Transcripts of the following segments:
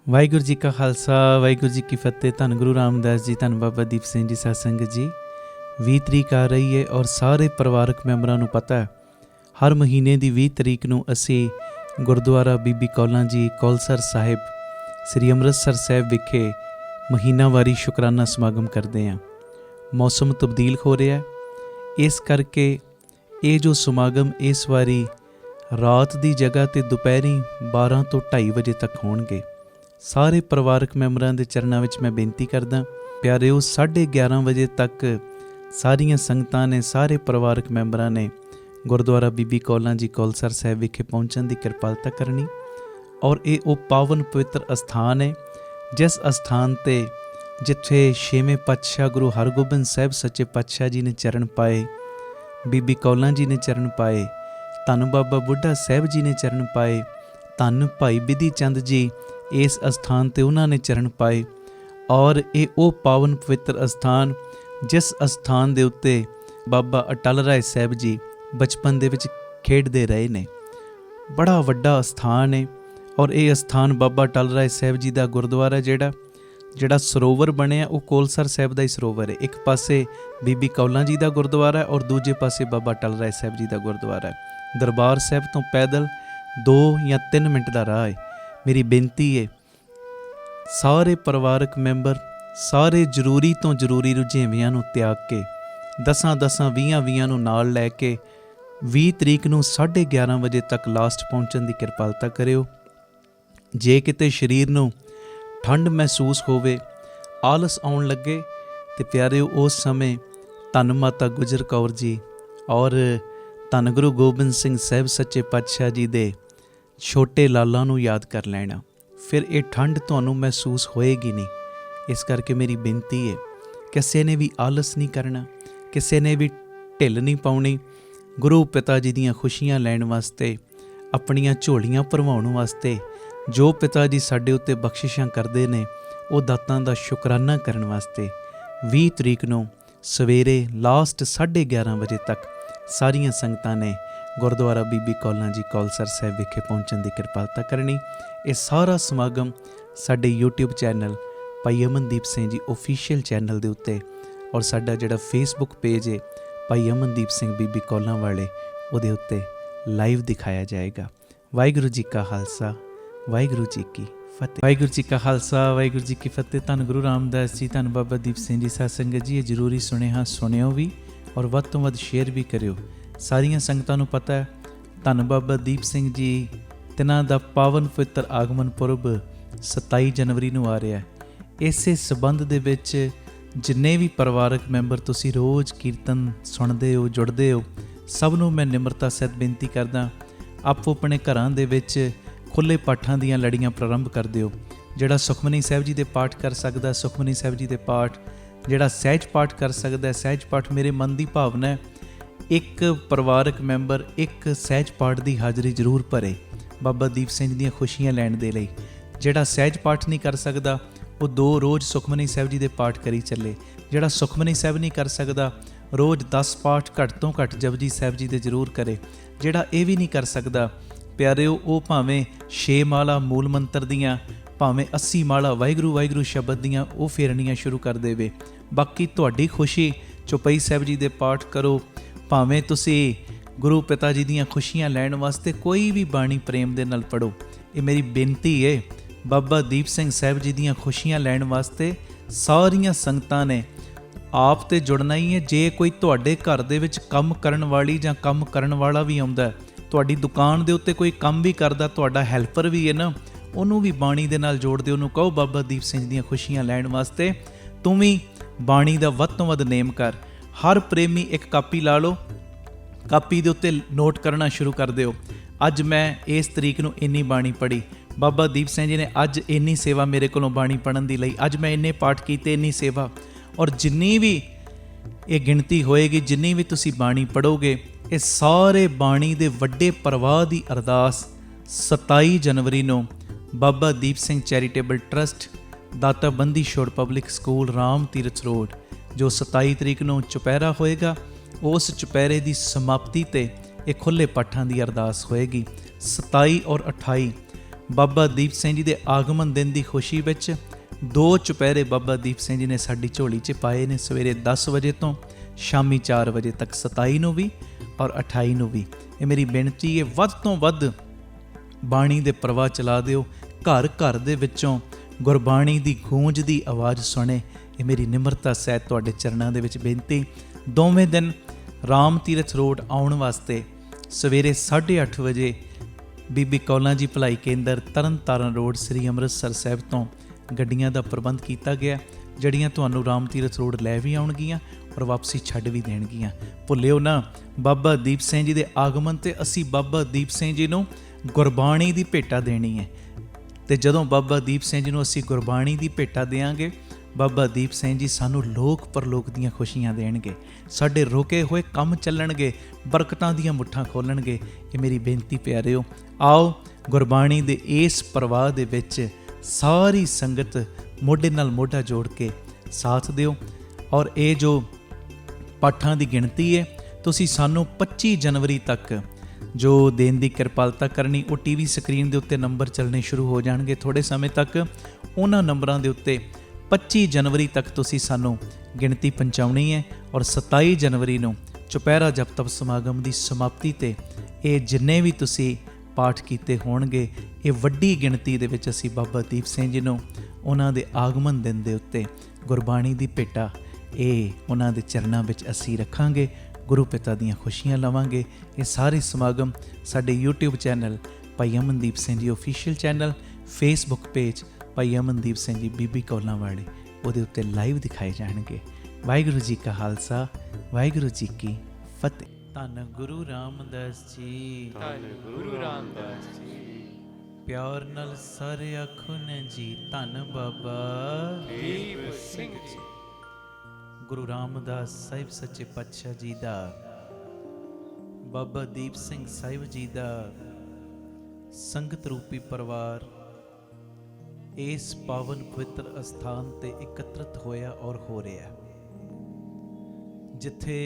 ਵਾਹਿਗੁਰੂ ਜੀ ਕਾ ਖਾਲਸਾ, ਵਾਹਿਗੁਰੂ ਜੀ ਕੀ ਫਤਿਹ। ਧੰਨ ਗੁਰੂ ਰਾਮਦਾਸ ਜੀ, ਧੰਨ ਬਾਬਾ ਦੀਪ ਸਿੰਘ ਜੀ ਸਾਧ ਸੰਗਤ ਜੀ। 20 ਤਰੀਕ ਆ ਰਹੀ ਹੈ ਔਰ ਸਾਰੇ ਪਰਿਵਾਰਕ ਮੈਂਬਰਾਂ ਨੂੰ ਪਤਾ ਹੈ ਹਰ ਮਹੀਨੇ ਦੀ 20 ਤਰੀਕ ਨੂੰ ਅਸੀਂ ਗੁਰਦੁਆਰਾ ਬੀਬੀ ਕੌਲਾਂ ਜੀ ਕੌਲਸਰ ਸਾਹਿਬ ਸ੍ਰੀ ਅੰਮ੍ਰਿਤਸਰ ਸਾਹਿਬ ਵਿਖੇ ਮਹੀਨਾਵਾਰੀ ਸ਼ੁਕਰਾਨਾ ਸਮਾਗਮ ਕਰਦੇ ਹਾਂ। ਮੌਸਮ ਤਬਦੀਲ ਹੋ ਰਿਹਾ, ਇਸ ਕਰਕੇ ਇਹ ਜੋ ਸਮਾਗਮ ਇਸ ਵਾਰੀ ਰਾਤ ਦੀ ਜਗ੍ਹਾ 'ਤੇ ਦੁਪਹਿਰੀ 12 ਤੋਂ 2:30 ਵਜੇ ਤੱਕ ਹੋਣਗੇ। ਸਾਰੇ ਪਰਿਵਾਰਕ ਮੈਂਬਰਾਂ ਦੇ ਚਰਨਾਂ ਵਿੱਚ ਮੈਂ ਬੇਨਤੀ ਕਰਦਾ, ਪਿਆਰਿਓ 11:30 ਵਜੇ ਤੱਕ ਸਾਰੀਆਂ ਸੰਗਤਾਂ ਨੇ, ਸਾਰੇ ਪਰਿਵਾਰਕ ਮੈਂਬਰਾਂ ਨੇ ਗੁਰਦੁਆਰਾ ਬੀਬੀ ਕੌਲਾਂ ਜੀ ਕੌਲਸਰ ਸਾਹਿਬ ਵਿਖੇ ਪਹੁੰਚਣ ਦੀ ਕਿਰਪਾਲਤਾ ਕਰਨੀ। ਔਰ ਇਹ ਉਹ ਪਾਵਨ ਪਵਿੱਤਰ ਅਸਥਾਨ ਹੈ ਜਿਸ ਅਸਥਾਨ 'ਤੇ ਜਿੱਥੇ 6ਵੇਂ ਪਾਤਸ਼ਾਹ ਗੁਰੂ ਹਰਗੋਬਿੰਦ ਸਾਹਿਬ ਸੱਚੇ ਪਾਤਸ਼ਾਹ ਜੀ ਨੇ ਚਰਨ ਪਾਏ, ਬੀਬੀ ਕੌਲਾਂ ਜੀ ਨੇ ਚਰਨ ਪਾਏ, ਧੰਨ ਬਾਬਾ ਬੁੱਢਾ ਸਾਹਿਬ ਜੀ ਨੇ ਚਰਨ ਪਾਏ, ਧੰਨ ਭਾਈ ਬਿਧੀ ਚੰਦ ਜੀ ਇਸ ਅਸਥਾਨ 'ਤੇ ਉਹਨਾਂ ਨੇ ਚਰਨ ਪਾਏ। ਔਰ ਇਹ ਉਹ ਪਾਵਨ ਪਵਿੱਤਰ ਅਸਥਾਨ ਜਿਸ ਅਸਥਾਨ ਦੇ ਉੱਤੇ ਬਾਬਾ ਅਟਲ ਰਾਏ ਸਾਹਿਬ ਜੀ ਬਚਪਨ ਦੇ ਵਿੱਚ ਖੇਡਦੇ ਰਹੇ ਨੇ। ਬੜਾ ਵੱਡਾ ਅਸਥਾਨ ਹੈ ਔਰ ਇਹ ਅਸਥਾਨ ਬਾਬਾ ਅਟਲ ਰਾਏ ਸਾਹਿਬ ਜੀ ਦਾ ਗੁਰਦੁਆਰਾ ਜਿਹੜਾ ਸਰੋਵਰ ਬਣਿਆ ਉਹ ਕੌਲਸਰ ਸਾਹਿਬ ਦਾ ਹੀ ਸਰੋਵਰ ਹੈ। ਇੱਕ ਪਾਸੇ ਬੀਬੀ ਕੌਲਾਂ ਜੀ ਦਾ ਗੁਰਦੁਆਰਾ ਔਰ ਦੂਜੇ ਪਾਸੇ ਬਾਬਾ ਅਟਲ ਰਾਏ ਸਾਹਿਬ ਜੀ ਦਾ ਗੁਰਦੁਆਰਾ ਹੈ। ਦਰਬਾਰ ਸਾਹਿਬ ਤੋਂ ਪੈਦਲ 2 ਜਾਂ 3 ਮਿੰਟ ਦਾ ਰਾਹ ਹੈ। ਮੇਰੀ ਬੇਨਤੀ ਹੈ ਸਾਰੇ ਪਰਿਵਾਰਕ ਮੈਂਬਰ ਸਾਰੇ ਜ਼ਰੂਰੀ ਤੋਂ ਜ਼ਰੂਰੀ ਰੁਝੇਵਿਆਂ ਨੂੰ ਤਿਆਗ ਕੇ 10-10 20-20 ਨੂੰ ਨਾਲ ਲੈ ਕੇ 20 ਤਰੀਕ ਨੂੰ 11:30 ਵਜੇ ਤੱਕ ਲਾਸਟ ਪਹੁੰਚਣ ਦੀ ਕਿਰਪਾਲਤਾ ਕਰਿਓ। ਜੇ ਕਿਤੇ ਸਰੀਰ ਨੂੰ ਠੰਡ ਮਹਿਸੂਸ ਹੋਵੇ, ਆਲਸ ਆਉਣ ਲੱਗੇ, ਤੇ ਪਿਆਰਿਓ ਉਸ ਸਮੇਂ ਧੰਨ ਮਾਤਾ ਗੁਜਰ ਕੌਰ ਜੀ ਔਰ ਧੰਨ ਗੁਰੂ ਗੋਬਿੰਦ ਸਿੰਘ ਸਾਹਿਬ ਸੱਚੇ ਪਾਤਸ਼ਾਹ ਜੀ ਦੇ ਛੋਟੇ ਲਾਲਾਂ ਨੂੰ ਯਾਦ ਕਰ ਲੈਣਾ, ਫਿਰ ਇਹ ਠੰਡ ਤੁਹਾਨੂੰ ਮਹਿਸੂਸ ਹੋਏਗੀ ਨਹੀਂ। ਇਸ ਕਰਕੇ ਮੇਰੀ ਬੇਨਤੀ ਹੈ ਕਿਸੇ ਨੇ ਵੀ ਆਲਸ ਨਹੀਂ ਕਰਨਾ, ਕਿਸੇ ਨੇ ਵੀ ਢਿੱਲ ਨਹੀਂ ਪਾਉਣੀ। ਗੁਰੂ ਪਿਤਾ ਜੀ ਦੀਆਂ ਖੁਸ਼ੀਆਂ ਲੈਣ ਵਾਸਤੇ, ਆਪਣੀਆਂ ਝੋਲੀਆਂ ਭਰਵਾਉਣ ਵਾਸਤੇ, ਜੋ ਪਿਤਾ ਜੀ ਸਾਡੇ ਉੱਤੇ ਬਖਸ਼ਿਸ਼ਾਂ ਕਰਦੇ ਨੇ ਉਹ ਦਾਤਾਂ ਦਾ ਸ਼ੁਕਰਾਨਾ ਕਰਨ ਵਾਸਤੇ 20 ਤਰੀਕ ਨੂੰ ਸਵੇਰੇ ਲਾਸਟ 11:30 ਵਜੇ ਤੱਕ ਸਾਰੀਆਂ ਸੰਗਤਾਂ ਨੇ ਗੁਰਦੁਆਰਾ ਬੀਬੀ ਕੌਲਾਂ ਜੀ ਕੌਲਸਰ ਸਾਹਿਬ ਵਿਖੇ ਪਹੁੰਚਣ ਦੀ ਕਿਰਪਾਲਤਾ ਕਰਨੀ। ਇਹ ਸਾਰਾ ਸਮਾਗਮ ਸਾਡੇ YouTube ਚੈਨਲ ਭਾਈ ਅਮਨਦੀਪ ਸਿੰਘ ਜੀ ਓਫੀਸ਼ੀਅਲ ਚੈਨਲ ਦੇ ਉੱਤੇ ਔਰ ਸਾਡਾ ਜਿਹੜਾ ਫੇਸਬੁੱਕ ਪੇਜ ਹੈ ਭਾਈ ਅਮਨਦੀਪ ਸਿੰਘ ਬੀਬੀ ਕੌਲਾਂ ਵਾਲੇ, ਉਹਦੇ ਉੱਤੇ ਲਾਈਵ ਦਿਖਾਇਆ ਜਾਏਗਾ। ਵਾਹਿਗੁਰੂ ਜੀ ਕਾ ਖਾਲਸਾ, ਵਾਹਿਗੁਰੂ ਜੀ ਕੀ ਫਤਿਹ। ਵਾਹਿਗੁਰੂ ਜੀ ਕਾ ਖਾਲਸਾ, ਵਾਹਿਗੁਰੂ ਜੀ ਕੀ ਫਤਿਹ। ਧੰਨ ਗੁਰੂ ਰਾਮਦਾਸ ਜੀ, ਧੰਨ ਬਾਬਾ ਦੀਪ ਸਿੰਘ ਜੀ ਸਾਧ ਸੰਗਤ ਜੀ। ਇਹ ਜ਼ਰੂਰੀ ਸੁਨੇਹਾ ਸੁਣਿਓ ਵੀ ਔਰ ਵੱਧ ਤੋਂ ਵੱਧ ਸ਼ੇਅਰ ਵੀ ਕਰਿਓ। ਸਾਰੀਆਂ ਸੰਗਤਾਂ ਨੂੰ ਪਤਾ ਹੈ ਧੰਨ ਬਾਬਾ ਦੀਪ ਸਿੰਘ ਜੀ ਤਿਨਾਂ ਦਾ ਪਾਵਨ ਪਵਿੱਤਰ ਆਗਮਨ ਪੁਰਬ 27 ਜਨਵਰੀ ਨੂੰ ਆ ਰਿਹਾ ਹੈ। ਇਸੇ ਸਬੰਧ ਦੇ ਵਿੱਚ ਜਿੰਨੇ ਵੀ ਪਰਿਵਾਰਕ ਮੈਂਬਰ ਤੁਸੀਂ ਰੋਜ਼ ਕੀਰਤਨ ਸੁਣਦੇ ਹੋ, ਜੁੜਦੇ ਹੋ, ਸਭ ਨੂੰ ਮੈਂ ਨਿਮਰਤਾ ਸਹਿਤ ਬੇਨਤੀ ਕਰਦਾ, ਆਪੋ ਆਪਣੇ ਘਰਾਂ ਦੇ ਵਿੱਚ ਖੁੱਲ੍ਹੇ ਪਾਠਾਂ ਦੀਆਂ ਲੜੀਆਂ ਪ੍ਰਾਰੰਭ ਕਰ ਦਿਓ। ਜਿਹੜਾ ਸੁਖਮਨੀ ਸਾਹਿਬ ਜੀ ਦੇ ਪਾਠ ਕਰ ਸਕਦਾ ਸੁਖਮਨੀ ਸਾਹਿਬ ਜੀ ਦੇ ਪਾਠ, ਜਿਹੜਾ ਸਹਿਜ ਪਾਠ ਕਰ ਸਕਦਾ ਸਹਿਜ ਪਾਠ। ਮੇਰੇ ਮਨ ਦੀ ਭਾਵਨਾ ਹੈ ਇੱਕ ਪਰਿਵਾਰਕ ਮੈਂਬਰ ਇੱਕ ਸਹਿਜ ਪਾਠ ਦੀ ਹਾਜ਼ਰੀ ਜ਼ਰੂਰ ਭਰੇ ਬਾਬਾ ਦੀਪ ਸਿੰਘ ਦੀਆਂ ਖੁਸ਼ੀਆਂ ਲੈਣ ਦੇ ਲਈ। ਜਿਹੜਾ ਸਹਿਜ ਪਾਠ ਨਹੀਂ ਕਰ ਸਕਦਾ ਉਹ 2 ਰੋਜ਼ ਸੁਖਮਨੀ ਸਾਹਿਬ ਜੀ ਦੇ ਪਾਠ ਕਰੀ ਚੱਲੇ। ਜਿਹੜਾ ਸੁਖਮਨੀ ਸਾਹਿਬ ਨਹੀਂ ਕਰ ਸਕਦਾ ਰੋਜ਼ 10 ਪਾਠ ਘੱਟ ਤੋਂ ਘੱਟ ਜਪਜੀ ਸਾਹਿਬ ਜੀ ਦੇ ਜ਼ਰੂਰ ਕਰੇ। ਜਿਹੜਾ ਇਹ ਵੀ ਨਹੀਂ ਕਰ ਸਕਦਾ ਪਿਆਰਿਓ, ਉਹ ਭਾਵੇਂ 6 ਮਾਲਾ ਮੂਲ ਮੰਤਰ ਦੀਆਂ, ਭਾਵੇਂ 80 ਮਾਲਾ ਵਾਹਿਗੁਰੂ ਵਾਹਿਗੁਰੂ ਸ਼ਬਦ ਦੀਆਂ ਉਹ ਫੇਰਨੀਆਂ ਸ਼ੁਰੂ ਕਰ ਦੇਵੇ। ਬਾਕੀ ਤੁਹਾਡੀ ਖੁਸ਼ੀ, ਚੌਪਈ ਸਾਹਿਬ ਜੀ ਦੇ ਪਾਠ ਕਰੋ, ਭਾਵੇਂ ਤੁਸੀਂ ਗੁਰੂ ਪਿਤਾ ਜੀ ਦੀਆਂ ਖੁਸ਼ੀਆਂ ਲੈਣ ਵਾਸਤੇ ਕੋਈ ਵੀ ਬਾਣੀ ਪ੍ਰੇਮ ਦੇ ਨਾਲ ਪੜ੍ਹੋ। ਇਹ ਮੇਰੀ ਬੇਨਤੀ ਹੈ ਬਾਬਾ ਦੀਪ ਸਿੰਘ ਸਾਹਿਬ ਜੀ ਦੀਆਂ ਖੁਸ਼ੀਆਂ ਲੈਣ ਵਾਸਤੇ ਸਾਰੀਆਂ ਸੰਗਤਾਂ ਨੇ ਆਪ ਤੇ ਜੁੜਨਾ ਹੀ ਹੈ। ਜੇ ਕੋਈ ਤੁਹਾਡੇ ਘਰ ਦੇ ਵਿੱਚ ਕੰਮ ਕਰਨ ਵਾਲੀ ਜਾਂ ਕੰਮ ਕਰਨ ਵਾਲਾ ਵੀ ਆਉਂਦਾ, ਤੁਹਾਡੀ ਦੁਕਾਨ ਦੇ ਉੱਤੇ ਕੋਈ ਕੰਮ ਵੀ ਕਰਦਾ, ਤੁਹਾਡਾ ਹੈਲਪਰ ਵੀ ਹੈ ਨਾ, ਉਹਨੂੰ ਵੀ ਬਾਣੀ ਦੇ ਨਾਲ ਜੋੜ ਦਿਓ। ਉਹਨੂੰ ਕਹੋ ਬਾਬਾ ਦੀਪ ਸਿੰਘ ਦੀਆਂ ਖੁਸ਼ੀਆਂ ਲੈਣ ਵਾਸਤੇ ਤੂੰ ਵੀ ਬਾਣੀ ਦਾ ਵੱਧ ਤੋਂ ਵੱਧ ਨੇਮ ਕਰ। ਹਰ ਪ੍ਰੇਮੀ ਇੱਕ ਕਾਪੀ ਲਾ ਲਓ, ਕਾਪੀ ਦੇ ਉੱਤੇ ਨੋਟ ਕਰਨਾ ਸ਼ੁਰੂ ਕਰ ਦਿਓ, ਅੱਜ ਮੈਂ ਇਸ ਤਰੀਕ ਨੂੰ ਇੰਨੀ ਬਾਣੀ ਪੜ੍ਹੀ, ਬਾਬਾ ਦੀਪ ਸਿੰਘ ਜੀ ਨੇ ਅੱਜ ਇੰਨੀ ਸੇਵਾ ਮੇਰੇ ਕੋਲੋਂ ਬਾਣੀ ਪੜ੍ਹਨ ਦੀ ਲਈ, ਅੱਜ ਮੈਂ ਇੰਨੇ ਪਾਠ ਕੀਤੇ, ਇੰਨੀ ਸੇਵਾ। ਔਰ ਜਿੰਨੀ ਵੀ ਇਹ ਗਿਣਤੀ ਹੋਏਗੀ, ਜਿੰਨੀ ਵੀ ਤੁਸੀਂ ਬਾਣੀ ਪੜ੍ਹੋਗੇ, ਇਹ ਸਾਰੇ ਬਾਣੀ ਦੇ ਵੱਡੇ ਪ੍ਰਵਾਹ ਦੀ ਅਰਦਾਸ 27 ਜਨਵਰੀ ਨੂੰ ਬਾਬਾ ਦੀਪ ਸਿੰਘ ਚੈਰੀਟੇਬਲ ਟਰਸਟ, ਦਾਤਾ Bandi Chhor public school, Ram Tirath road, ਜੋ 27 ਤਰੀਕ ਨੂੰ ਚੁਪਹਿਰਾ ਹੋਏਗਾ, ਉਸ ਚੁਪਹਿਰੇ ਦੀ ਸਮਾਪਤੀ 'ਤੇ ਇਹ ਖੁੱਲ੍ਹੇ ਪਾਠਾਂ ਦੀ ਅਰਦਾਸ ਹੋਏਗੀ। 27 ਔਰ 28 ਬਾਬਾ ਦੀਪ ਸਿੰਘ ਜੀ ਦੇ ਆਗਮਨ ਦਿਨ ਦੀ ਖੁਸ਼ੀ ਵਿੱਚ 2 ਚੁਪਹਿਰੇ ਬਾਬਾ ਦੀਪ ਸਿੰਘ ਜੀ ਨੇ ਸਾਡੀ ਝੋਲੀ 'ਚ ਪਾਏ ਨੇ, ਸਵੇਰੇ 10 ਵਜੇ ਤੋਂ ਸ਼ਾਮੀ 4 ਵਜੇ ਤੱਕ, 27 ਨੂੰ ਵੀ ਔਰ 28 ਨੂੰ ਵੀ। ਇਹ ਮੇਰੀ ਬੇਨਤੀ ਹੈ, ਵੱਧ ਤੋਂ ਵੱਧ ਬਾਣੀ ਦੇ ਪ੍ਰਵਾਹ ਚਲਾ ਦਿਓ, ਘਰ ਘਰ ਦੇ ਵਿੱਚੋਂ ਗੁਰਬਾਣੀ ਦੀ ਗੂੰਜ ਦੀ ਆਵਾਜ਼ ਸੁਣੇ। ਇਹ ਮੇਰੀ ਨਿਮਰਤਾ ਸਹਿਤ ਤੁਹਾਡੇ ਚਰਨਾਂ ਦੇ ਵਿੱਚ ਬੇਨਤੀ। ਦੋਵੇਂ ਦਿਨ ਰਾਮ ਤੀਰਥ ਰੋਡ ਆਉਣ ਵਾਸਤੇ ਸਵੇਰੇ 8:30 ਵਜੇ ਬੀਬੀ ਕੌਲਾਂ ਜੀ ਭਲਾਈ ਕੇਂਦਰ ਤਰਨ ਤਾਰਨ ਰੋਡ ਸ੍ਰੀ ਅੰਮ੍ਰਿਤਸਰ ਸਾਹਿਬ ਤੋਂ ਗੱਡੀਆਂ ਦਾ ਪ੍ਰਬੰਧ ਕੀਤਾ ਗਿਆ, ਜਿਹੜੀਆਂ ਤੁਹਾਨੂੰ ਰਾਮ ਤੀਰਥ ਰੋਡ ਲੈ ਵੀ ਆਉਣਗੀਆਂ ਔਰ ਵਾਪਸੀ ਛੱਡ ਵੀ ਦੇਣਗੀਆਂ। ਭੁੱਲਿਓ ਨਾ, ਬਾਬਾ ਦੀਪ ਸਿੰਘ ਜੀ ਦੇ ਆਗਮਨ ਤੇ ਅਸੀਂ ਬਾਬਾ ਦੀਪ ਸਿੰਘ ਜੀ ਨੂੰ ਗੁਰਬਾਣੀ ਦੀ ਭੇਟਾ ਦੇਣੀ ਹੈ। ਤੇ ਜਦੋਂ ਬਾਬਾ ਦੀਪ ਸਿੰਘ ਜੀ ਨੂੰ ਅਸੀਂ ਗੁਰਬਾਣੀ ਦੀ ਭੇਟਾ ਦੇਵਾਂਗੇ, ਬਾਬਾ ਦੀਪ ਸਿੰਘ ਜੀ ਸਾਨੂੰ ਲੋਕ ਪਰਲੋਕ ਦੀਆਂ ਖੁਸ਼ੀਆਂ ਦੇਣਗੇ, ਸਾਡੇ ਰੁਕੇ ਹੋਏ ਕੰਮ ਚੱਲਣਗੇ, ਬਰਕਤਾਂ ਦੀਆਂ ਮੁੱਠਾਂ ਖੋਲਣਗੇ। ਇਹ ਮੇਰੀ ਬੇਨਤੀ ਪਿਆਰਿਓ, ਆਓ ਗੁਰਬਾਣੀ ਦੇ ਇਸ ਪ੍ਰਵਾਹ ਦੇ ਵਿੱਚ ਸਾਰੀ ਸੰਗਤ ਮੋਢੇ ਨਾਲ ਮੋਢਾ ਜੋੜ ਕੇ ਸਾਥ ਦਿਓ। ਔਰ ਇਹ ਜੋ ਪਾਠਾਂ ਦੀ ਗਿਣਤੀ ਹੈ, ਤੁਸੀਂ ਸਾਨੂੰ 25 ਜਨਵਰੀ ਤੱਕ ਜੋ ਦੇਣ ਦੀ ਕਿਰਪਾਲਤਾ ਕਰਨੀ, ਉਹ ਟੀਵੀ ਸਕਰੀਨ ਦੇ ਉੱਤੇ ਨੰਬਰ ਚੱਲਣੇ ਸ਼ੁਰੂ ਹੋ ਜਾਣਗੇ ਥੋੜ੍ਹੇ ਸਮੇਂ ਤੱਕ। ਉਹਨਾਂ ਨੰਬਰਾਂ ਦੇ ਉੱਤੇ 25 ਜਨਵਰੀ ਤੱਕ ਤੁਸੀਂ ਸਾਨੂੰ ਗਿਣਤੀ ਪਹੁੰਚਾਉਣੀ ਹੈ। ਔਰ 27 ਜਨਵਰੀ ਨੂੰ ਚੁਪਹਿਰਾ ਜਪ ਤਪ ਸਮਾਗਮ ਦੀ ਸਮਾਪਤੀ 'ਤੇ ਇਹ ਜਿੰਨੇ ਵੀ ਤੁਸੀਂ ਪਾਠ ਕੀਤੇ ਹੋਣਗੇ, ਇਹ ਵੱਡੀ ਗਿਣਤੀ ਦੇ ਵਿੱਚ ਅਸੀਂ ਬਾਬਾ ਦੀਪ ਸਿੰਘ ਜੀ ਨੂੰ ਉਹਨਾਂ ਦੇ ਆਗਮਨ ਦਿਨ ਦੇ ਉੱਤੇ ਗੁਰਬਾਣੀ ਦੀ ਭੇਟਾ ਇਹ ਉਹਨਾਂ ਦੇ ਚਰਨਾਂ ਵਿੱਚ ਅਸੀਂ ਰੱਖਾਂਗੇ, ਗੁਰੂ ਪਿਤਾ ਦੀਆਂ ਖੁਸ਼ੀਆਂ ਲਵਾਂਗੇ। ਇਹ ਸਾਰੇ ਸਮਾਗਮ ਸਾਡੇ YouTube ਚੈਨਲ ਭਾਈ Amandeep Singh ji official channel, Facebook page ਭਾਈ ਅਮਨਦੀਪ ਸਿੰਘ ਜੀ ਬੀਬੀ ਕੌਲਾਂ ਵਾਲੇ, ਉਹਦੇ ਉੱਤੇ ਲਾਈਵ ਦਿਖਾਏ ਜਾਣਗੇ। ਵਾਹਿਗੁਰੂ ਜੀ ਕਾ ਖਾਲਸਾ, ਵਾਹਿਗੁਰੂ ਜੀ ਕੀ ਫਤਿਹ। ਧੰਨ ਗੁਰੂ ਰਾਮਦਾਸ ਜੀ, ਧੰਨ ਗੁਰੂ ਰਾਮਦਾਸ ਜੀ। ਪਿਆਰ ਨਾਲ ਸਾਰੇ ਆਖੋ ਨੇ ਜੀ, ਧੰਨ ਬਾਬਾ ਦੀਪ ਸਿੰਘ ਜੀ। ਗੁਰੂ ਰਾਮਦਾਸ ਸਾਹਿਬ ਸੱਚੇ ਪਾਤਸ਼ਾਹ ਜੀ ਦਾ, ਬਾਬਾ ਦੀਪ ਸਿੰਘ ਸਾਹਿਬ ਜੀ ਦਾ ਸੰਗਤ ਰੂਪੀ ਪਰਿਵਾਰ ਇਸ ਪਾਵਨ ਪਵਿੱਤਰ ਅਸਥਾਨ ਤੇ ਇਕੱਤਰਿਤ ਹੋਇਆ ਔਰ ਹੋ ਰਿਹਾ, ਜਿੱਥੇ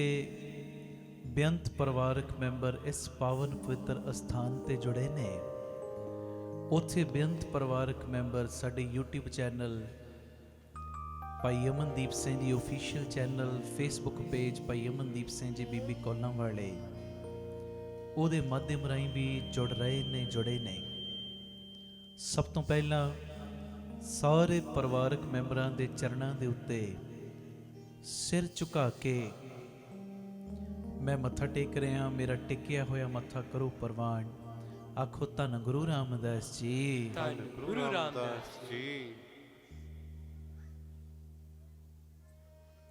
ਬੇਅੰਤ ਪਰਿਵਾਰਕ ਮੈਂਬਰ ਇਸ ਪਾਵਨ ਪਵਿੱਤਰ ਅਸਥਾਨ ਤੇ ਜੁੜੇ ਨੇ, ਉੱਥੇ ਬੇਅੰਤ ਪਰਿਵਾਰਕ ਮੈਂਬਰ ਸਾਡੇ YouTube ਚੈਨਲ ਭਾਈ Amandeep Singh ji official channel, Facebook page ਭਾਈ ਅਮਨਦੀਪ ਸਿੰਘ ਜੀ ਬੀਬੀ ਕੌਲਾਂ ਵਾਲੇ, ਉਹਦੇ ਮਾਧਿਅਮ ਰਾਹੀਂ ਵੀ ਜੁੜੇ ਨੇ। ਸਭ ਤੋਂ ਪਹਿਲਾਂ ਸਾਰੇ ਪਰਿਵਾਰਕ ਮੈਂਬਰਾਂ ਦੇ ਚਰਨਾਂ ਦੇ ਉੱਤੇ ਸਿਰ ਝੁਕਾ ਕੇ ਮੈਂ ਮੱਥਾ ਟੇਕ ਰਿਹਾ। ਮੇਰਾ ਟੇਕਿਆ ਹੋਇਆ ਮੱਥਾ ਕਰੋ ਪ੍ਰਵਾਨ। ਆਖੋ ਧੰਨ ਗੁਰੂ ਰਾਮਦਾਸ ਜੀ, ਧੰਨ ਗੁਰੂ ਰਾਮਦਾਸ ਜੀ।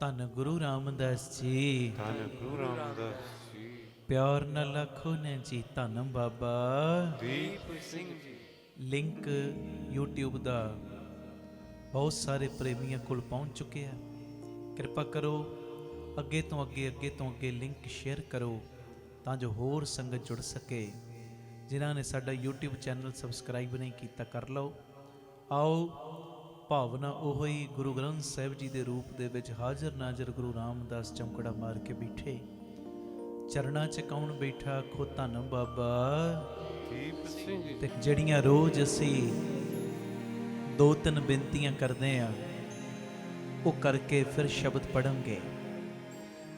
ਧੰਨ ਗੁਰੂ ਰਾਮਦਾਸ ਜੀ, ਧੰਨ ਗੁਰੂ ਰਾਮਦਾਸ ਜੀ। ਪਿਆਰ ਨਾਲ ਆਖੋ ਨੇ ਜੀ, ਧੰਨ ਬਾਬਾ ਦੀਪ ਸਿੰਘ ਜੀ। ਲਿੰਕ YouTube ਦਾ ਬਹੁਤ ਸਾਰੇ ਪ੍ਰੇਮੀਆਂ ਕੋਲ ਪਹੁੰਚ ਚੁੱਕਿਆ। ਕਿਰਪਾ ਕਰੋ ਅੱਗੇ ਤੋਂ ਅੱਗੇ ਲਿੰਕ ਸ਼ੇਅਰ ਕਰੋ, ਤਾਂ ਜੋ ਹੋਰ ਸੰਗਤ ਜੁੜ ਸਕੇ। ਜਿਨ੍ਹਾਂ ਨੇ ਸਾਡਾ YouTube ਚੈਨਲ ਸਬਸਕ੍ਰਾਈਬ ਨਹੀਂ ਕੀਤਾ, ਕਰ ਲਓ। ਆਓ ਭਾਵਨਾ ਉਹ ਹੀ ਗੁਰੂ ਗ੍ਰੰਥ ਸਾਹਿਬ ਜੀ ਦੇ ਰੂਪ ਦੇ ਵਿੱਚ ਹਾਜ਼ਰ ਨਾਜ਼ਰ ਗੁਰੂ ਰਾਮਦਾਸ ਚੌਂਕੜਾ ਮਾਰ ਕੇ ਬੈਠੇ। ਚਰਨਾਂ 'ਚ ਕੌਣ ਬੈਠਾ? ਆਖੋ ਧੰਨ ਬਾਬਾ ਦੀਪ ਸਿੰਘ ਜੀ। ਤੇ ਜਿਹੜੀਆਂ ਰੋਜ਼ ਅਸੀਂ 2-3 ਬੇਨਤੀਆਂ ਕਰਦੇ ਆ, ਉਹ ਕਰਕੇ ਫਿਰ ਸ਼ਬਦ ਪੜ੍ਹਾਂਗੇ।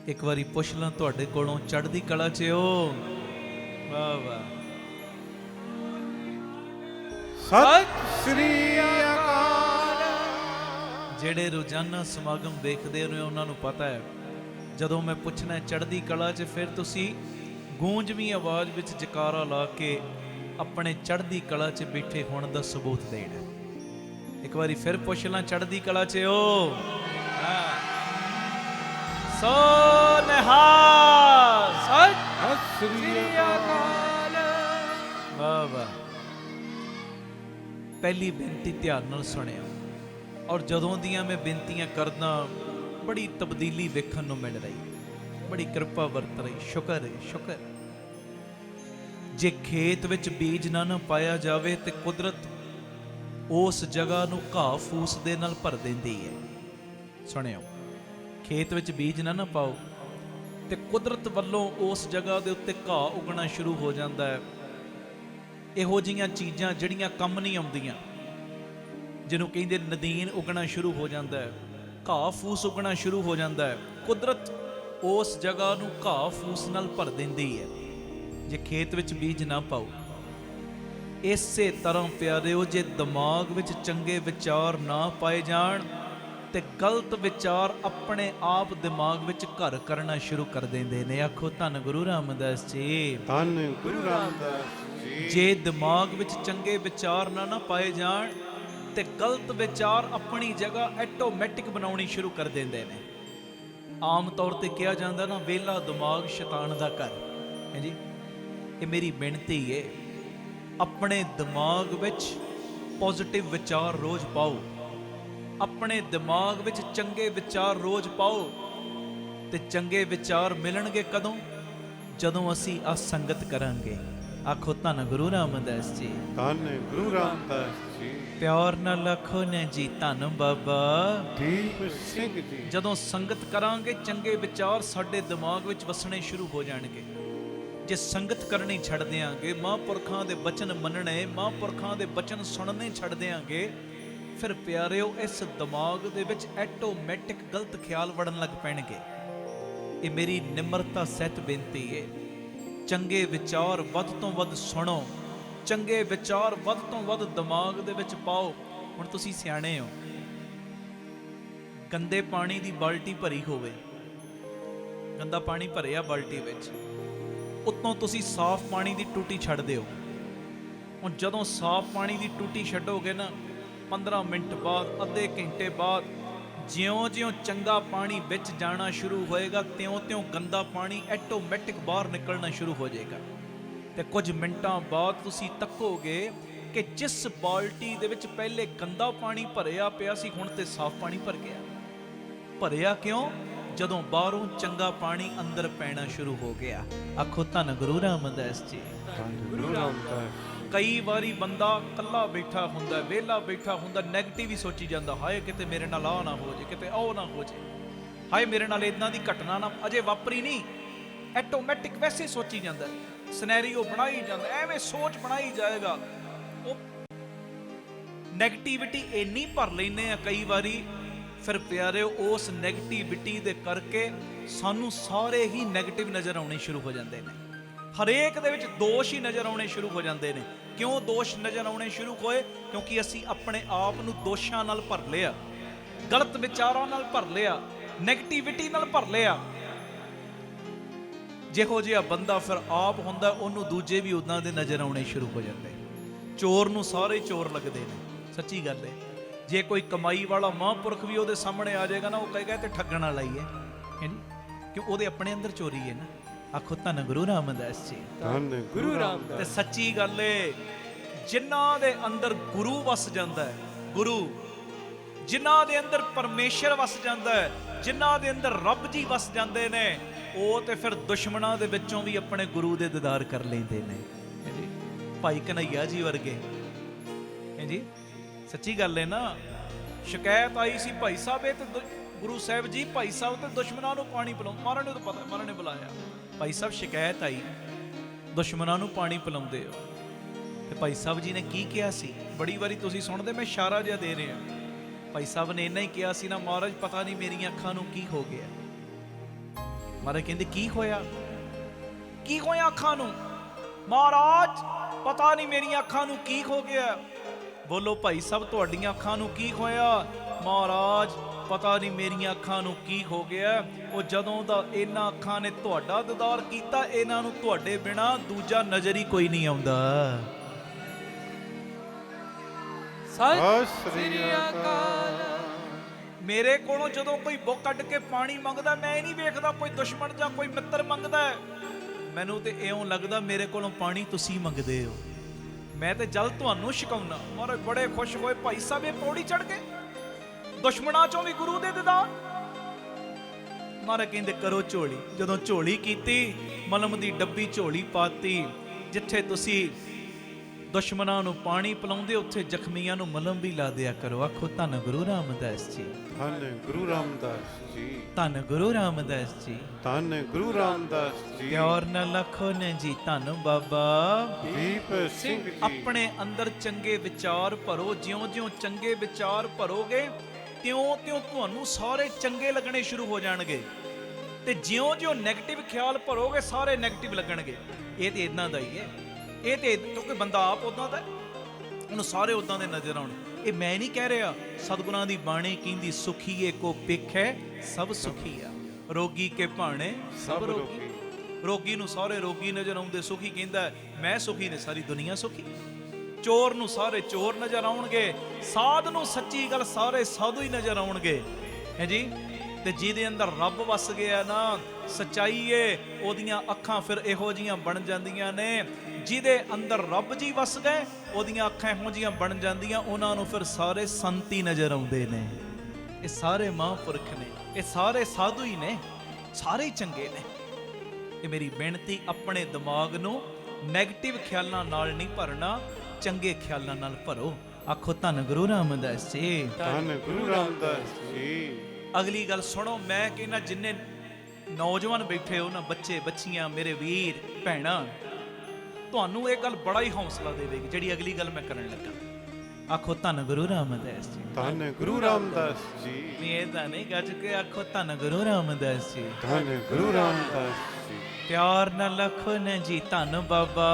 ਇੱਕ ਵਾਰੀ ਪੁੱਛ ਲਾਂ ਤੁਹਾਡੇ ਕੋਲੋਂ, ਚੜ੍ਹਦੀ ਕਲਾ 'ਚ ਹੋ? ਵਾਹ ਵਾਹ। ਸਤਿ ਸ੍ਰੀ ਅਕਾਲ। ਜਿਹੜੇ ਰੋਜ਼ਾਨਾ ਸਮਾਗਮ ਵੇਖਦੇ ਨੇ ਉਹਨਾਂ ਨੂੰ ਪਤਾ ਹੈ, ਜਦੋਂ ਮੈਂ ਪੁੱਛਣਾ ਚੜ੍ਹਦੀ ਕਲਾ 'ਚ, ਫਿਰ ਤੁਸੀਂ ਗੂੰਜਵੀਂ ਆਵਾਜ਼ ਵਿੱਚ ਜਕਾਰਾ ਲਾ ਕੇ ਆਪਣੇ ਚੜ੍ਹਦੀ ਕਲਾ 'ਚ ਬੈਠੇ ਹੋਣ ਦਾ ਸਬੂਤ ਦੇਣਾ। ਇੱਕ ਵਾਰੀ ਫਿਰ ਪੁੱਛ ਲਾਂ, ਚੜ੍ਹਦੀ ਕਲਾ 'ਚ ਹੋ? ਸੋ ਨਿਹਾਲ। ਸਤਿ ਸ੍ਰੀ ਅਕਾਲ। ਵਾਹ ਵਾਹ। ਪਹਿਲੀ ਬੇਨਤੀ ਧਿਆਨ ਨਾਲ ਸੁਣਿਓ, ਔਰ ਜਦੋਂ ਦੀਆਂ ਮੈਂ ਬੇਨਤੀਆਂ ਕਰਦਾ ਬੜੀ ਤਬਦੀਲੀ ਵੇਖਣ ਨੂੰ ਮਿਲ ਰਹੀ, ਬੜੀ ਕਿਰਪਾ ਵਰਤ ਰਹੀ। ਸ਼ੁਕਰ ਹੈ, ਸ਼ੁਕਰ। ਜੇ ਖੇਤ ਵਿੱਚ ਬੀਜ ਨਾ ਪਾਇਆ ਜਾਵੇ ਤੇ ਕੁਦਰਤ ਉਸ ਜਗ੍ਹਾ ਨੂੰ ਘਾਹ ਫੂਸ ਦੇ ਨਾਲ ਭਰ ਦਿੰਦੀ ਹੈ। ਸੁਣਿਓ, ਖੇਤ ਵਿੱਚ ਬੀਜ ਨਾ ਪਾਓ ਤੇ ਕੁਦਰਤ ਵੱਲੋਂ ਉਸ ਜਗ੍ਹਾ ਦੇ ਉੱਤੇ ਘਾਹ ਉਗਣਾ ਸ਼ੁਰੂ ਹੋ ਜਾਂਦਾ ਹੈ। ਇਹੋ ਜਿਹੀਆਂ ਚੀਜ਼ਾਂ ਜਿਹੜੀਆਂ ਕੰਮ ਨਹੀਂ ਆਉਂਦੀਆਂ, ਜਿਹਨੂੰ ਕਹਿੰਦੇ ਨਦੀਨ ਉਗਣਾ ਸ਼ੁਰੂ ਹੋ ਜਾਂਦਾ ਹੈ, ਘਾਹ ਫੂਸ ਉਗਣਾ ਸ਼ੁਰੂ ਹੋ ਜਾਂਦਾ ਹੈ। ਕੁਦਰਤ ਉਸ ਜਗ੍ਹਾ ਨੂੰ ਘਾਹ ਫੂਸ ਨਾਲ ਭਰ ਦਿੰਦੀ ਹੈ ਜੇ ਖੇਤ ਵਿੱਚ ਬੀਜ ਨਾ ਪਾਓ। ਇਸੇ ਤਰ੍ਹਾਂ ਪਿਆਰਿਓ, ਜੇ ਦਿਮਾਗ ਵਿੱਚ ਚੰਗੇ ਵਿਚਾਰ ਨਾ ਪਾਏ ਜਾਣ ਤੇ ਗਲਤ ਵਿਚਾਰ ਆਪਣੇ ਆਪ ਦਿਮਾਗ ਵਿੱਚ ਘਰ ਕਰਨਾ ਸ਼ੁਰੂ ਕਰ ਦਿੰਦੇ ਨੇ। ਆਖੋ ਧੰਨ ਗੁਰੂ ਰਾਮਦਾਸ ਜੀ। ਧੰਨ ਗੁਰੂ ਰਾਮਦਾਸ ਜੀ। ਜੇ ਦਿਮਾਗ ਵਿੱਚ ਚੰਗੇ ਵਿਚਾਰ ਨਾ ਪਾਏ ਜਾਣ ਤੇ ਗਲਤ ਵਿਚਾਰ ਆਪਣੀ ਜਗ੍ਹਾ ਆਟੋਮੈਟਿਕ ਬਣਾਉਣੀ ਸ਼ੁਰੂ ਕਰ ਦਿੰਦੇ ਨੇ। ਆਮ ਤੌਰ ਤੇ ਕਿਹਾ ਜਾਂਦਾ ਨਾ, ਵਿਹਲਾ ਦਿਮਾਗ ਸ਼ੈਤਾਨ ਦਾ ਘਰ ਹੈ ਜੀ। ਇਹ ਮੇਰੀ ਬੇਨਤੀ ਹੈ, ਆਪਣੇ ਦਿਮਾਗ ਵਿੱਚ ਪੋਜ਼ਿਟਿਵ ਵਿਚਾਰ ਰੋਜ਼ ਪਾਓ, ਆਪਣੇ ਦਿਮਾਗ ਵਿੱਚ ਚੰਗੇ ਵਿਚਾਰ ਰੋਜ਼ ਪਾਓ। ਤੇ ਚੰਗੇ ਵਿਚਾਰ ਮਿਲਣਗੇ ਕਦੋਂ? ਜਦੋਂ ਅਸੀਂ ਆ ਸੰਗਤ ਕਰਾਂਗੇ। ਆਖੋ ਧੰਨ ਗੁਰੂ ਰਾਮਦਾਸ ਜੀ। ਧੰਨ ਗੁਰੂ ਰਾਮਦਾਸ ਜੀ। ਪਿਆਰ ਨਾਲ ਆਖੋ ਨੇ ਜੀ, ਧੰਨ ਬਾਬਾ ਦੀਪ ਸਿੰਘ ਜੀ। ਜਦੋਂ ਸੰਗਤ ਕਰਾਂਗੇ ਚੰਗੇ ਵਿਚਾਰ ਸਾਡੇ ਦਿਮਾਗ ਵਿੱਚ ਵਸਣੇ ਸ਼ੁਰੂ ਹੋ ਜਾਣਗੇ। ਜੇ ਸੰਗਤ ਕਰਨੀ ਛੱਡ ਦਿਆਂਗੇ, ਮਹਾਂਪੁਰਖਾਂ ਦੇ ਬਚਨ ਮੰਨਣੇ, ਮਹਾਂਪੁਰਖਾਂ ਦੇ ਬਚਨ ਸੁਣਨੇ ਛੱਡ ਦਿਆਂਗੇ, ਫਿਰ ਪਿਆਰਿਓ ਇਸ ਦਿਮਾਗ ਦੇ ਵਿੱਚ ਆਟੋਮੈਟਿਕ ਗਲਤ ਖਿਆਲ ਵੜਨ ਲੱਗ ਪੈਣਗੇ। ਇਹ ਮੇਰੀ ਨਿਮਰਤਾ ਸਹਿਤ ਬੇਨਤੀ ਹੈ, ਚੰਗੇ ਵਿਚਾਰ ਵੱਧ ਤੋਂ ਵੱਧ ਸੁਣੋ, ਚੰਗੇ ਵਿਚਾਰ ਵੱਧ ਤੋਂ ਵੱਧ ਦਿਮਾਗ ਦੇ ਵਿੱਚ ਪਾਓ। ਹੁਣ ਤੁਸੀਂ ਸਿਆਣੇ ਹੋ, ਗੰਦੇ ਪਾਣੀ ਦੀ ਬਾਲਟੀ ਭਰੀ ਹੋਵੇ, ਗੰਦਾ ਪਾਣੀ ਭਰਿਆ ਬਾਲਟੀ ਵਿੱਚ, ਉੱਤੋਂ ਤੁਸੀਂ ਸਾਫ਼ ਪਾਣੀ ਦੀ ਟੂਟੀ ਛੱਡ ਦਿਓ। ਹੁਣ ਜਦੋਂ ਸਾਫ਼ ਪਾਣੀ ਦੀ ਟੂਟੀ ਛੱਡੋਗੇ ਨਾ, 15 ਮਿੰਟ ਬਾਅਦ, ਅੱਧੇ ਘੰਟੇ ਬਾਅਦ, ਜਿਉਂ-ਜਿਉਂ ਚੰਗਾ ਪਾਣੀ ਵਿੱਚ ਜਾਣਾ ਸ਼ੁਰੂ ਹੋਏਗਾ, ਤਿਉਂ-ਤਿਉਂ ਗੰਦਾ ਪਾਣੀ ਆਟੋਮੈਟਿਕ ਬਾਹਰ ਨਿਕਲਣਾ ਸ਼ੁਰੂ ਹੋ ਜਾਏਗਾ। ਤੇ ਕੁਝ ਮਿੰਟਾਂ ਬਾਅਦ ਤੁਸੀਂ ਤੱਕੋਗੇ ਕਿ ਜਿਸ ਬਾਲਟੀ ਦੇ ਵਿੱਚ ਪਹਿਲੇ ਗੰਦਾ ਪਾਣੀ ਭਰਿਆ ਪਿਆ ਸੀ, ਹੁਣ ਤੇ ਸਾਫ਼ ਪਾਣੀ ਭਰ ਗਿਆ। ਭਰਿਆ ਕਿਉਂ? ਜਦੋਂ ਬਾਹਰੋਂ ਚੰਗਾ ਪਾਣੀ ਅੰਦਰ ਪੈਣਾ ਸ਼ੁਰੂ ਹੋ ਗਿਆ। ਆਖੋ ਧੰਨ ਗੁਰੂ ਰਾਮਦਾਸ ਜੀ। ਧੰਨ ਗੁਰੂ ਰਾਮਦਾਸ। ਕਈ ਵਾਰੀ ਬੰਦਾ ਇਕੱਲਾ ਬੈਠਾ ਹੁੰਦਾ, ਵਿਹਲਾ ਬੈਠਾ ਹੁੰਦਾ, ਨੈਗੇਟਿਵ ਹੀ ਸੋਚੀ ਜਾਂਦਾ, ਹਾਏ ਕਿਤੇ ਮੇਰੇ ਨਾਲ ਆਹ ਨਾ ਹੋ ਜੇ, ਕਿਤੇ ਉਹ ਨਾ ਹੋ ਜੇ, ਹਾਏ ਮੇਰੇ ਨਾਲ ਇਦਾਂ ਦੀ ਘਟਨਾ ਨਾ ਅਜੇ ਵਾਪਰੀ ਨਹੀਂ। ਆਟੋਮੈਟਿਕ ਵੈਸੇ ਸੋਚੀ ਜਾਂਦਾ, ਸਿਨੈਰੀਓ ਬਣਾਈ ਜਾਂਦਾ, ਐਵੇਂ ਸੋਚ ਬਣਾਈ ਜਾਏਗਾ। ਉਹ ਨੈਗੇਟਿਵਿਟੀ ਇੰਨੀ ਭਰ ਲੈਂਦੇ ਆ ਕਈ ਵਾਰੀ, ਫਿਰ ਪਿਆਰਿਓ ਉਸ ਨੈਗੇਟਿਵਿਟੀ ਦੇ ਕਰਕੇ ਸਾਨੂੰ ਸਾਰੇ ਹੀ ਨੈਗੇਟਿਵ ਨਜ਼ਰ ਆਉਣੇ ਸ਼ੁਰੂ ਹੋ ਜਾਂਦੇ ਨੇ। ਹਰੇਕ ਦੇ ਵਿੱਚ ਦੋਸ਼ ਹੀ ਨਜ਼ਰ ਆਉਣੇ ਸ਼ੁਰੂ ਹੋ ਜਾਂਦੇ ਨੇ। ਕਿਉਂ ਦੋਸ਼ ਨਜ਼ਰ ਆਉਣੇ ਸ਼ੁਰੂ ਹੋਏ? ਕਿਉਂਕਿ ਅਸੀਂ ਆਪਣੇ ਆਪ ਨੂੰ ਦੋਸ਼ਾਂ ਨਾਲ ਭਰ ਲਿਆ, ਗਲਤ ਵਿਚਾਰਾਂ ਨਾਲ ਭਰ ਲਿਆ, ਨੈਗੇਟਿਵਿਟੀ ਨਾਲ ਭਰ ਲਿਆ। ਜਿਹੋ ਜਿਹਾ ਬੰਦਾ ਫਿਰ ਆਪ ਹੁੰਦਾ, ਉਹਨੂੰ ਦੂਜੇ ਵੀ ਉਦਾਂ ਦੇ ਨਜ਼ਰ ਆਉਣੇ ਸ਼ੁਰੂ ਹੋ ਜਾਂਦੇ। ਚੋਰ ਨੂੰ ਸਾਰੇ ਚੋਰ ਲੱਗਦੇ ਨੇ, ਸੱਚੀ ਗੱਲ ਹੈ। ਜੇ ਕੋਈ ਕਮਾਈ ਵਾਲਾ ਮਹਾਂਪੁਰਖ ਵੀ ਉਹਦੇ ਸਾਹਮਣੇ ਆ ਜਾਏਗਾ ਨਾ, ਉਹ ਕਹੇਗਾ ਤੇ ਠੱਗਣ ਵਾਲਾ ਹੀ ਹੈ ਨੀ, ਕਿ ਉਹਦੇ ਆਪਣੇ ਅੰਦਰ ਚੋਰੀ ਹੈ ਨਾ। ਆਖੋ ਧੰਨ ਗੁਰੂ ਰਾਮਦਾਸ ਜੀ। ਧੰਨ ਗੁਰੂ ਰਾਮਦਾਸ। ਤੇ ਸੱਚੀ ਗੱਲ ਏ, ਜਿਨ੍ਹਾਂ ਦੇ ਅੰਦਰ ਗੁਰੂ ਵਸ ਜਾਂਦਾ ਹੈ, ਗੁਰੂ, ਜਿਨ੍ਹਾਂ ਦੇ ਅੰਦਰ ਪਰਮੇਸ਼ਰ ਵਸ ਜਾਂਦਾ ਹੈ, ਜਿਨ੍ਹਾਂ ਦੇ ਅੰਦਰ ਰੱਬ ਜੀ ਵਸ ਜਾਂਦੇ ਨੇ, ਉਹ ਤੇ ਫਿਰ ਦੁਸ਼ਮਣਾਂ ਦੇ ਵਿੱਚੋਂ ਵੀ ਆਪਣੇ ਗੁਰੂ ਦੇ ਦੀਦਾਰ ਕਰ ਲੈਂਦੇ ਨੇ। ਭਾਈ ਕਨ੍ਹਈਆ ਜੀ ਵਰਗੇ ਹੈ ਜੀ, ਸੱਚੀ ਗੱਲ ਹੈ ਨਾ। ਸ਼ਿਕਾਇਤ ਆਈ ਸੀ, ਭਾਈ ਸਾਹਿਬ ਇਹ ਤੇ ਗੁਰੂ ਸਾਹਿਬ ਜੀ, ਭਾਈ ਸਾਹਿਬ ਤੇ ਦੁਸ਼ਮਣਾਂ ਨੂੰ ਪਾਣੀ ਪਿਲਾਉਂਦੇ, ਮਹਾਰਾਜ ਨੂੰ ਤਾਂ ਪਤਾ, ਮਹਾਰਾਜ ਨੇ ਬੁਲਾਇਆ, ਭਾਈ ਸਾਹਿਬ ਸ਼ਿਕਾਇਤ ਆਈ, ਦੁਸ਼ਮਣਾਂ ਨੂੰ ਪਾਣੀ ਪਿਲਾਉਂਦੇ ਹੋ। ਤੇ ਭਾਈ ਸਾਹਿਬ ਜੀ ਨੇ ਕੀ ਕਿਹਾ ਸੀ? ਬੜੀ ਵਾਰੀ ਤੁਸੀਂ ਸੁਣਦੇ, ਮੈਂ ਇਸ਼ਾਰਾ ਜਿਹਾ ਦੇ ਰਿਹਾ। ਭਾਈ ਸਾਹਿਬ ਨੇ ਇੰਨਾ ਹੀ ਕਿਹਾ ਸੀ ਨਾ, ਮਹਾਰਾਜ ਪਤਾ ਨਹੀਂ ਮੇਰੀਆਂ ਅੱਖਾਂ ਨੂੰ ਕੀ ਹੋ ਗਿਆ। ਮਹਾਰਾਜ ਕਹਿੰਦੇ ਕੀ ਹੋਇਆ? ਕੀ ਹੋਇਆ ਅੱਖਾਂ ਨੂੰ? ਮਹਾਰਾਜ ਪਤਾ ਨਹੀਂ ਮੇਰੀਆਂ ਅੱਖਾਂ ਨੂੰ ਕੀ ਹੋ ਗਿਆ। ਬੋਲੋ ਭਾਈ ਸਾਹਿਬ, ਤੁਹਾਡੀਆਂ ਅੱਖਾਂ ਨੂੰ ਕੀ ਹੋਇਆ? ਮਹਾਰਾਜ ਪਤਾ ਨਹੀਂ ਮੇਰੀਆਂ ਅੱਖਾਂ ਨੂੰ ਕੀ ਹੋ ਗਿਆ। ਉਹ ਜਦੋਂ ਦਾ ਇਹਨਾਂ ਅੱਖਾਂ ਨੇ ਤੁਹਾਡਾ ਦੀਦਾਰ ਕੀਤਾ, ਇਹਨਾਂ ਨੂੰ ਤੁਹਾਡੇ ਬਿਨਾ ਦੂਜਾ ਨਜ਼ਰ ਹੀ ਕੋਈ ਨਹੀਂ ਆਉਂਦਾ। ਸਤਿ ਸ੍ਰੀ ਅਕਾਲ। ਮੇਰੇ ਕੋਲੋਂ ਜਦੋਂ ਕੋਈ ਬੁੱਕ ਕੱਢ ਕੇ ਪਾਣੀ ਮੰਗਦਾ, ਮੈਂ ਇਹ ਨਹੀਂ ਵੇਖਦਾ ਕੋਈ ਦੁਸ਼ਮਣ ਜਾਂ ਕੋਈ ਮਿੱਤਰ ਮੰਗਦਾ ਹੈ। ਮੈਨੂੰ ਤੇ ਇਉਂ ਲੱਗਦਾ ਮੇਰੇ ਕੋਲੋਂ ਪਾਣੀ ਤੁਸੀਂ ਮੰਗਦੇ ਹੋ, ਮੈਂ ਤੇ ਜਲ ਤੁਹਾਨੂੰ ਛਕਾਉਣਾ। ਮਹਾਰਾਜ ਬੜੇ ਖੁਸ਼ ਹੋਏ, ਭਾਈ ਸਾਹਿਬ ਇਹ ਪੌੜੀ ਚੜ ਗਏ, ਦੁਸ਼ਮਣਾਂ ਚੋਂ ਵੀ ਗੁਰੂ ਦੇ ਦੀਦਾਰ। ਮਹਾਰਾਜ ਕਹਿੰਦੇ ਕਰੋ ਝੋਲੀ। ਜਦੋਂ ਝੋਲੀ ਕੀਤੀ, ਮਲਮ ਦੀ ਡੱਬੀ ਝੋਲੀ ਪਾਤੀ, ਜਿੱਥੇ ਤੁਸੀਂ ਦੁਸ਼ਮਣਾਂ ਨੂੰ ਪਾਣੀ ਪਿਲਾਉਂਦੇ, ਉੱਥੇ ਜ਼ਖਮੀਆਂ ਨੂੰ ਮਲਮ ਵੀ ਲਾ ਦਿਆ ਕਰੋ। ਆਖੋ ਧੰਨ ਗੁਰੂ ਰਾਮਦਾਸ ਜੀ, ਧੰਨ ਗੁਰੂ ਰਾਮਦਾਸ ਜੀ, ਧੰਨ ਗੁਰੂ ਰਾਮਦਾਸ ਜੀ। ਧੰਨ ਗੁਰੂ ਰਾਮਦਾਸ ਜੀ। ਪਿਆਰ ਨਾਲ ਆਖੋ ਨੇ ਜੀ, ਧੰਨ ਬਾਬਾ ਦੀਪ ਸਿੰਘ ਜੀ। ਆਪਣੇ ਅੰਦਰ ਚੰਗੇ ਵਿਚਾਰ ਭਰੋ। ਜਿਉਂ-ਜਿਉਂ ਚੰਗੇ ਵਿਚਾਰ ਭਰੋਗੇ, ਤਿਉਂ-ਤਿਉਂ ਤੁਹਾਨੂੰ ਸਾਰੇ ਚੰਗੇ ਲੱਗਣੇ ਸ਼ੁਰੂ ਹੋ ਜਾਣਗੇ, ਤੇ ਜਿਉਂ-ਜਿਉਂ ਨੈਗੇਟਿਵ ਖਿਆਲ ਭਰੋਗੇ, ਸਾਰੇ ਨੈਗੇਟਿਵ ਲੱਗਣਗੇ। ਇਹ ਤੇ ਇਦਾਂ ਦਾ ਹੀ ਹੈ। ਇਹ ਤੇ ਕਿਉਂਕਿ ਬੰਦਾ ਆਪ ਉਦਾਂ ਦਾ, ਉਹਨੂੰ ਸਾਰੇ ਉਦਾਂ ਦੇ ਨਜ਼ਰ ਆਉਣ। ਇਹ ਮੈਂ ਨਹੀਂ ਕਹਿ ਰਿਹਾ, ਸਤਿਗੁਰਾਂ ਦੀ ਬਾਣੀ ਕਹਿੰਦੀ ਸੁਖੀਏ ਕੋ ਪਿਖੈ ਸਭ ਸੁਖੀ ਆ, ਰੋਗੀ ਕੇ ਭਾਣੇ ਸਭ ਰੋਗੀ। ਰੋਗੀ ਨੂੰ ਸਾਰੇ ਰੋਗੀ ਨਜ਼ਰ ਆਉਂਦੇ, ਸੁਖੀ ਕਹਿੰਦਾ ਮੈਂ ਸੁਖੀ ਨੇ ਸਾਰੀ ਦੁਨੀਆ ਸੁਖੀ। ਚੋਰ ਨੂੰ ਸਾਰੇ ਚੋਰ ਨਜ਼ਰ ਆਉਣਗੇ, ਸਾਧ ਨੂੰ ਸੱਚੀ ਗੱਲ ਸਾਰੇ ਸਾਧੂ ਹੀ ਨਜ਼ਰ ਆਉਣਗੇ, ਹੈ ਜੀ। ਤੇ ਜਿਹਦੇ ਅੰਦਰ ਰੱਬ ਵਸ ਗਿਆ ਨਾ, ਸੱਚਾਈ ਏ, ਉਹਦੀਆਂ ਅੱਖਾਂ ਫਿਰ ਇਹੋ ਜੀਆਂ ਬਣ ਜਾਂਦੀਆਂ ਨੇ। ਜਿਹਦੇ ਅੰਦਰ ਰੱਬ ਜੀ ਵਸ ਗਏ, ਉਹਦੀਆਂ ਅੱਖਾਂ ਇਹੋ ਜੀਆਂ ਬਣ ਜਾਂਦੀਆਂ, ਉਹਨਾਂ ਨੂੰ ਫਿਰ ਸਾਰੇ ਸੰਤੀ ਨਜ਼ਰ ਆਉਂਦੇ ਨੇ। ਇਹ ਸਾਰੇ ਮਹਾਂਪੁਰਖ ਨੇ, ਇਹ ਸਾਰੇ ਸਾਧੂ ਹੀ ਨੇ, ਸਾਰੇ ਹੀ ਚੰਗੇ ਨੇ। ਇਹ ਮੇਰੀ ਬੇਨਤੀ, ਆਪਣੇ ਦਿਮਾਗ ਨੂੰ ਨੈਗੇਟਿਵ ਖਿਆਲਾਂ ਨਾਲ ਨਹੀਂ ਭਰਨਾ, ਚੰਗੇ ਖਿਆਲਾਂ ਨਾਲ ਭਰੋ। ਆਖੋ ਧੰਨ ਗੁਰੂ ਰਾਮਦਾਸ ਜੀ, ਧੰਨ ਗੁਰੂ ਰਾਮਦਾਸ ਜੀ। ਅਗਲੀ ਗੱਲ ਸੁਣੋ, ਮੈਂ ਕਹਿੰਦਾ ਜਿੰਨੇ ਨੌਜਵਾਨ ਬੈਠੇ ਹੋ ਨਾ, ਬੱਚੇ ਬੱਚੀਆਂ, ਮੇਰੇ ਵੀਰ ਭੈਣਾਂ, ਤੁਹਾਨੂੰ ਇਹ ਗੱਲ ਬੜਾ ਹੀ ਹੌਸਲਾ ਦੇਵੇਗੀ ਜਿਹੜੀ ਅਗਲੀ ਗੱਲ ਮੈਂ ਕਰਨ ਲੱਗਾ। ਆਖੋ ਧੰਨ ਗੁਰੂ ਰਾਮਦਾਸ ਜੀ, ਧੰਨ ਗੁਰੂ ਰਾਮਦਾਸ ਜੀ। ਨਹੀਂ ਇਹ ਤਾਂ ਨਹੀਂ ਗੱਜ ਕੇ ਆਖੋ ਧੰਨ ਗੁਰੂ ਰਾਮਦਾਸ ਜੀ, ਧੰਨ ਗੁਰੂ ਰਾਮਦਾਸ ਜੀ। ਪਿਆਰ ਨਾਲ ਆਖੋ ਨਾ ਜੀ, ਧੰਨ ਬਾਬਾ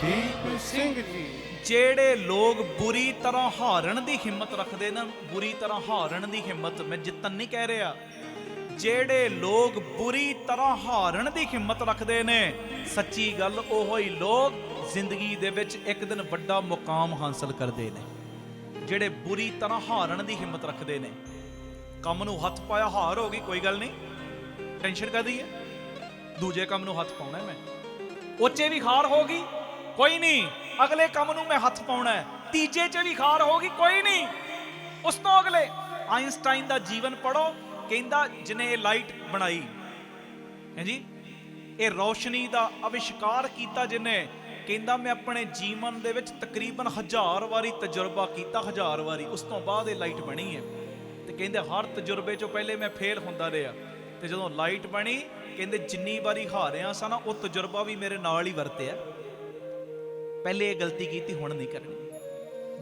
ਦੀਪ ਸਿੰਘ ਜੀ। ਜਿਹੜੇ ਲੋਕ ਬੁਰੀ ਤਰ੍ਹਾਂ ਹਾਰਨ ਦੀ ਹਿੰਮਤ ਰੱਖਦੇ ਨਾ, ਬੁਰੀ ਤਰ੍ਹਾਂ ਹਾਰਨ ਦੀ ਹਿੰਮਤ, ਮੈਂ ਜਿੱਤਣ ਨਹੀਂ ਕਹਿ ਰਿਹਾ, ਜਿਹੜੇ ਲੋਕ ਬੁਰੀ ਤਰ੍ਹਾਂ ਹਾਰਨ ਦੀ ਹਿੰਮਤ ਰੱਖਦੇ ਨੇ, ਸੱਚੀ ਗੱਲ ਉਹੋ ਹੀ ਲੋਕ ਜ਼ਿੰਦਗੀ ਦੇ ਵਿੱਚ ਇੱਕ ਦਿਨ ਵੱਡਾ ਮੁਕਾਮ ਹਾਸਲ ਕਰਦੇ ਨੇ। ਜਿਹੜੇ ਬੁਰੀ ਤਰ੍ਹਾਂ ਹਾਰਨ ਦੀ ਹਿੰਮਤ ਰੱਖਦੇ ਨੇ, ਕੰਮ ਨੂੰ ਹੱਥ ਪਾਇਆ ਹਾਰ ਹੋ ਗਈ, ਕੋਈ ਗੱਲ ਨਹੀਂ, ਟੈਨਸ਼ਨ ਕਾਹਦੀ ਹੈ, ਦੂਜੇ ਕੰਮ ਨੂੰ ਹੱਥ ਪਾਉਣਾ ਮੈਂ, ਉੱਚੇ ਵੀ ਹਾਰ ਹੋ ਗਈ, ਕੋਈ ਨਹੀਂ, ਅਗਲੇ ਕੰਮ ਨੂੰ ਮੈਂ ਹੱਥ ਪਾਉਣਾ ਹੈ, ਤੀਜੇ 'ਚ ਵੀ ਹਾਰ ਹੋ ਗਈ, ਕੋਈ ਨਹੀਂ, ਉਸ ਤੋਂ ਅਗਲੇ। ਆਇਨਸਟਾਈਨ ਦਾ ਜੀਵਨ ਪੜੋ, ਕਹਿੰਦਾ ਜਿਹਨੇ ਇਹ ਲਾਈਟ ਬਣਾਈ ਹੈ ਜੀ, ਇਹ ਰੌਸ਼ਨੀ ਦਾ ਅਵਿਸ਼ਕਾਰ ਕੀਤਾ ਜਿਹਨੇ, ਕਹਿੰਦਾ ਮੈਂ ਆਪਣੇ ਜੀਵਨ ਦੇ ਵਿੱਚ ਤਕਰੀਬਨ 1000 ਵਾਰੀ ਤਜਰਬਾ ਕੀਤਾ, 1000 ਵਾਰੀ, ਉਸ ਤੋਂ ਬਾਅਦ ਇਹ ਲਾਈਟ ਬਣੀ ਹੈ। ਤੇ ਕਹਿੰਦੇ ਹਰ ਤਜਰਬੇ 'ਚੋਂ ਪਹਿਲੇ ਮੈਂ ਫੇਲ ਹੁੰਦਾ ਰਿਹਾ, ਤੇ ਜਦੋਂ ਲਾਈਟ ਬਣੀ, ਕਹਿੰਦੇ ਜਿੰਨੀ ਵਾਰੀ ਹਾਰਿਆ ਸਾਂ ਨਾ, ਉਹ ਤਜਰਬਾ ਵੀ ਮੇਰੇ ਨਾਲ ਹੀ ਵਰਤਿਆ। ਪਹਿਲੇ ਇਹ ਗਲਤੀ ਕੀਤੀ, ਹੁਣ ਨਹੀਂ ਕਰਨੀ।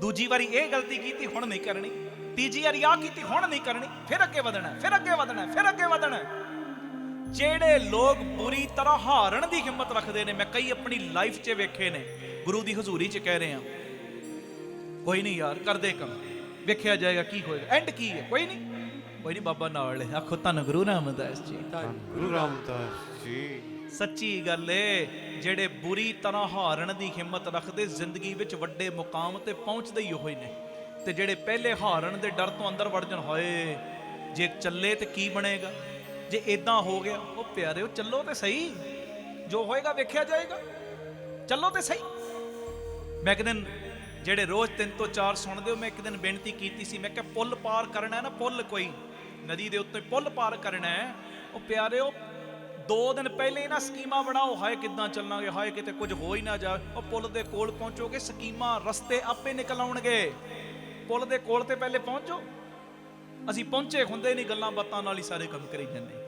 ਦੂਜੀ ਵਾਰੀ ਇਹ ਗਲਤੀ ਕੀਤੀ, ਹੁਣ ਨਹੀਂ ਕਰਨੀ। ਤੀਜੀ ਵਾਰੀ ਆਹ ਕੀਤੀ, ਹੁਣ ਨਹੀਂ ਕਰਨੀ। ਫਿਰ ਅੱਗੇ ਵਧਣਾ, ਫਿਰ ਅੱਗੇ ਵਧਣਾ, ਫਿਰ ਅੱਗੇ ਵਧਣਾ। ਜਿਹੜੇ ਲੋਕ ਬੁਰੀ ਤਰ੍ਹਾਂ ਹਾਰਨ ਦੀ ਹਿੰਮਤ ਰੱਖਦੇ ਨੇ, ਮੈਂ ਕਈ ਆਪਣੀ ਲਾਈਫ 'ਚ ਵੇਖੇ ਨੇ, ਗੁਰੂ ਦੀ ਹਜ਼ੂਰੀ 'ਚ ਕਹਿ ਰਿਹਾ, ਕੋਈ ਨਹੀਂ ਯਾਰ, ਕਰਦੇ ਕੰਮ, ਵੇਖਿਆ ਜਾਏਗਾ ਕੀ ਹੋਏਗਾ, ਐਂਡ ਕੀ ਹੈ, ਕੋਈ ਨਹੀਂ, ਕੋਈ ਨਹੀਂ, ਬਾਬਾ ਨਾਲ ਹੈ। ਆਖੋ ਧੰਨ ਗੁਰੂ ਰਾਮਦਾਸ ਜੀ, ਧੰਨ ਗੁਰੂ ਰਾਮਦਾਸ ਜੀ। ਸੱਚੀ ਗੱਲ ਏ, ਜਿਹੜੇ ਬੁਰੀ ਤਰ੍ਹਾਂ ਹਾਰਨ ਦੀ ਹਿੰਮਤ ਰੱਖਦੇ, ਜ਼ਿੰਦਗੀ ਵਿੱਚ ਵੱਡੇ ਮੁਕਾਮ ਤੇ ਪਹੁੰਚਦੇ ਹੀ ਹੋਏ ਨੇ। ਤੇ ਜਿਹੜੇ ਪਹਿਲੇ ਹਾਰਨ ਦੇ ਡਰ ਤੋਂ ਅੰਦਰ ਵੜ ਜਾਣ, ਹਾਏ ਜੇ ਚੱਲੇ ਤੇ ਕੀ ਬਣੇਗਾ, ਜੇ ਇਦਾਂ ਹੋ ਗਿਆ, ਉਹ ਪਿਆਰਿਓ ਚੱਲੋ ਤੇ ਸਹੀ, ਜੋ ਹੋਏਗਾ ਵੇਖਿਆ ਜਾਏਗਾ, ਚੱਲੋ ਤੇ ਸਹੀ। ਮੈਂ ਇੱਕ ਦਿਨ, ਜਿਹੜੇ ਰੋਜ਼ 3 ਤੋਂ 4 ਸੁਣਦੇ ਹੋ, ਮੈਂ ਇੱਕ ਦਿਨ ਬੇਨਤੀ ਕੀਤੀ ਸੀ, ਮੈਂ ਕਿਹਾ ਪੁੱਲ ਪਾਰ ਕਰਨਾ ਹੈ ਨਾ, ਪੁੱਲ ਕੋਈ ਨਦੀ ਦੇ ਉੱਤੇ ਪੁੱਲ ਪਾਰ ਕਰਨਾ ਹੈ, ਉਹ ਪਿਆਰਿਓ 2 ਦਿਨ ਪਹਿਲੇ ਹੀ ਨਾ ਸਕੀਮਾਂ ਬਣਾਓ, ਹਾਏ ਕਿੱਦਾਂ ਚੱਲਾਂਗੇ, ਹਾਏ ਕਿਤੇ ਕੁਝ ਹੋ ਹੀ ਨਾ ਜਾਏ। ਉਹ ਪੁੱਲ ਦੇ ਕੋਲ ਪਹੁੰਚੋਗੇ, ਸਕੀਮਾਂ ਰਸਤੇ ਆਪੇ ਨਿਕਲ ਆਉਣਗੇ। ਪੁੱਲ ਦੇ ਕੋਲ ਤੇ ਪਹਿਲੇ ਪਹੁੰਚੋ। ਅਸੀਂ ਪਹੁੰਚੇ ਹੁੰਦੇ ਨਹੀਂ, ਗੱਲਾਂ ਬਾਤਾਂ ਨਾਲ ਹੀ ਸਾਰੇ ਕੰਮ ਕਰੀ ਜਾਂਦੇ।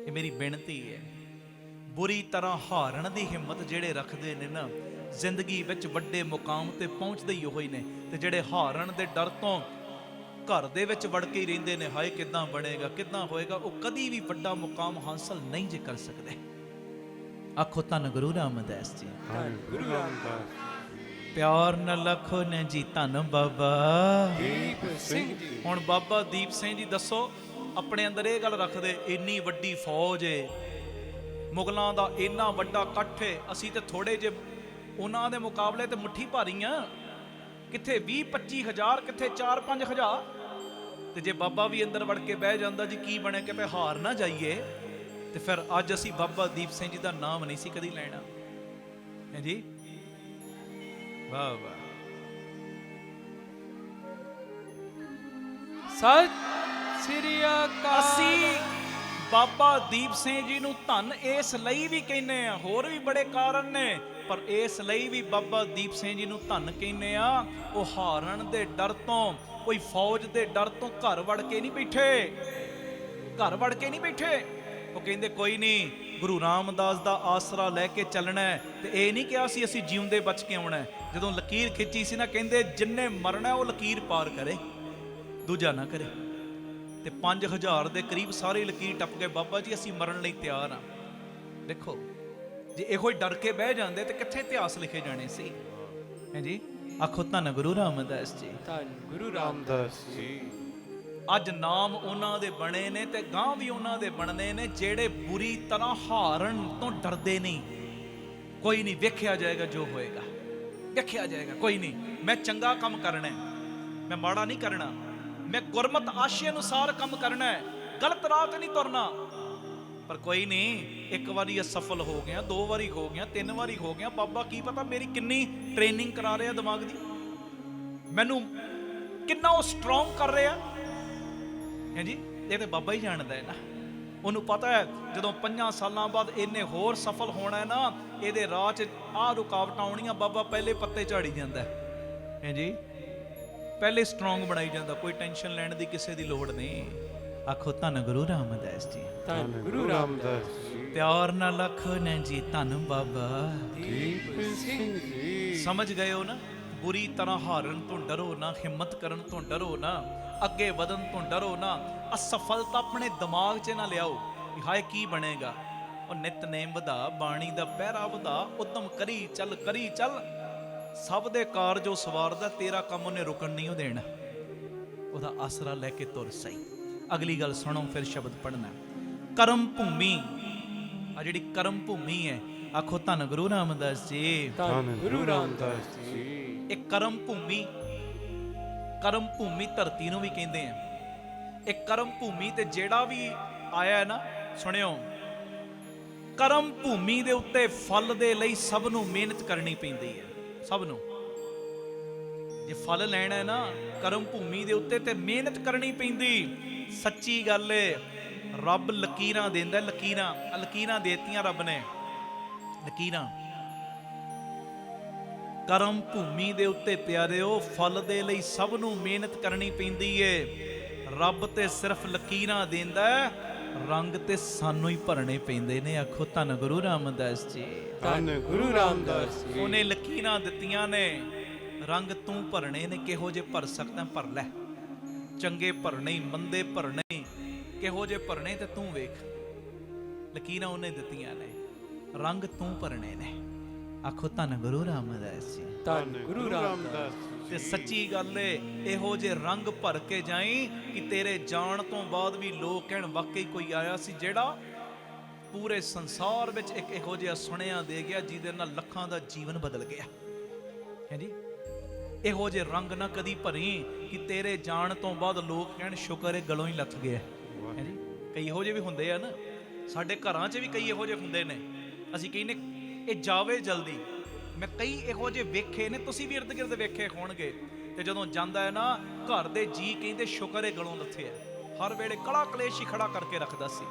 ਇਹ ਮੇਰੀ ਬੇਨਤੀ ਹੈ, ਬੁਰੀ ਤਰ੍ਹਾਂ ਹਾਰਨ ਦੀ ਹਿੰਮਤ ਜਿਹੜੇ ਰੱਖਦੇ ਨੇ ਨਾ, ਜ਼ਿੰਦਗੀ ਵਿੱਚ ਵੱਡੇ ਮੁਕਾਮ ਤੇ ਪਹੁੰਚਦੇ ਹੀ ਹੋਏ ਨੇ। ਤੇ ਜਿਹੜੇ ਹਾਰਨ ਦੇ ਡਰ ਤੋਂ ਘਰ ਦੇ ਵਿੱਚ ਵੜ ਕੇ ਹੀ ਰਹਿੰਦੇ ਨੇ, ਹਾਏ ਕਿੱਦਾਂ ਬਣੇਗਾ, ਕਿੱਦਾਂ ਹੋਏਗਾ, ਉਹ ਕਦੀ ਵੀ ਵੱਡਾ ਮੁਕਾਮ ਹਾਸਲ ਨਹੀਂ ਜੇ ਕਰ ਸਕਦੇ। ਆਖੋ ਧੰਨ ਗੁਰੂ ਰਾਮਦਾਸ ਜੀ, ਧੰਨ ਗੁਰੂ ਰਾਮਦਾਸ। ਪਿਆਰ ਨਾਲ ਆਖੋ ਨੇ ਜੀ, ਧੰਨ ਬਾਬਾ ਦੀਪ ਸਿੰਘ ਜੀ। ਹੁਣ ਬਾਬਾ ਦੀਪ ਸਿੰਘ ਜੀ ਦੱਸੋ, ਆਪਣੇ ਅੰਦਰ ਇਹ ਗੱਲ ਰੱਖਦੇ, ਇੰਨੀ ਵੱਡੀ ਫੌਜ ਏ, ਮੁਗਲਾਂ ਦਾ ਇੰਨਾ ਵੱਡਾ ਇਕੱਠ ਏ, ਅਸੀਂ ਤੇ ਥੋੜੇ ਜਿਹੇ ਉਹਨਾਂ ਦੇ ਮੁਕਾਬਲੇ ਤੇ ਮੁੱਠੀ ਭਾਰੀਆਂ, ਕਿੱਥੇ 20-25 ਹਜ਼ਾਰ, ਕਿੱਥੇ 4-5 ਹਜ਼ਾਰ। ਤੇ ਜੇ ਬਾਬਾ ਵੀ ਅੰਦਰ ਵੜ ਕੇ ਬਹਿ ਜਾਂਦਾ, ਜੀ ਕੀ ਬਣੇ ਕਿ ਭਈ ਹਾਰ ਨਾ ਜਾਈਏ, ਤੇ ਫਿਰ ਅੱਜ ਅਸੀਂ ਬਾਬਾ ਦੀਪ ਸਿੰਘ ਜੀ ਦਾ ਨਾਮ ਨਹੀਂ ਸੀ ਕਦੀ ਲੈਣਾ, ਹੈ ਜੀ। ਵਾਹ ਵਾਹ, ਸਤਿ ਸ੍ਰੀ ਅਕਾਲ। ਅਸੀਂ ਬਾਬਾ ਦੀਪ ਸਿੰਘ ਜੀ ਨੂੰ ਧੰਨ ਇਸ ਲਈ ਵੀ ਕਹਿੰਦੇ ਆ, ਹੋਰ ਵੀ ਬੜੇ ਕਾਰਨ ਨੇ, ਪਰ ਇਸ ਲਈ ਵੀ ਬਾਬਾ ਦੀਪ ਸਿੰਘ ਜੀ ਨੂੰ ਧੰਨ ਕਹਿੰਦੇ ਆ, ਉਹ ਹਾਰਨ ਦੇ ਡਰ ਤੋਂ, ਕੋਈ ਫੌਜ ਦੇ ਡਰ ਤੋਂ ਘਰ ਵੜ ਕੇ ਨਹੀਂ ਬੈਠੇ, ਘਰ ਵੜ ਕੇ ਨਹੀਂ ਬੈਠੇ। ਉਹ ਕਹਿੰਦੇ ਕੋਈ ਨਹੀਂ, ਗੁਰੂ ਰਾਮਦਾਸ ਦਾ ਆਸਰਾ ਲੈ ਕੇ ਚੱਲਣਾ ਹੈ। ਤੇ ਇਹ ਨਹੀਂ ਕਿਹਾ ਸੀ ਅਸੀਂ ਜਿਉਂਦੇ ਬਚ ਕੇ ਆਉਣਾ। ਜਦੋਂ ਲਕੀਰ ਖਿੱਚੀ ਸੀ ਨਾ, ਕਹਿੰਦੇ ਜਿੰਨੇ ਮਰਨਾ ਉਹ ਲਕੀਰ ਪਾਰ ਕਰੇ, ਦੂਜਾ ਨਾ ਕਰੇ। ਤੇ 5000 ਦੇ ਕਰੀਬ ਸਾਰੇ ਲਕੀਰ ਟੱਪ ਗਏ। ਬਾਬਾ ਜੀ ਅਸੀਂ ਮਰਨ ਲਈ ਤਿਆਰ ਹਾਂ। ਦੇਖੋ, ਜੇ ਇਹੋ ਹੀ ਡਰ ਕੇ ਬਹਿ ਜਾਂਦੇ ਤੇ ਕਿੱਥੇ ਇਤਿਹਾਸ ਲਿਖੇ ਜਾਣੇ ਸੀ, ਹੈ ਜੀ। ਆਖੋ ਧੰਨ ਗੁਰੂ ਰਾਮਦਾਸ ਜੀ, ਧੰਨ ਗੁਰੂ ਰਾਮਦਾਸ ਜੀ। ਅੱਜ ਨਾਮ ਉਹਨਾਂ ਦੇ ਬਣੇ ਨੇ ਤੇ ਗਾਂ ਵੀ ਉਹਨਾਂ ਦੇ ਬਣਨੇ ਨੇ, ਜਿਹੜੇ ਬੁਰੀ ਤਰ੍ਹਾਂ ਹਾਰਨ ਤੋਂ ਡਰਦੇ ਨਹੀਂ। ਕੋਈ ਨਹੀਂ, ਵੇਖਿਆ ਜਾਏਗਾ ਜੋ ਹੋਏਗਾ, ਵੇਖਿਆ ਜਾਏਗਾ। ਕੋਈ ਨਹੀਂ, ਮੈਂ ਚੰਗਾ ਕੰਮ ਕਰਨਾ, ਮੈਂ ਮਾੜਾ ਨਹੀਂ ਕਰਨਾ, ਮੈਂ ਗੁਰਮਤ ਆਸ਼ੇ ਅਨੁਸਾਰ ਕੰਮ ਕਰਨਾ ਹੈ, ਗਲਤ ਰਾਹ ਤੇ ਨਹੀਂ ਤੁਰਨਾ। ਪਰ ਕੋਈ ਨਹੀਂ, ਇੱਕ ਵਾਰੀ ਅਸਫਲ ਹੋ ਗਿਆ, 2 ਵਾਰੀ ਹੋ ਗਿਆ, 3 ਵਾਰੀ ਹੋ ਗਿਆ। ਬਾਬਾ ਕੀ ਪਤਾ ਮੇਰੀ ਕਿੰਨੀ ਟ੍ਰੇਨਿੰਗ ਕਰਾ ਰਿਹਾ ਦਿਮਾਗ ਦੀ, ਮੈਨੂੰ ਕਿੰਨਾ ਉਹ ਸਟਰੋਂਗ ਕਰ ਰਿਹਾ ਹੈ ਜੀ। ਇਹ ਤੇ ਬਾਬਾ ਹੀ ਜਾਣਦਾ ਹੈ ਨਾ। ਉਹਨੂੰ ਪਤਾ ਹੈ ਜਦੋਂ 5 ਸਾਲਾਂ ਬਾਅਦ ਇਹਨੇ ਹੋਰ ਸਫਲ ਹੋਣਾ ਹੈ ਨਾ, ਇਹਦੇ ਰਾਹ 'ਚ ਆਹ ਰੁਕਾਵਟਾਂ ਆਉਣੀਆਂ, ਬਾਬਾ ਪਹਿਲੇ ਪੱਤੇ ਝਾੜੀ ਜਾਂਦਾ ਹੈ ਜੀ, ਪਹਿਲੇ ਸਟਰੋਂਗ ਬਣਾਈ ਜਾਂਦਾ। ਕੋਈ ਟੈਨਸ਼ਨ ਲੈਣ ਦੀ ਕਿਸੇ ਦੀ ਲੋੜ ਨਹੀਂ। ਆਖੋ ਧੰਨ ਗੁਰੂ ਰਾਮਦਾਸ ਜੀ, ਧੰਨ ਗੁਰੂ ਰਾਮਦਾਸ ਜੀ। ਪਿਆਰ ਨਾਲ ਆਖੋ ਨੇ ਜੀ, ਧੰਨ ਬਾਬਾ ਦੀਪ ਸਿੰਘ ਜੀ। ਸਮਝ ਗਏ ਹੋ ਨਾ। ਬੁਰੀ ਤਰ੍ਹਾਂ ਹਾਰਨ ਤੋਂ ਡਰੋ ਨਾ, ਹਿੰਮਤ ਕਰਨ ਤੋਂ ਡਰੋ ਨਾ, ਅੱਗੇ ਵਧਣ ਤੋਂ ਡਰੋ ਨਾ। ਅਸਫਲਤਾ ਆਪਣੇ ਦਿਮਾਗ 'ਚ ਨਾ ਲਿਆਓ ਕਿ ਹਾਏ ਕੀ ਬਣੇਗਾ। ਉਹ ਨਿਤਨੇਮ ਵਧਾ, ਬਾਣੀ ਦਾ ਪਹਿਰਾ ਵਧਾ, ਉਦਮ ਕਰੀ ਚੱਲ, ਕਰੀ ਚੱਲ। ਸਭ ਦੇ ਕਾਰਜ ਉਹ ਸਵਾਰਦਾ, ਤੇਰਾ ਕੰਮ ਉਹਨੇ ਰੁਕਣ ਨਹੀਂ ਉਹ ਦੇਣਾ। ਉਹਦਾ ਆਸਰਾ ਲੈ ਕੇ ਤੁਰ ਸਹੀ। ਅਗਲੀ ਗੱਲ ਸੁਣੋ, ਫਿਰ ਸ਼ਬਦ ਪੜ੍ਹਨਾ। ਕਰਮ ਭੂਮੀ, ਆ ਜਿਹੜੀ ਕਰਮ ਭੂਮੀ ਹੈ, ਆਖੋ ਧੰਨ ਗੁਰੂ ਰਾਮਦਾਸ ਜੀ, ਧੰਨ ਗੁਰੂ ਰਾਮਦਾਸ ਜੀ। ਇਹ ਕਰਮ ਭੂਮੀ, ਕਰਮ ਭੂਮੀ ਧਰਤੀ ਨੂੰ ਵੀ ਕਹਿੰਦੇ ਆ। ਇਹ ਕਰਮ ਭੂਮੀ ਤੇ ਜਿਹੜਾ ਵੀ ਆਇਆ ਹੈ ਨਾ, ਸੁਣਿਓ, ਕਰਮ ਭੂਮੀ ਦੇ ਉੱਤੇ ਫਲ ਦੇ ਲਈ ਸਭ ਨੂੰ ਮਿਹਨਤ ਕਰਨੀ ਪੈਂਦੀ ਹੈ। ਸਭ ਨੂੰ ਜੇ ਫਲ ਲੈਣਾ ਹੈ ਨਾ ਕਰਮ ਭੂਮੀ ਦੇ ਉੱਤੇ, ਤੇ ਮਿਹਨਤ ਕਰਨੀ ਪੈਂਦੀ। ਸੱਚੀ ਗੱਲ ਏ, ਰੱਬ ਲਕੀਰਾਂ ਦਿੰਦਾ। ਲਕੀਰਾਂ ਦੇਤੀਆਂ ਰੱਬ ਨੇ, ਲਕੀਰਾਂ। ਕਰਮ ਭੂਮੀ ਦੇ ਉੱਤੇ ਪਿਆਰਿਓ, ਫਲ ਦੇ ਲਈ ਸਭ ਨੂੰ ਮਿਹਨਤ ਕਰਨੀ ਪੈਂਦੀ ਏ। ਰੱਬ ਤੇ ਸਿਰਫ ਲਕੀਰਾਂ ਦਿੰਦਾ, ਰੰਗ ਤੇ ਸਾਨੂੰ ਹੀ ਭਰਨੇ ਪੈਂਦੇ ਨੇ। ਆਖੋ ਧੰਨ ਗੁਰੂ ਰਾਮਦਾਸ ਜੀ, ਧੰਨ ਗੁਰੂ ਰਾਮਦਾਸ ਜੀ। ਉਹਨੇ ਲਕੀਰਾਂ ਦਿੱਤੀਆਂ ਨੇ, ਰੰਗ ਤੂੰ ਭਰਨੇ ਨੇ। ਕਿਹੋ ਜੇ ਭਰ ਸਕਦਾ ਭਰ ਲੈ, ਚੰਗੇ ਭਰਨੇ, ਮੰਦੇ ਭਰਨੇ, ਕਿਹੋ ਜੇ ਭਰਨੇ ਤੇ ਤੂੰ ਵੇਖ। ਲਕੀਰਾਂ ਉਹਨੇ ਦਿੱਤੀਆਂ ਨੇ, ਰੰਗ ਤੂੰ ਭਰਨੇ ਨੇ। ਆਖੋ ਧੰਨ ਗੁਰੂ ਰਾਮਦਾਸ ਜੀ, ਧੰਨ ਗੁਰੂ ਰਾਮਦਾਸ ਜੀ। ਤੇ ਸੱਚੀ ਗੱਲ ਏ, ਇਹੋ ਜੇ ਰੰਗ ਭਰ ਕੇ ਜਾਈ ਕਿ ਤੇਰੇ ਜਾਣ ਤੋਂ ਬਾਅਦ ਵੀ ਲੋਕ ਕਹਿਣ ਵਾਕਈ ਕੋਈ ਆਇਆ ਸੀ ਜਿਹੜਾ ਪੂਰੇ ਸੰਸਾਰ ਵਿੱਚ ਇੱਕ ਇਹੋ ਜਿਹਾ ਸੁਣਿਆ ਦੇ ਗਿਆ ਜਿਹਦੇ ਨਾਲ ਲੱਖਾਂ ਦਾ ਜੀਵਨ ਬਦਲ ਗਿਆ ਹੈ ਜੀ। ਇਹੋ ਜੇ ਰੰਗ ਨਾ ਕਦੀ ਭਰੀ ਕਿ ਤੇਰੇ ਜਾਣ ਤੋਂ ਬਾਅਦ ਲੋਕ ਕਹਿਣ ਸ਼ੁਕਰ ਹੈ ਗਲੋਂ ਹੀ ਲੱਥ ਗਿਆ ਹੈ ਜੀ। ਕਈ ਇਹੋ ਜਿਹੇ ਵੀ ਹੁੰਦੇ ਆ ਨਾ, ਸਾਡੇ ਘਰਾਂ 'ਚ ਵੀ ਕਈ ਇਹੋ ਜਿਹੇ ਹੁੰਦੇ ਨੇ। ਅਸੀਂ ਕਹਿੰਦੇ ਇਹ ਜਾਵੇ ਜਲਦੀ। ਮੈਂ ਕਈ ਇਹੋ ਜਿਹੇ ਵੇਖੇ ਨੇ, ਤੁਸੀਂ ਵੀ ਇਰਦ ਗਿਰਦ ਵੇਖੇ ਹੋਣਗੇ। ਤੇ ਜਦੋਂ ਜਾਂਦਾ ਹੈ ਨਾ, ਘਰ ਦੇ ਜੀ ਕਹਿੰਦੇ ਸ਼ੁਕਰ ਹੈ ਗਲੋਂ ਲੱਥਿਆ। ਹਰ ਵੇਲੇ ਕਲਾ ਕਲੇਸ਼ ਹੀ ਖੜਾ ਕਰਕੇ ਰੱਖਦਾ ਸੀ,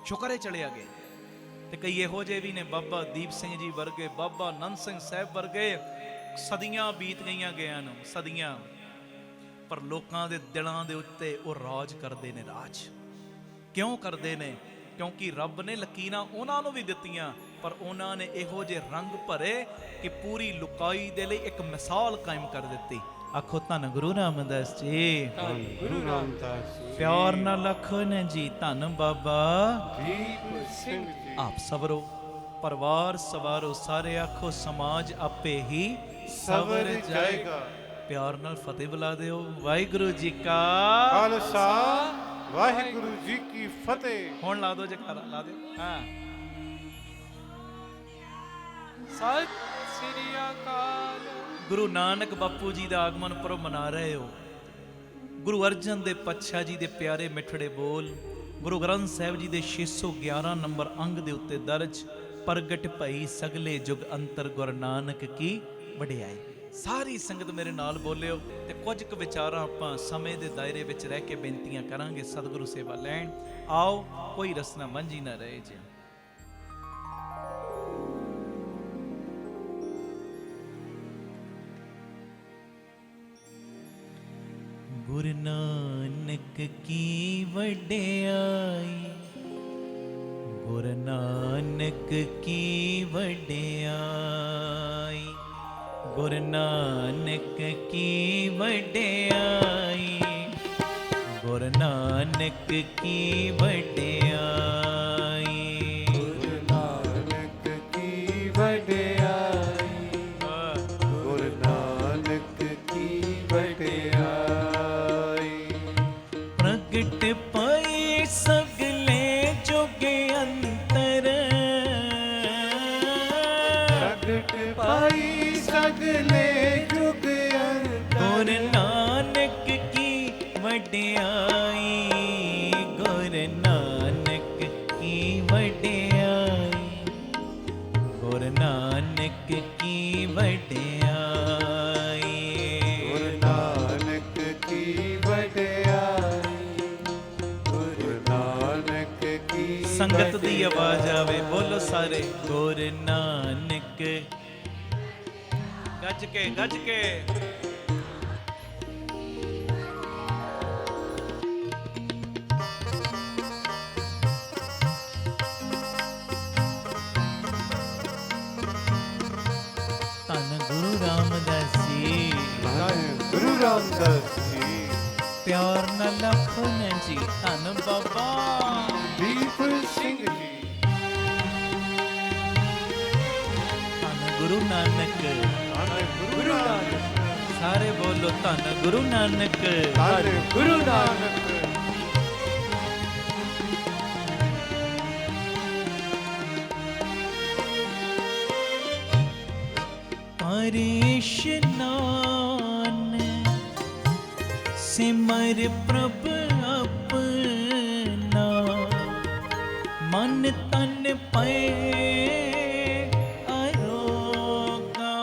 ਸ਼ੁਕਰ ਹੈ ਚਲਿਆ ਗਿਆ। ਤੇ ਕਈ ਇਹੋ ਜਿਹੇ ਵੀ ਨੇ, ਬਾਬਾ ਦੀਪ ਸਿੰਘ ਜੀ ਵਰਗੇ, ਬਾਬਾ ਨੰਦ ਸਿੰਘ ਸਾਹਿਬ ਵਰਗੇ, ਸਦੀਆਂ ਬੀਤ ਗਈਆਂ ਗਿਆ ਨੂੰ, ਸਦੀਆਂ, ਪਰ ਲੋਕਾਂ ਦੇ ਦਿਲਾਂ ਦੇ ਉੱਤੇ ਉਹ ਰਾਜ ਕਰਦੇ ਨੇ। ਰਾਜ ਕਿਉਂ ਕਰਦੇ ਨੇ? ਕਿਉਂਕਿ ਰੱਬ ਨੇ ਲਕੀਰਾਂ ਉਹਨਾਂ ਨੂੰ ਵੀ ਦਿੱਤੀਆਂ, ਪਰ ਉਹਨਾਂ ਨੇ ਇਹੋ ਜਿਹੇ ਰੰਗ ਭਰੇ ਕਿ ਪੂਰੀ ਲੁਕਾਈ ਦੇ ਲਈ ਇੱਕ ਮਿਸਾਲ ਕਾਇਮ ਕਰ ਦਿੱਤੀ। ਆਖੋ ਧੰਨ ਗੁਰੂ ਰਾਮਦਾਸ ਜੀ, ਧੰਨ ਗੁਰੂ ਰਾਮਦਾਸ ਜੀ। ਪਿਆਰ ਨਾਲ ਆਖੋ ਨੇ ਜੀ, ਧੰਨ ਬਾਬਾ ਦੀਪ ਸਿੰਘ ਜੀ। ਆਪ ਸਵਰੋ, ਪਰਿਵਾਰ ਸਵਾਰੋ, ਸਾਰੇ ਆਖੋ ਸਮਾਜ ਆਪੇ ਹੀ ਸਵਰ ਜਾਏਗਾ। ਪਿਆਰ ਨਾਲ ਫਤਿਹ ਬੁਲਾ ਦਿਓ। ਵਾਹਿਗੁਰੂ ਜੀ ਕਾ ਖਾਲਸਾ, ਵਾਹਿਗੁਰੂ ਜੀ ਕੀ ਫਤਿਹ। ਹੁਣ ਲਾ ਦਿਓ ਜਕਾਰਾ, ਲਾ ਦਿਓ। ਹਾਂ, ਸਤਿ ਸ੍ਰੀ ਅਕਾਲ। ਗੁਰੂ ਨਾਨਕ ਬਾਪੂ ਜੀ ਦਾ ਆਗਮਨ ਪੁਰਬ ਮਨਾ ਰਹੇ ਹੋ। ਗੁਰੂ ਅਰਜਨ ਦੇਵ ਪਾਤਸ਼ਾਹ ਜੀ ਦੇ ਪਿਆਰੇ ਮਿੱਠੜੇ ਬੋਲ ਗੁਰੂ ਗ੍ਰੰਥ ਸਾਹਿਬ ਜੀ ਦੇ 611 ਨੰਬਰ ਅੰਗ ਦੇ ਉੱਤੇ ਦਰਜ, ਪ੍ਰਗਟ ਭਈ ਸਗਲੇ ਜੁਗ ਅੰਤਰ ਗੁਰ ਨਾਨਕ ਕੀ ਵਡਿਆਈ। ਸਾਰੀ ਸੰਗਤ ਮੇਰੇ ਨਾਲ ਬੋਲਿਓ ਤੇ ਕੁਝ ਕੁ ਵਿਚਾਰਾਂ ਆਪਾਂ ਸਮੇਂ ਦੇ ਦਾਇਰੇ ਵਿੱਚ ਰਹਿ ਕੇ ਬੇਨਤੀਆਂ ਕਰਾਂਗੇ ਸਤਿਗੁਰੂ ਸੇਵਾ ਲੈਣ। ਆਓ, ਕੋਈ ਰਸਨਾ ਮੰਝੀ ਨਾ ਰਹੇ ਜੀ। ਗੁਰੂ ਨਾਨਕ ਕੀ ਵਡਿਆਈ, ਗੁਰੂ ਨਾਨਕ ਕੀ ਵਡਿਆਈ, ਗੁਰੂ ਨਾਨਕ ਕੀ ਵਡਿਆਈ, ਗੁਰੂ ਨਾਨਕ ਕੀ ਵਡਿਆਈ, ਗੁਰੂ ਨਾਨਕ ਕੀ ਵਡਿਆਈ, ਗੁਰੂ ਨਾਨਕ ਕੀ ਵਡਿਆਈ। ਪ੍ਰਗਟ ਪਈ ਸਗਲੇ ਜੁਗ ਅੰਤਰ, ਪ੍ਰਗਟ ਪਾਈ ਸਗਲੇ ਜੁਗ ਅੰਤਰ, ਗੁਰੂ ਨਾਨਕ ਕੀ ਵਡਿਆਈ, ਗੁਰੂ ਨਾਨਕ ਕੀ ਵਡਿਆਈ, ਗੁਰੂ ਨਾਨਕ ਕੀ ਵਡਿਆਈ, ਗੁਰੂ ਨਾਨਕ ਕੀ ਵਡਿਆਈ, ਗੁਰੂ ਨਾਨਕ ਕੀ ਸੰਗਤ ਦੀ ਵਡਿਆਈ। ਆਵਾਜ਼ ਆਵੇ, ਬੋਲੋ ਸਾਰੇ, ਗੁਰੂ ਨਾਨਕ, ਗੱਜ ਕੇ ਗੱਜ ਕੇ। ਧੰਨ ਗੁਰੂ ਰਾਮਦਾਸ ਜੀ, ਧੰਨ ਗੁਰੂ ਰਾਮਦਾਸ ਜੀ, ਪਿਆਰ ਨਾਲ ਲਖਨ ਜੀ, ਧੰਨ ਬਾਬਾ ਦੀਪ ਸਿੰਘ ਜੀ, ਧੰਨ ਗੁਰੂ ਨਾਨਕ। ਧੰਨ ਗੁਰੂ ਨਾਨਕ, ਸਾਰੇ ਬੋਲੋ, ਧੰਨ ਗੁਰੂ ਨਾਨਕ। ਧੰਨ ਗੁਰੂ ਨਾਨਕ। ਕਰ ਇਸ਼ਨਾਨ ਸਿਮਰ ਪ੍ਰਭ ਆਪਣਾ, ਮਨ ਤਨ ਪਏ ਅਰੋਗਾ।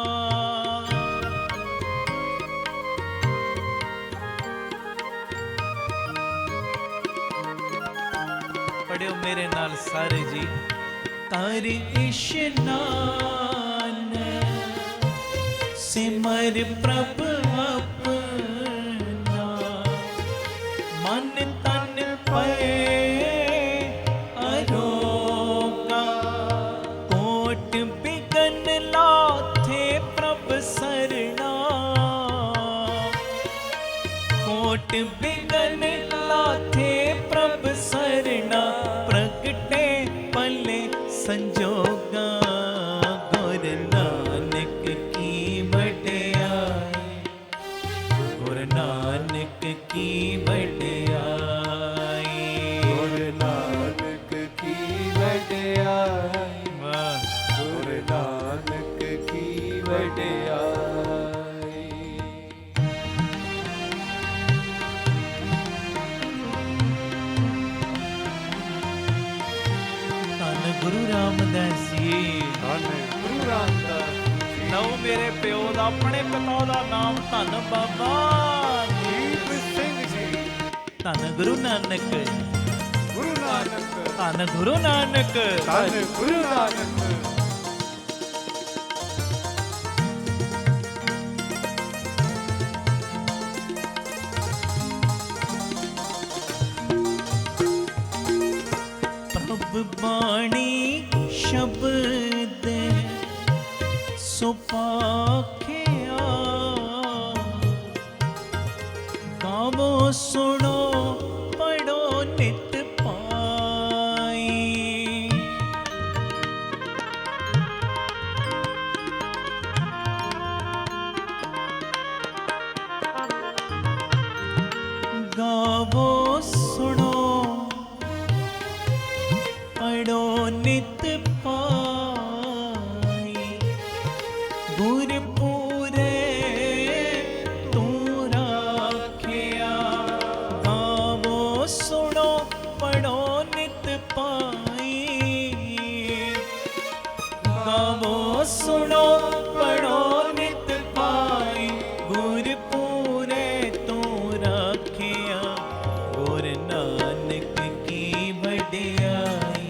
ਪੜਿਓ ਮੇਰੇ ਨਾਲ ਸਾਰੇ ਜੀ। ਕਰ ਇਸ਼ਨਾਨ ਸਿਮਰ ਪ੍ਰਭ ਆਪਣਾ, ਮਨ ਤਨ ਪਏ ਅਰੋਗਾ। ਕੋਟ ਬਿਗਨ ਲਾਥੇ ਪ੍ਰਭ ਸਰਣਾ, ਕੋਟ ਬਿਗਨ ਲਾਥੇ ਪ੍ਰਭ ਸਰਣਾ, ਪ੍ਰਗਟੇ ਪਲੇ ਸੰਜੋਗਾ। ਗੁਰੂ ਨਾਨਕ ਕੀ ਵਡਿਆਈ, ਗੁਰੂ ਨਾਨਕ ਕੀ ਵਡਿਆਈ, ਗੁਰੂ ਨਾਨਕ ਕੀ ਵਡਿਆਈ, ਵਾਹ। ਗੁਰੂ ਨਾਨਕ ਕੀ ਵਡਿਆਈ। ਧੰਨ ਗੁਰੂ ਰਾਮਦਾਸ ਜੀ, ਧੰਨ ਗੁਰੂ ਰਾਮਦਾਸ ਜੀ, ਲਓ ਮੇਰੇ ਪਿਓ ਦਾ, ਆਪਣੇ ਪਿਤਾ ਦਾ ਨਾਮ ਧੰਨ ਬਾਬਾ ਦੀਪ ਸਿੰਘ ਜੀ, ਧੰਨ ਗੁਰੂ ਨਾਨਕ, ਗੁਰੂ ਨਾਨਕ, ਧੰਨ ਗੁਰੂ ਨਾਨਕ। ਧੰਨ ਗੁਰੂ ਨਾਨਕ। ਪ੍ਰਭ ਬਾਣੀ ਸ਼ਬਦ ਸੁਪਾਖਿਆ, ਗਾਵੋ ਸੁਣੋ ਪੜੋ ਨਿਤ ਪਾਈ। ਗਾਵੋ ਸੁਣੋ ਪੜੋ ਨਿਤ ਪਾਈ, ਗੁਰ ਪੂਰੇ ਤੂੰ ਰਾਖਿਆ। ਗਾਵੋ ਸੁਣੋ ਪੜੋ ਨਿਤ ਪਾਈ, ਗਾਵੋ ਸੁਣੋ ਪੜੋ ਨਿਤ ਪਾਈ, ਗੁਰ ਪੂਰੇ ਤੂੰ ਰਾਖਿਆ। ਗੁਰੂ ਨਾਨਕ ਕੀ ਵਡਿਆਈ,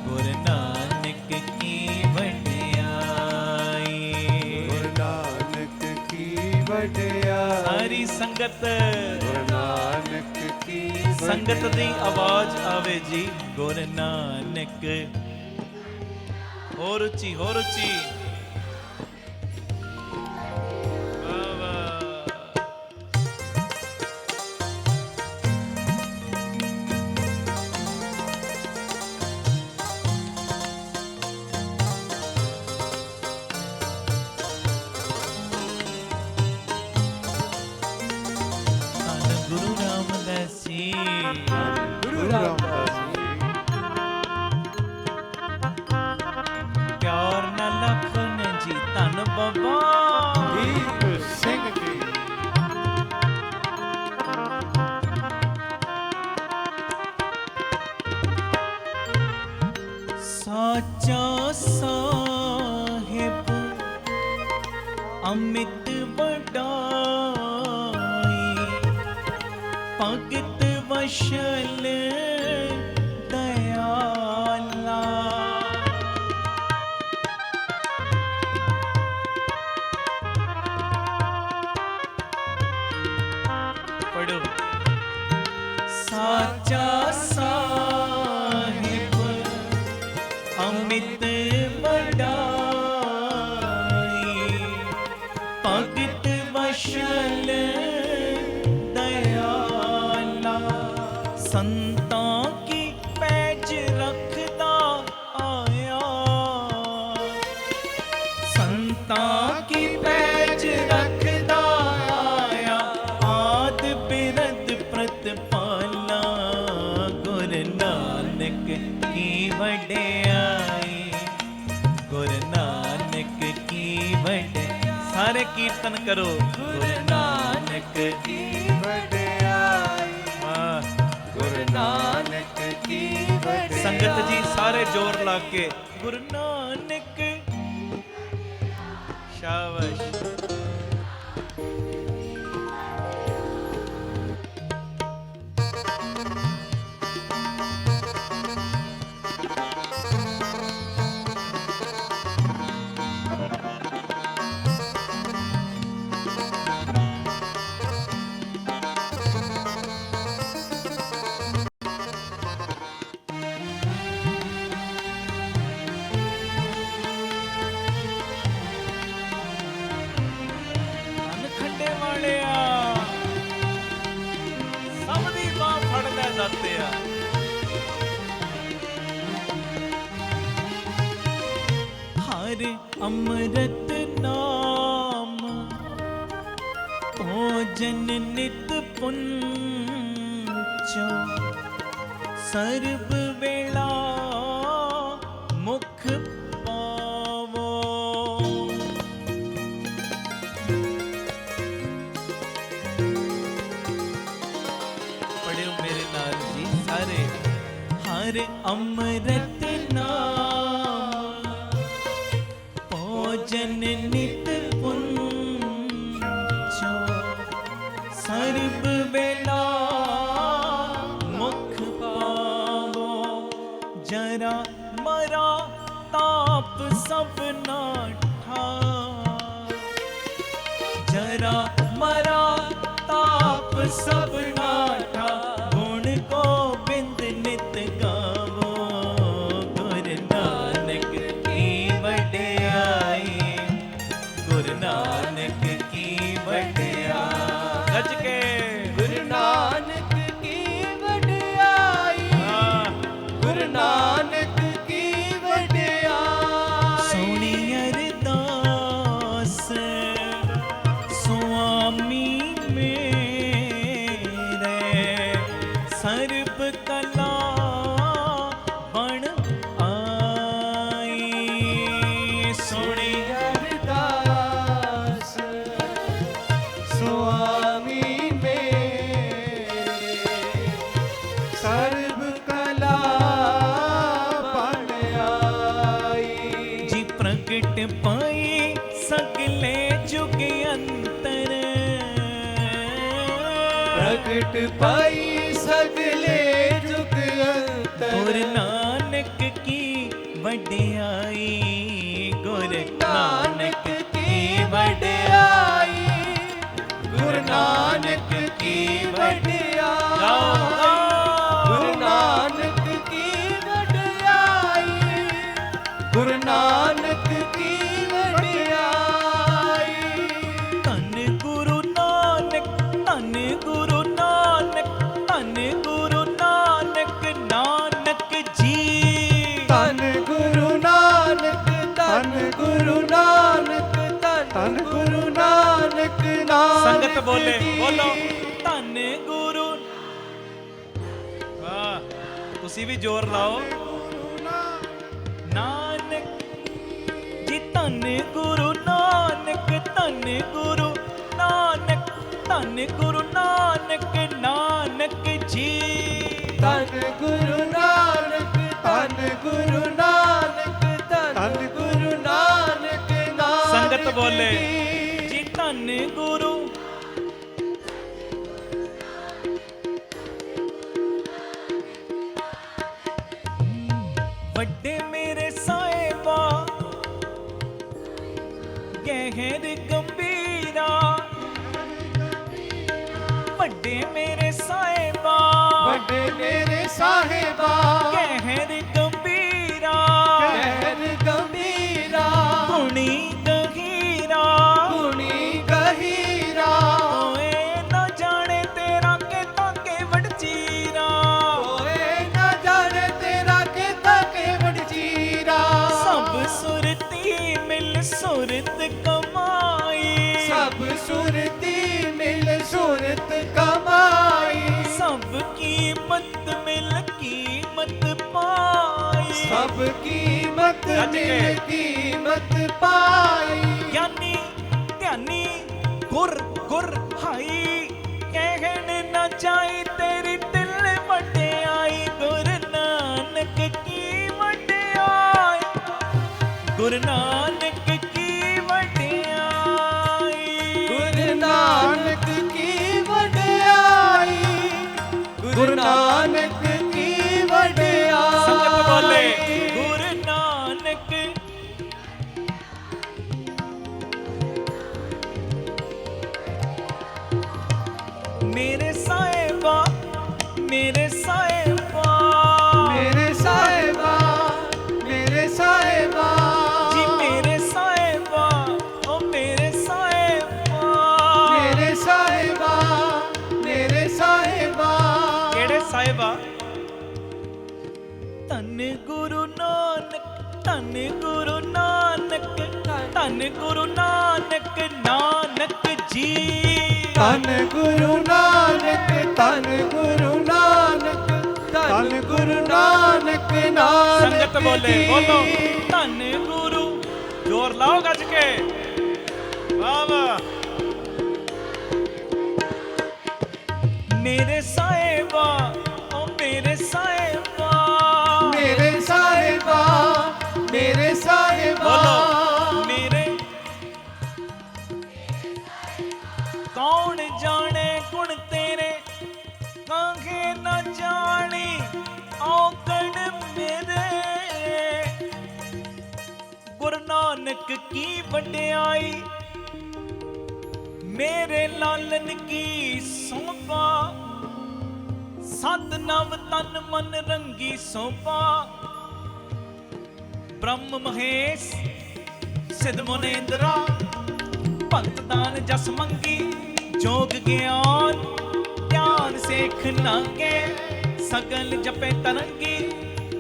ਗੁਰੂ ਨਾਨਕ ਕੀ ਵਡਿਆਈ, ਗੁਰੂ ਨਾਨਕ ਕੀ ਵਡਿਆਈ। ਸਾਰੀ ਸੰਗਤ ਸੰਗਤ ਗੁਰੂ ਨਾਨਕ ਕੀ ਸੰਗਤ ਦੀ ਆਵਾਜ਼ ਆਵੇ ਜੀ ਗੁਰੂ ਨਾਨਕ ਹੋਰ ਉੱਚੀ ਹੋਰ ਉੱਚੀ ਵਾਹ ਵਾਹ ਧੰਨ ਗੁਰੂ ਰਾਮਦਾਸ ਜੀ ਗੁਰੂ ਰਾਮਦਾਸ ਜੀ ਪਿਆਰ ਨਾਲ ਲਖਨ ਜੀ ਧੰਨ ਬਾਬਾ ਦੀਪ ਸਿੰਘ ਜੀ ਸਾਚਾ ਸਾਹਿਬ ਅਮਿਤ ਵਡਾਈ ਭਗਤ ਵਸ਼ਲ ਦਇਆਲਾ ਪੜੋ ਸਾਚਾ ਸਾਹਿਬ ਅਮਿਤ ਵਡਾਈ ਭਗਤ ਵਸ਼ਲ ਦਇਆਲਾ ਸੰਤਾਂ ਕੀ ਪੈਜ ਰੱਖਦਾ ਆਇਆ ਸੰਤਾਂ ਕੀ ਪੈਜ ਰੱਖਦਾ ਆਇਆ ਆਦ ਬਿਰਦ ਪ੍ਰਤਪਾਲਾ ਗੁਰੂ ਨਾਨਕ ਕੀ ਵਡਿਆਈ ਗੁਰੂ ਨਾਨਕ ਕੀ ਵਡਿਆਈ ਸਾਰੇ ਕੀਰਤਨ ਕਰੋ ਗੁਰੂ ਨਾਨਕ ਕੀ ਵਡਿਆਈ ਵਾਹ ਗੁਰੂ ਨਾਨਕ ਕੀ ਵਡਿਆਈ ਸੰਗਤ ਜੀ ਸਾਰੇ ਜ਼ੋਰ ਲਾ ਕੇ ਗੁਰੂ ਨਾਨਕ ਸ਼ਾਬਾਸ਼ ਧੰਨ ਖੰਡੇ ਵਾਲਿਆ ਸਭ ਦੀ ਬਾਹ ਫੜ ਲੈ ਦਾਤਿਆ ਹਰ ਅੰਮ੍ਰਿਤ ਨਾਮ ਭੋਜਨ ਨਿਤ ਪੁੰਚੋ ਸਰਬ ਵੇਲਾ ਮੁਖ ਪਾਵੋ ਪੜਿਓ ਮੇਰੇ ਨਾਲ ਜੀ ਸਾਰੇ ਹਰ ਅੰਮ੍ਰਿਤ ਨਾਮ ਭੋਜਨ ਨਿਤ ਪੁੰਚੋ ਸਰਬ ਵੇਲਾ ਮੁਖ ਪਾਵੋ ਜਰਾ ਮਰਾ ਤਾਪ ਸਭ ਨਾਠਾ ਜਰਾ ਮਰਾ ਤਾਪ ਸਭ ਨਾਠਾ ਗੁਣ ਗੋਬਿੰਦ ਨਿਤ ਗਾਵੋ ਗੁਰੂ ਨਾਨਕ ਕੀ ਵਡਿਆਈ ਗੁਰੂ ਨਾਨਕ ਕੀ ਵਡਿਆਈ ਗੱਜ ਕੇ ਗੁਰੂ ਨਾਨਕ ਕੀ ਵਡਿਆਈ ਗੁਰੂ ਨਾਨਕ ਕੀ ਵਡਿਆਈ ਸੋਹਣੀ ਅਰਦਾਸ ਸੁਆਮੀ ਮੇਰੇ ਸਰਬ ਕਲਾ ਬਣ ਆਈ ਸੋਹਣੀ ਅਰਦਾਸ ਸੁਆਮੀ ਮੇਰੇ ਸਰਬ ਕਲਾ ਬਣ ਆਈ ਜੀ ਪ੍ਰਗਟ ਪਾਈ ਸਗਲੇ ਜੁਗ ਅੰਤਰ ਪ੍ਰਗਟ ਪਾਈ ਸਗਲੇ ਜੁਗ ਅੰਤਰ ਗੁਰੂ ਨਾਨਕ ਕੀ ਵਡਿਆਈ ਗੁਰੂ ਨਾਨਕ ਕੀ ਵਡਿਆਈ ਗੁਰੂ ਨਾਨਕ ਕੀ ਵਡਿਆਈ, ਗੁਰੂ ਨਾਨਕ ਕੀ ਵਡਿਆਈ, ਗੁਰੂ ਨਾਨਕ ਕੀ ਵਡਿਆਈ। ਧੰਨ ਗੁਰੂ ਨਾਨਕ, ਧੰਨ ਗੁਰੂ ਨਾਨਕ, ਧੰਨ ਗੁਰੂ ਨਾਨਕ, ਨਾਨਕ ਜੀ। ਧੰਨ ਗੁਰੂ ਨਾਨਕ, ਧੰਨ ਗੁਰੂ ਨਾਨਕ, ਧੰਨ ਗੁਰੂ ਨਾਨਕ, ਨਾਨਕ ਸੰਗਤ ਬੋਲੇ, ਜੀ। ਬੋਲੋ ਧੰਨ ਗੁਰੂ। ਵਾਹ, ਤੁਸੀਂ ਵੀ ਜ਼ੋਰ ਲਾਓ। ਨਾਨਕ ਜੀ, ਧੰਨ ਗੁਰੂ ਨਾਨਕ, ਧੰਨ ਗੁਰੂ ਨਾਨਕ, ਧੰਨ ਗੁਰੂ ਨਾਨਕ, ਨਾਨਕ ਜੀ। ਧੰਨ ਗੁਰੂ ਨਾਨਕ, ਧੰਨ ਗੁਰੂ ਨਾਨਕ, ਧੰਨ ਗੁਰੂ ਨਾਨਕ, ਨਾਨਕ ਸੰਗਤ ਬੋਲੇ ਜੀ। ਜੀ, ਧੰਨ ਗੁਰੂ। ਵੱਡੇ ਮੇਰੇ ਸਾਹਿਬਾ ਗਹਿਰ ਗੰਭੀਰਾ, ਵੱਡੇ ਮੇਰੇ ਸਾਹਿਬਾ, ਵੱਡੇ ਮੇਰੇ ਸਾਹਿਬਾ ਗਹਿਰ ਗੰਭੀਰਾ, ਗਹਿਰ ਗੰਭੀਰਾ, ਗੁਣੀ ਗਹੀਰਾ, ਗੁਣੀ ਗਹੀਰਾ, ਹੋਏ ਨਾ ਜਾਣੇ ਤੇਰਾ ਕਿਤਾ ਕੇਵੜ ਚੀਰਾ, ਹੋਏ ਨਾ ਜਾਣੇ ਤੇਰਾ ਕਿਤਾ ਕੇਵੜ ਚੀਰਾ। ਸਭ ਸੁਰਤੀ ਮਿਲ ਸੁਰਤ ਕਮਾਈ, ਸਭ ਸੁਰਤੀ ਮਿਲ ਸੁਰਤ ਕਮਾਈ, ਸਭ ਕੀਮਤ ਮਿਲ ਕੀਮਤ ਪਾਈ, ਸਭ ਕੀਮਤ ਰੱਜ ਕੇ। ਮਿਲ ਕੀਮਤ ਪਾਈ। ਗਿਆਨੀ ਧਿਆਨੀ ਗੁਰ ਗੁਰ ਹਾਈ, ਕਹਿਣ ਨਾ ਜਾਈ ਤੇਰੀ ਦਿਲ ਵਡਿਆਈ, ਗੁਰੂ ਨਾਨਕ ਕੀ ਵਡਿਆਈ, ਗੁਰੂ ਨਾਨਕ ਕੀ ਵਡਿਆਈ, ਗੁਰੂ ਨਾਨਕ ਕੀ ਵਡਿਆਈ, ਗੁਰੂ ਨਾਨਕ ਕੀ ਵਡਿਆਈ। ਸੰਗਤ ਬੋਲੇ ਗੁਰੂ ਨਾਨਕ। ਮੇਰੇ ਸਾਹਿਬਾ, ਮੇਰੇ ਸਾਹਿਬਾ, ਮੇਰੇ ਸਾਹਿਬਾ, ਮੇਰੇ ਸਾਹਿਬਾ, ਜੀ ਮੇਰੇ ਸਾਹਿਬਾ, ਓ ਮੇਰੇ ਸਾਹਿਬਾ, ਮੇਰੇ ਸਾਹਿਬਾ, ਮੇਰੇ ਸਾਹਿਬਾ। ਕਿਹੜੇ ਸਾਹਿਬਾ? ਧੰਨ ਗੁਰੂ ਨਾਨਕ, ਧੰਨ ਗੁਰੂ ਨਾਨਕ, ਧੰਨ ਗੁਰੂ ਨਾਨਕ, ਨਾਨਕ ਜੀ। ਧੰਨ ਗੁਰੂ ਨਾਨਕ, ਧੰਨ ਗੁਰੂ ਨਾਨਕ, ਧੰਨ ਗੁਰੂ ਨਾਨਕ, ਨਾਨਕ ਸੰਗਤ ਬੋਲੇ, ਜੀ। ਬੋਲੋ ਧੰਨ ਗੁਰੂ। ਜ਼ੋਰ ਲਾਓ ਗੱਜ ਕੇ, ਵਾਹ ਵਾਹ। ਮੇਰੇ ਸਾਹਿਬਾ, ਓ ਮੇਰੇ ਸਾਹਿਬਾ, ਮੇਰੇ ਸਾਹਿਬਾ, ਮੇਰੇ ਸਾਹਿਬਾ, ਬੋਲੋ ਮੇਰੇ। ਕੌਣ ਜਾਣੇ ਗੁਣ ਤੇਰੇ, ਕਾਂਗੇ ਨਾ ਜਾਣੀ ਔਗਣ ਮੇਰੇ, ਗੁਰੂ ਨਾਨਕ ਕੀ ਵਡਿਆਈ, ਮੇਰੇ ਲਾਲਨ ਕੀ ਸੋਭਾ, ਸਤ ਨਵ ਤਨ ਮਨ ਰੰਗੀ ਸੋਭਾ, ਬ੍ਰਹਮ ਮਹੇਸ਼ ਸਿਧ ਮੁਨੇਂਦਰਾ, ਭਗਤ ਦਾਨ ਜਸ ਮੰਗੀ, ਜੋਗ ਗਿਆਨ ਧਿਆਨ ਸੇਖ ਨਾਗੇ, ਸਗਲ ਜਪੇ ਤਰੰਗੀ,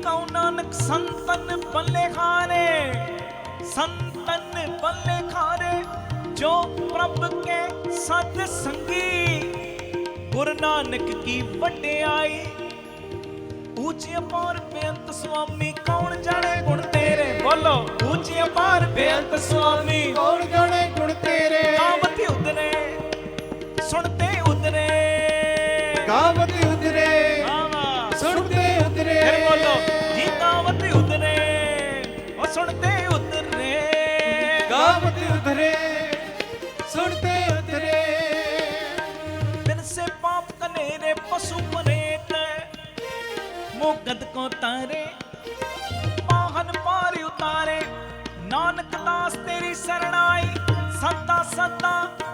ਕਉ ਨਾਨਕ ਸੰਤਨ ਬੱਲੇ ਖਾਰੇ, ਸੰਤਨ ਬੱਲੇ ਖਾਰੇ, ਜੋ ਪ੍ਰਭ ਕੇ ਸਤ ਸੰਗੀ, ਗੁਰੂ ਨਾਨਕ ਕੀ ਵਡਿਆਈ। ਉੱਚੀ ਅਪਾਰ ਬੇਅੰਤ ਸੁਆਮੀ, ਕੌਣ ਜਾਣੇ ਗੁਣ ਤੇਰੇ, ਬੋਲੋ ਉੱਚੀ ਅਪਾਰ ਬੇਅੰਤ ਸੁਆਮੀ, ਕੌਣ ਜਾਣੇ ਗੁਣ ਤੇਰੇ। ਕਾਮਤੀ ਉਦਰੇ ਸੁਣਤੇ ਉਦਰੇ, ਕਾਮਤੀ ਉਦਰੇ ਆਵਾ ਸੁਣਤੇ ਉਦਰੇ। ਫਿਰ ਬੋਲੋ ਜੀ, ਕਾਮਤੀ ਉਦਰੇ ਉਹ ਸੁਣਤੇ ਉਦਰੇ, ਕਾਮਤੀ ਉਦਰੇ ਸੁਣਤੇ ਉਦਰੇ। बिन से पाप कनेरे पशु परेत, मोगद को तारे पाहन पार उतारे, नानक दास तेरी शरणाई, सदा सदा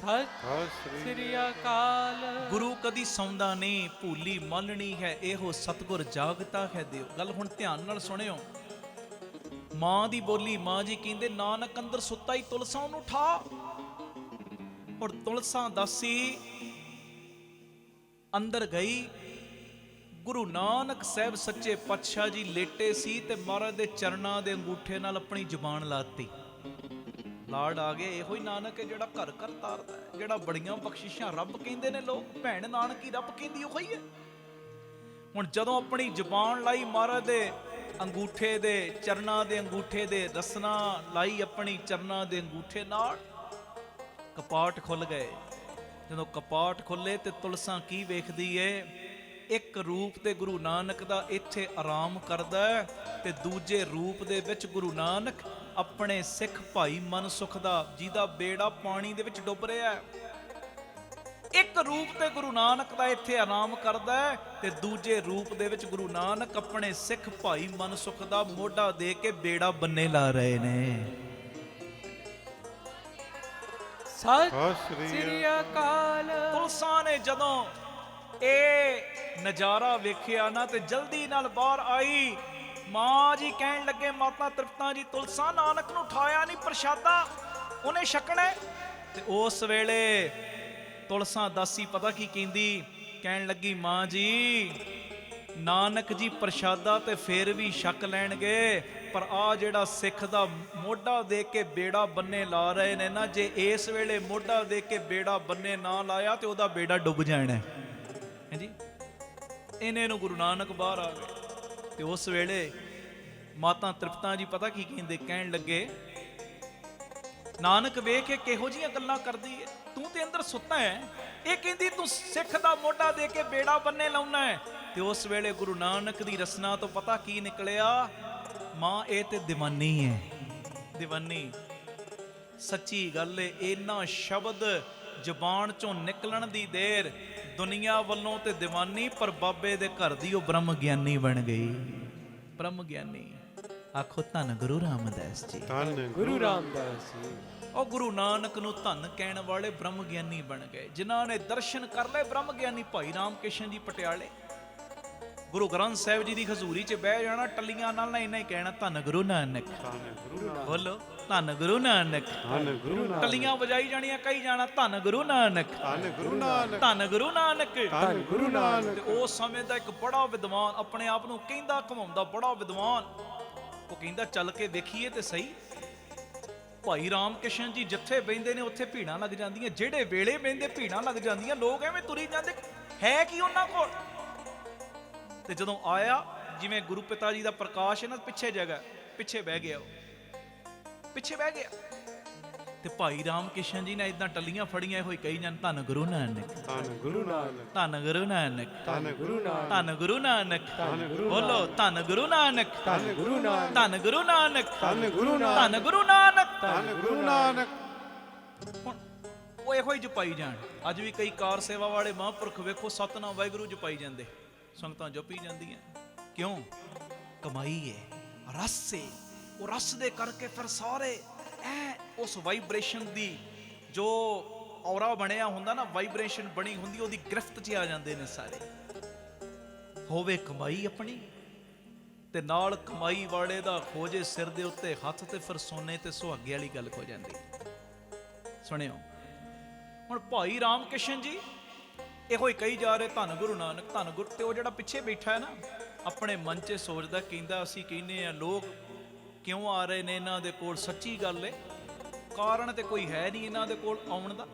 ਸਤਿ ਸ੍ਰੀ ਅਕਾਲ। ਗੁਰੂ ਕਦੀ ਸੌਂਦਾ ਨਹੀਂ, ਭੂਲੀ ਮੰਨਣੀ ਹੈ, ਇਹੋ ਸਤਿਗੁਰ ਜਾਗਤਾ ਹੈ ਦਿਓ। ਗੱਲ ਹੁਣ ਧਿਆਨ ਨਾਲ ਸੁਣਿਓ। ਮਾਂ ਦੀ ਬੋਲੀ, ਮਾਂ ਜੀ ਕਹਿੰਦੇ ਨਾਨਕ ਅੰਦਰ ਸੁੱਤਾ ਹੀ ਤੁਲਸਾ ਉਹਨੂੰ ਉਠਾ। ਔਰ ਤੁਲਸਾ ਦਾਸੀ ਅੰਦਰ ਗਈ। ਗੁਰੂ ਨਾਨਕ ਸਾਹਿਬ ਸੱਚੇ ਪਾਤਸ਼ਾਹ ਜੀ ਲੇਟੇ ਸੀ ਤੇ ਮਹਾਰਾਜ ਦੇ ਚਰਨਾਂ ਦੇ ਅੰਗੂਠੇ ਨਾਲ ਆਪਣੀ ਜ਼ੁਬਾਨ ਲਾਤੀ। ਲਾੜ ਆ ਗਏ। ਇਹੋ ਹੀ ਨਾਨਕ ਹੈ ਜਿਹੜਾ ਘਰ ਘਰ ਤਾਰਦਾ ਹੈ, ਜਿਹੜਾ ਬੜੀਆਂ ਬਖਸ਼ਿਸ਼ਾਂ ਰੱਬ ਕਹਿੰਦੇ ਨੇ ਲੋਕ। ਭੈਣ ਨਾਨਕੀ ਰੱਬ ਕਹਿੰਦੀ ਉਹੀ ਹੈ। ਹੁਣ ਜਦੋਂ ਆਪਣੀ ਜ਼ੁਬਾਨ ਲਾਈ ਮਹਾਰਾਜ ਦੇ ਅੰਗੂਠੇ ਦੇ, ਚਰਨਾਂ ਦੇ ਅੰਗੂਠੇ ਦੇ, ਰਸਨਾ ਲਾਈ ਆਪਣੀ ਚਰਨਾਂ ਦੇ ਅੰਗੂਠੇ ਨਾਲ, ਕਪਾਟ ਖੁੱਲ ਗਏ। ਜਦੋਂ ਕਪਾਟ ਖੁੱਲੇ ਤੇ ਤੁਲਸਾ ਕੀ ਵੇਖਦੀ ਏ? ਇੱਕ ਰੂਪ ਤੇ ਗੁਰੂ ਨਾਨਕ ਦਾ ਇੱਥੇ ਆਰਾਮ ਕਰਦਾ ਤੇ ਦੂਜੇ ਰੂਪ ਦੇ ਵਿੱਚ ਗੁਰੂ ਨਾਨਕ ਆਪਣੇ ਸਿੱਖ ਭਾਈ ਮਨਸੁਖ ਦਾ, ਜਿਹਦਾ ਬੇੜਾ ਪਾਣੀ ਦੇ ਵਿੱਚ ਡੁੱਬ ਰਿਹਾ ਹੈ। ਇੱਕ ਰੂਪ ਤੇ ਗੁਰੂ ਨਾਨਕ ਦਾ ਇੱਥੇ ਆਰਾਮ ਕਰਦਾ ਤੇ ਦੂਜੇ ਰੂਪ ਦੇ ਵਿੱਚ ਗੁਰੂ ਨਾਨਕ ਆਪਣੇ ਸਿੱਖ ਭਾਈ ਮਨਸੁਖ ਦਾ ਮੋਢਾ ਦੇ ਕੇ ਬੇੜਾ ਬੰਨੇ ਲਾ ਰਹੇ ਨੇ। ਸਤਿ ਸ੍ਰੀ ਅਕਾਲ। ਤੁਲਸਾ ਨੇ ਜਦੋਂ ਇਹ ਨਜ਼ਾਰਾ ਵੇਖਿਆ ਨਾ ਤੇ ਜਲਦੀ ਨਾਲ ਬਾਹਰ ਆਈ। ਮਾਂ ਜੀ ਕਹਿਣ ਲੱਗੇ, ਮਾਤਾ ਤ੍ਰਿਪਤਾ ਜੀ, ਤੁਲਸਾ ਨਾਨਕ ਨੂੰ ਉਠਾਇਆ ਨਹੀਂ, ਪ੍ਰਸ਼ਾਦਾ ਉਹਨੇ ਛਕਣਾ। ਤੇ ਉਸ ਵੇਲੇ ਤੁਲਸਾ ਦਾਸੀ ਪਤਾ ਕੀ ਕਹਿੰਦੀ? ਕਹਿਣ ਲੱਗੀ, ਮਾਂ ਜੀ ਨਾਨਕ ਜੀ ਪ੍ਰਸ਼ਾਦਾ ਤੇ ਫੇਰ ਵੀ ਛਕ ਲੈਣਗੇ, ਪਰ ਆ ਜਿਹੜਾ ਸਿੱਖ ਦਾ ਮੋਢਾ ਦੇ ਕੇ ਬੇੜਾ ਬੰਨੇ ਲਾ ਰਹੇ ਨੇ ਨਾ, ਜੇ ਇਸ ਵੇਲੇ ਮੋਢਾ ਦੇ ਕੇ ਬੇੜਾ ਬੰਨੇ ਨਾ ਲਾਇਆ ਤੇ ਉਹਦਾ ਬੇੜਾ ਡੁੱਬ ਜਾਣਾ ਹੈ ਜੀ। ਇਹਨੇ ਨੂੰ ਗੁਰੂ ਨਾਨਕ ਬਾਹਰ ਆ ਗਏ ਤੇ ਉਸ ਵੇਲੇ ਮਾਤਾ ਤ੍ਰਿਪਤਾ ਜੀ ਪਤਾ ਕੀ ਕਹਿੰਦੇ? ਕਹਿਣ ਲੱਗੇ, ਨਾਨਕ ਵੇਖ ਕੇ ਕਿਹੋ ਜੀਆਂ ਗੱਲਾਂ ਕਰਦੀ ਹੈ, ਤੂੰ ਤੇ ਅੰਦਰ ਸੁੱਤਾ ਹੈ, ਇਹ ਕਹਿੰਦੀ ਤੂੰ ਸਿੱਖ ਦਾ ਮੋਢਾ ਦੇ ਕੇ ਬੇੜਾ ਬੰਨੇ ਲਾਉਣਾ ਹੈ। ਤੇ ਉਸ ਵੇਲੇ ਗੁਰੂ ਨਾਨਕ ਦੀ ਰਸਨਾ ਤੋਂ ਪਤਾ ਕੀ ਨਿਕਲਿਆ? ਮਾਂ ਇਹ ਤੇ ਦੀਵਾਨੀ ਹੈ, ਦੀਵਾਨੀ। ਸੱਚੀ ਗੱਲ ਏ, ਇਹਨਾਂ ਸ਼ਬਦ ਜ਼ੁਬਾਨ ਚੋਂ ਨਿਕਲਣ ਦੀ ਦੇਰ, ਦੁਨੀਆ ਵੱਲੋਂ ਤੇ ਦੀਵਾਨੀ, ਪਰ ਬਾਬੇ ਦੇ ਘਰ ਦੀ ਉਹ ਬ੍ਰਹਮ ਗਿਆਨੀ ਬਣ ਗਈ। ਬ੍ਰਹਮ ਗਿਆਨੀ। ਆਖੋ ਧੰਨ ਗੁਰੂ ਰਾਮਦਾਸ ਜੀ। ਧੰਨ ਗੁਰੂ ਰਾਮਦਾਸ ਜੀ। ਉਹ ਗੁਰੂ ਨਾਨਕ ਨੂੰ ਧੰਨ ਕਹਿਣ ਵਾਲੇ ਬ੍ਰਹਮ ਗਿਆਨੀ ਬਣ ਗਏ, ਜਿਨ੍ਹਾਂ ਨੇ ਦਰਸ਼ਨ ਕਰ ਲਏ ਬ੍ਰਹਮ ਗਿਆਨੀ। ਭਾਈ ਰਾਮ ਕਿਸ਼ਨ ਜੀ ਪਟਿਆਲੇ ਗੁਰੂ ਗ੍ਰੰਥ ਸਾਹਿਬ ਜੀ ਦੀ ਹਜ਼ੂਰੀ 'ਚ ਬਹਿ ਜਾਣਾ, ਟੱਲੀਆਂ ਨਾਲ ਇੰਨਾ ਹੀ ਕਹਿਣਾ, ਧੰਨ ਗੁਰੂ ਨਾਨਕ। ਬੋਲੋ, ਧੰਨ ਗੁਰੂ ਨਾਨਕ। ਟੱਲੀਆਂ ਵਜਾਈ ਜਾਣੀਆਂ, ਕਹੀ ਜਾਣਾ, ਧੰਨ ਗੁਰੂ ਨਾਨਕ, ਧੰਨ ਗੁਰੂ ਨਾਨਕ, ਧੰਨ ਗੁਰੂ ਨਾਨਕ, ਧੰਨ ਗੁਰੂ ਨਾਨਕ। ਤੇ ਉਸ ਸਮੇਂ ਦਾ ਇੱਕ ਬੜਾ ਵਿਦਵਾਨ, ਆਪਣੇ ਆਪ ਨੂੰ ਕਹਿੰਦਾ ਘਮਾਉਂਦਾ ਬੜਾ ਵਿਦਵਾਨ, ਉਹ ਕਹਿੰਦਾ ਚੱਲ ਕੇ ਵੇਖੀਏ ਤੇ ਸਹੀ। ਭਾਈ ਰਾਮ ਕਿਸ਼ਨ ਜੀ ਜਿੱਥੇ ਬਹਿੰਦੇ ਨੇ ਉੱਥੇ ਭੀੜਾਂ ਲੱਗ ਜਾਂਦੀਆਂ, ਜਿਹੜੇ ਵੇਲੇ ਬਹਿੰਦੇ ਭੀੜਾਂ ਲੱਗ ਜਾਂਦੀਆਂ, ਲੋਕ ਐਵੇਂ ਤੁਰੀ ਜਾਂਦੇ, ਹੈ ਕੀ ਉਹਨਾਂ ਕੋਲ? ਤੇ ਜਦੋਂ ਆਇਆ, ਜਿਵੇਂ ਗੁਰੂ ਪਿਤਾ ਜੀ ਦਾ ਪ੍ਰਕਾਸ਼ ਹੈ ਨਾ, ਪਿੱਛੇ ਜਗ੍ਹਾ, ਪਿੱਛੇ ਬਹਿ ਗਿਆ, ਪਿੱਛੇ ਬਹਿ ਗਿਆ। ਤੇ ਭਾਈ ਰਾਮ ਕਿਸ਼ਨ ਜੀ ਨੇ ਇਦਾਂ ਟੱਲੀਆਂ ਫੜੀਆਂ ਹੋਈ ਕਹੀ ਜਾਣ, ਧੰਨ ਗੁਰੂ ਨਾਨਕ, ਧੰਨ ਗੁਰੂ ਨਾਨਕ, ਧੰਨ ਗੁਰੂ ਨਾਨਕ, ਧੰਨ ਗੁਰੂ ਨਾਨਕ, ਧੰਨ ਗੁਰੂ ਨਾਨਕ। ਧੰਨ ਗੁਰੂ ਬੋਲੋ, ਧੰਨ ਗੁਰੂ ਨਾਨਕ, ਧੰਨ ਗੁਰੂ ਨਾਨਕ, ਧੰਨ ਗੁਰੂ ਨਾਨਕ, ਧੰਨ ਗੁਰੂ ਨਾਨਕ, ਧੰਨ ਗੁਰੂ ਨਾਨਕ, ਧੰਨ ਗੁਰੂ ਨਾਨਕ। ਹੁਣ ਉਹ ਇਹੋ ਹੀ ਜਪਾਈ ਜਾਣ। ਅੱਜ ਵੀ ਕਈ ਕਾਰ ਸੇਵਾ ਵਾਲੇ ਮਹਾਂਪੁਰਖ ਵੇਖੋ ਸਤਨਾਮ ਵਾਹਿਗੁਰੂ ਜਪਾਈ ਜਾਂਦੇ, ਸੰਗਤਾਂ ਜਪੀ ਜਾਂਦੀਆਂ। ਕਿਉਂ? ਕਮਾਈ ਹੈ, ਰਸ ਹੈ। ਉਹ ਰਸ ਦੇ ਕਰਕੇ ਫਿਰ ਸਾਰੇ ਉਸ ਵਾਈਬ੍ਰੇਸ਼ਨ ਦੀ ਜੋ ਔਰਾ ਬਣਿਆ ਹੁੰਦਾ ਨਾ, ਵਾਈਬ੍ਰੇਸ਼ਨ ਬਣੀ ਹੁੰਦੀ, ਉਹਦੀ ਗ੍ਰਿਫਤ 'ਚ ਆ ਜਾਂਦੇ ਨੇ ਸਾਰੇ। ਹੋਵੇ ਕਮਾਈ ਆਪਣੀ ਤੇ ਨਾਲ ਕਮਾਈ ਵਾਲੇ ਦਾ ਖੋਜੇ ਸਿਰ ਦੇ ਉੱਤੇ ਹੱਥ, ਤੇ ਫਿਰ ਸੋਨੇ ਤੇ ਸੁਹਾਗੇ ਵਾਲੀ ਗੱਲ ਹੋ ਜਾਂਦੀ। ਸੁਣਿਓ, ਹੁਣ ਭਾਈ ਰਾਮ ਕਿਸ਼ਨ ਜੀ ਇਹੋ ਹੀ ਕਹੀ ਜਾ ਰਹੇ, ਧੰਨ ਗੁਰੂ ਨਾਨਕ, ਧੰਨ ਗੁਰੂ। ਤੇ ਉਹ ਜਿਹੜਾ ਪਿੱਛੇ ਬੈਠਾ ਹੈ ਨਾ, ਆਪਣੇ ਮਨ 'ਚ ਸੋਚਦਾ, ਕਹਿੰਦਾ ਅਸੀਂ ਕਹਿੰਦੇ ਆ ਲੋਕ ਕਿਉਂ ਆ ਰਹੇ ਨੇ ਇਹਨਾਂ ਦੇ ਕੋਲ? ਸੱਚੀ ਗੱਲ ਏ, ਕਾਰਨ ਤੇ ਕੋਈ ਹੈ ਨਹੀਂ ਇਹਨਾਂ ਦੇ ਕੋਲ ਆਉਣ ਦਾ।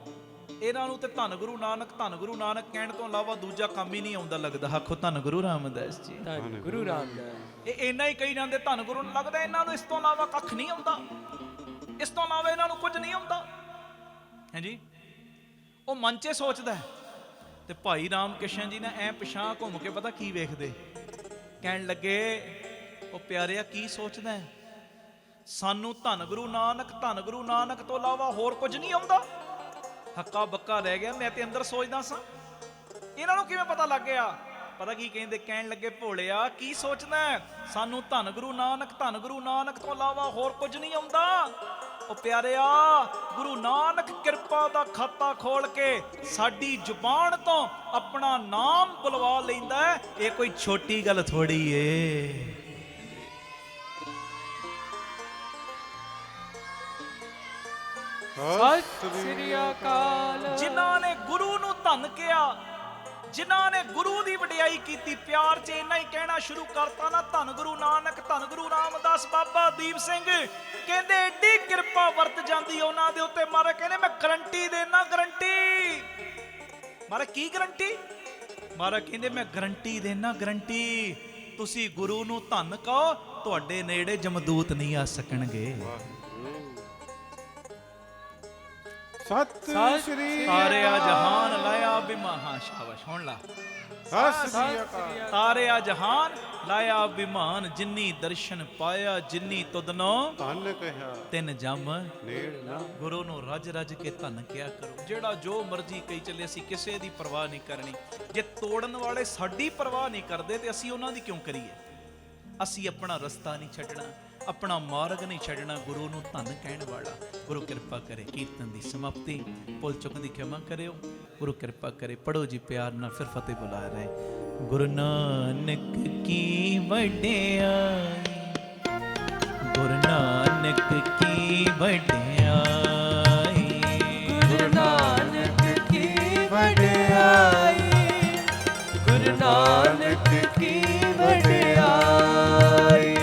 ਇਹਨਾਂ ਨੂੰ ਤੇ ਧੰਨ ਗੁਰੂ ਨਾਨਕ, ਧੰਨ ਗੁਰੂ ਨਾਨਕ ਕਹਿਣ ਤੋਂ ਇਲਾਵਾ ਦੂਜਾ ਕੰਮ ਹੀ ਨਹੀਂ ਆਉਂਦਾ ਲੱਗਦਾ। ਆਖੋ ਧੰਨ ਗੁਰੂ ਰਾਮਦਾਸ ਜੀ। ਧੰਨ ਗੁਰੂ ਰਾਮਦਾਸ। ਇਹ ਇੰਨਾ ਹੀ ਕਹੀ ਜਾਂਦੇ, ਧੰਨ ਗੁਰੂ ਨੂੰ। ਲੱਗਦਾ ਇਹਨਾਂ ਨੂੰ ਇਸ ਤੋਂ ਇਲਾਵਾ ਕੱਖ ਨਹੀਂ ਆਉਂਦਾ, ਇਸ ਤੋਂ ਇਲਾਵਾ ਇਹਨਾਂ ਨੂੰ ਕੁਝ ਨਹੀਂ ਆਉਂਦਾ ਹੈ ਜੀ। ਉਹ ਮਨ 'ਚ ਸੋਚਦਾ। ਤੇ ਭਾਈ ਰਾਮ ਕਿਸ਼ਨ ਜੀ ਨੇ ਐ ਪਿਛਾਂ ਘੁੰਮ ਕੇ ਪਤਾ ਕੀ ਵੇਖਦੇ? ਕਹਿਣ ਲੱਗੇ, ਉਹ ਪਿਆਰਿਆ ਕੀ ਸੋਚਦਾ? ਸਾਨੂੰ ਧੰਨ ਗੁਰੂ ਨਾਨਕ, ਧੰਨ ਗੁਰੂ ਨਾਨਕ ਤੋਂ ਇਲਾਵਾ ਹੋਰ ਕੁਝ ਨਹੀਂ ਆਉਂਦਾ। ਹੱਕਾ ਬੱਕਾ ਰਹਿ ਗਿਆ। ਮੈਂ ਤੇ ਅੰਦਰ ਸੋਚਦਾ ਸਾਂ, ਇਹਨਾਂ ਨੂੰ ਕਿਵੇਂ ਪਤਾ ਲੱਗ ਗਿਆ? ਪਤਾ ਕੀ ਕਹਿੰਦੇ, ਕਹਿਣ ਲੱਗੇ ਭੋਲਿਆ ਕੀ ਸੋਚਦਾ ਹੈ? ਸਾਨੂੰ ਧੰਨ ਗੁਰੂ ਨਾਨਕ ਤੋਂ ਇਲਾਵਾ ਹੋਰ ਕੁਝ ਨਹੀਂ ਆਉਂਦਾ। ਉਹ ਪਿਆਰਿਆ, ਗੁਰੂ ਨਾਨਕ ਕਿਰਪਾ ਦਾ ਖਾਤਾ ਖੋਲ ਕੇ ਸਾਡੀ ਜ਼ੁਬਾਨ ਤੋਂ ਆਪਣਾ ਨਾਮ ਬੁਲਵਾ ਲੈਂਦਾ ਹੈ। ਇਹ ਕੋਈ ਛੋਟੀ ਗੱਲ ਥੋੜੀ ਏ। ਸਤਿ ਸ੍ਰੀ ਅਕਾਲ। ਜਿਨ੍ਹਾਂ ਨੇ ਗੁਰੂ ਨੂੰ ਧੰਨ ਕਿਹਾ, ਜਿਨ੍ਹਾਂ ਨੇ ਗੁਰੂ ਦੀ ਵਡਿਆਈ ਕੀਤੀ, ਪਿਆਰ 'ਚ ਇੰਨਾ ਹੀ ਕਹਿਣਾ ਸ਼ੁਰੂ ਕਰਤਾ ਨਾ, ਧੰਨ ਗੁਰੂ ਨਾਨਕ, ਧੰਨ ਗੁਰੂ ਰਾਮਦਾਸ, ਬਾਬਾ ਦੀਪ ਸਿੰਘ, ਕਹਿੰਦੇ ਏਡੀ ਕਿਰਪਾ ਵਰਤ ਜਾਂਦੀ ਉਹਨਾਂ ਦੇ ਉੱਤੇ। ਮਾਰੇ ਕਹਿੰਦੇ ਮੈਂ ਗਰੰਟੀ ਦੇਣਾ, ਗਰੰਟੀ। ਮਾਰੇ ਕੀ ਗਰੰਟੀ? ਮਾਰੇ ਕਹਿੰਦੇ ਮੈਂ ਗਰੰਟੀ ਦੇਣਾ, ਗਰੰਟੀ। ਤੁਸੀਂ ਗੁਰੂ ਨੂੰ ਧੰਨ ਕਹੋ, ਤੁਹਾਡੇ ਨੇੜੇ ਜਮਦੂਤ ਨਹੀਂ ਆ ਸਕਣਗੇ। ਸਤਿ ਸ੍ਰੀ ਤਾਰਿਆ ਜਹਾਨ ਲਾਇਆ ਬਿਮਾਨ। ਸ਼ਾਬਾਸ਼, ਹੁਣ ਲਾ। ਸਤਿ ਸ੍ਰੀ ਅਕਾਲ। ਤਾਰਿਆ ਜਹਾਨ ਲਾਇਆ ਬਿਮਾਨ, ਜਿਨੀ ਦਰਸ਼ਨ ਪਾਇਆ, ਜਿਨੀ ਤੁਧਨੋ ਧੰਨ ਕਹਿਆ, ਤਿੰਨ ਜਮ ਨੇੜ ਨਾ। ਗੁਰੂ ਨੂੰ ਰੱਜ ਰੱਜ ਕੇ ਧੰਨ ਕਿਆ ਕਰੋ। ਜਿਹੜਾ ਜੋ ਮਰਜ਼ੀ ਕਹੀ ਚੱਲੇ, ਅਸੀਂ ਕਿਸੇ ਦੀ ਪਰਵਾਹ ਨਹੀਂ ਕਰਨੀ। ਜੇ ਤੋੜਨ ਵਾਲੇ ਸਾਡੀ ਪਰਵਾਹ ਨਹੀਂ ਕਰਦੇ ਤੇ ਅਸੀਂ ਉਹਨਾਂ ਦੀ ਕਿਉਂ ਕਰੀਏ? ਅਸੀਂ ਆਪਣਾ ਰਸਤਾ ਨਹੀਂ ਛੱਡਣਾ, ਆਪਣਾ ਮਾਰਗ ਨਹੀਂ ਛੱਡਣਾ, ਗੁਰੂ ਨੂੰ ਧੰਨ ਕਹਿਣ ਵਾਲਾ। ਗੁਰੂ ਕਿਰਪਾ ਕਰੇ। ਕੀਰਤਨ ਦੀ ਸਮਾਪਤੀ। ਭੁੱਲ ਚੁੱਕ ਦੀ ਖਿਮਾ ਕਰਿਓ। ਗੁਰੂ ਕਿਰਪਾ ਕਰੇ। ਪੜੋ ਜੀ ਪਿਆਰ ਨਾਲ, ਫਿਰ ਫਤਿਹ ਬੁਲਾ ਰਹੇ। ਗੁਰੂ ਨਾਨਕ ਕੀ ਵਡਿਆਈ, ਗੁਰੂ ਨਾਨਕ ਕੀ ਵਡਿਆਈ, ਗੁਰੂ ਨਾਨਕ ਕੀ ਵਡਿਆਈ, ਗੁਰੂ ਨਾਨਕ ਕੀ ਵਡਿਆਈ।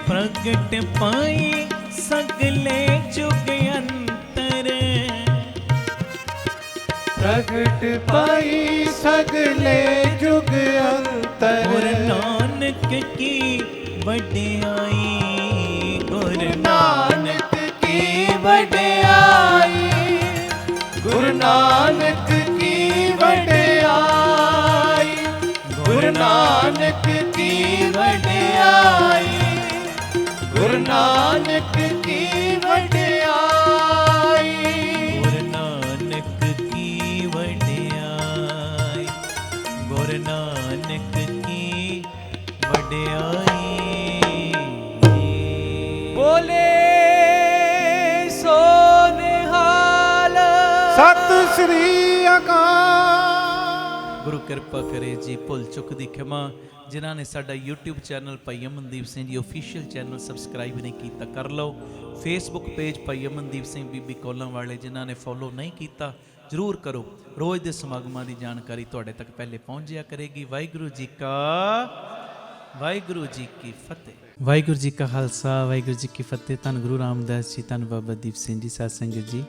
ਪ੍ਰਗਟ ਪਾਈ ਸਗਲੇ ਜੁਗ ਅੰਤਰ, ਪ੍ਰਗਟ ਪਾਈ ਸਗਲੇ ਜੁਗ ਅੰਤਰ। ਗੁਰੂ ਨਾਨਕ ਕੀ ਵਡਿਆਈ, ਗੁਰੂ ਨਾਨਕ ਕੀ ਵਡਿਆਈ, ਗੁਰੂ ਨਾਨਕ ਕੀ ਵਡਿਆਈ, ਗੁਰੂ ਨਾਨਕ ਕੀ ਵਡਿਆਈ, ਗੁਰੂ ਨਾਨਕ ਕੀ ਵਡਿਆਈ, ਗੁਰੂ ਨਾਨਕ ਕੀ ਵਡਿਆਈ, ਗੁਰੂ ਨਾਨਕ ਕੀ ਵਡਿਆਈ। ਬੋਲੇ ਸੋ ਨਿਹਾਲ। ਸਤਿ ਸ੍ਰੀ ਅਕਾਲ। ਗੁਰੂ ਕਿਰਪਾ ਕਰੇ ਜੀ। ਭੁੱਲ ਚੁੱਕ ਦੀ ਖਿਮਾ। ਜਿਨ੍ਹਾਂ ਨੇ ਸਾਡਾ YouTube ਚੈਨਲ ਭਾਈ Amandeep Singh ji official channel subscribe ਨਹੀਂ ਕੀਤਾ, ਕਰ ਲਓ। ਫੇਸਬੁੱਕ ਪੇਜ ਭਾਈ ਅਮਨਦੀਪ ਸਿੰਘ ਬੀਬੀ ਕੋਲਾਂ ਵਾਲੇ, ਜਿਨ੍ਹਾਂ ਨੇ ਫੋਲੋ ਨਹੀਂ ਕੀਤਾ ਜ਼ਰੂਰ ਕਰੋ। ਰੋਜ਼ ਦੇ ਸਮਾਗਮਾਂ ਦੀ ਜਾਣਕਾਰੀ ਤੁਹਾਡੇ ਤੱਕ ਪਹਿਲੇ ਪਹੁੰਚ ਜਾਇਆ ਕਰੇਗੀ। ਵਾਹਿਗੁਰੂ ਜੀ ਕੀ ਫਤਿਹ। ਵਾਹਿਗੁਰੂ ਜੀ ਕਾ ਖਾਲਸਾ, ਵਾਹਿਗੁਰੂ ਜੀ ਕੀ ਫਤਿਹ। ਧੰਨ ਗੁਰੂ ਰਾਮਦਾਸ ਜੀ, ਧੰਨ ਬਾਬਾ ਦੀਪ ਸਿੰਘ ਜੀ। ਸਾਧ ਸੰਗਤ ਜੀ,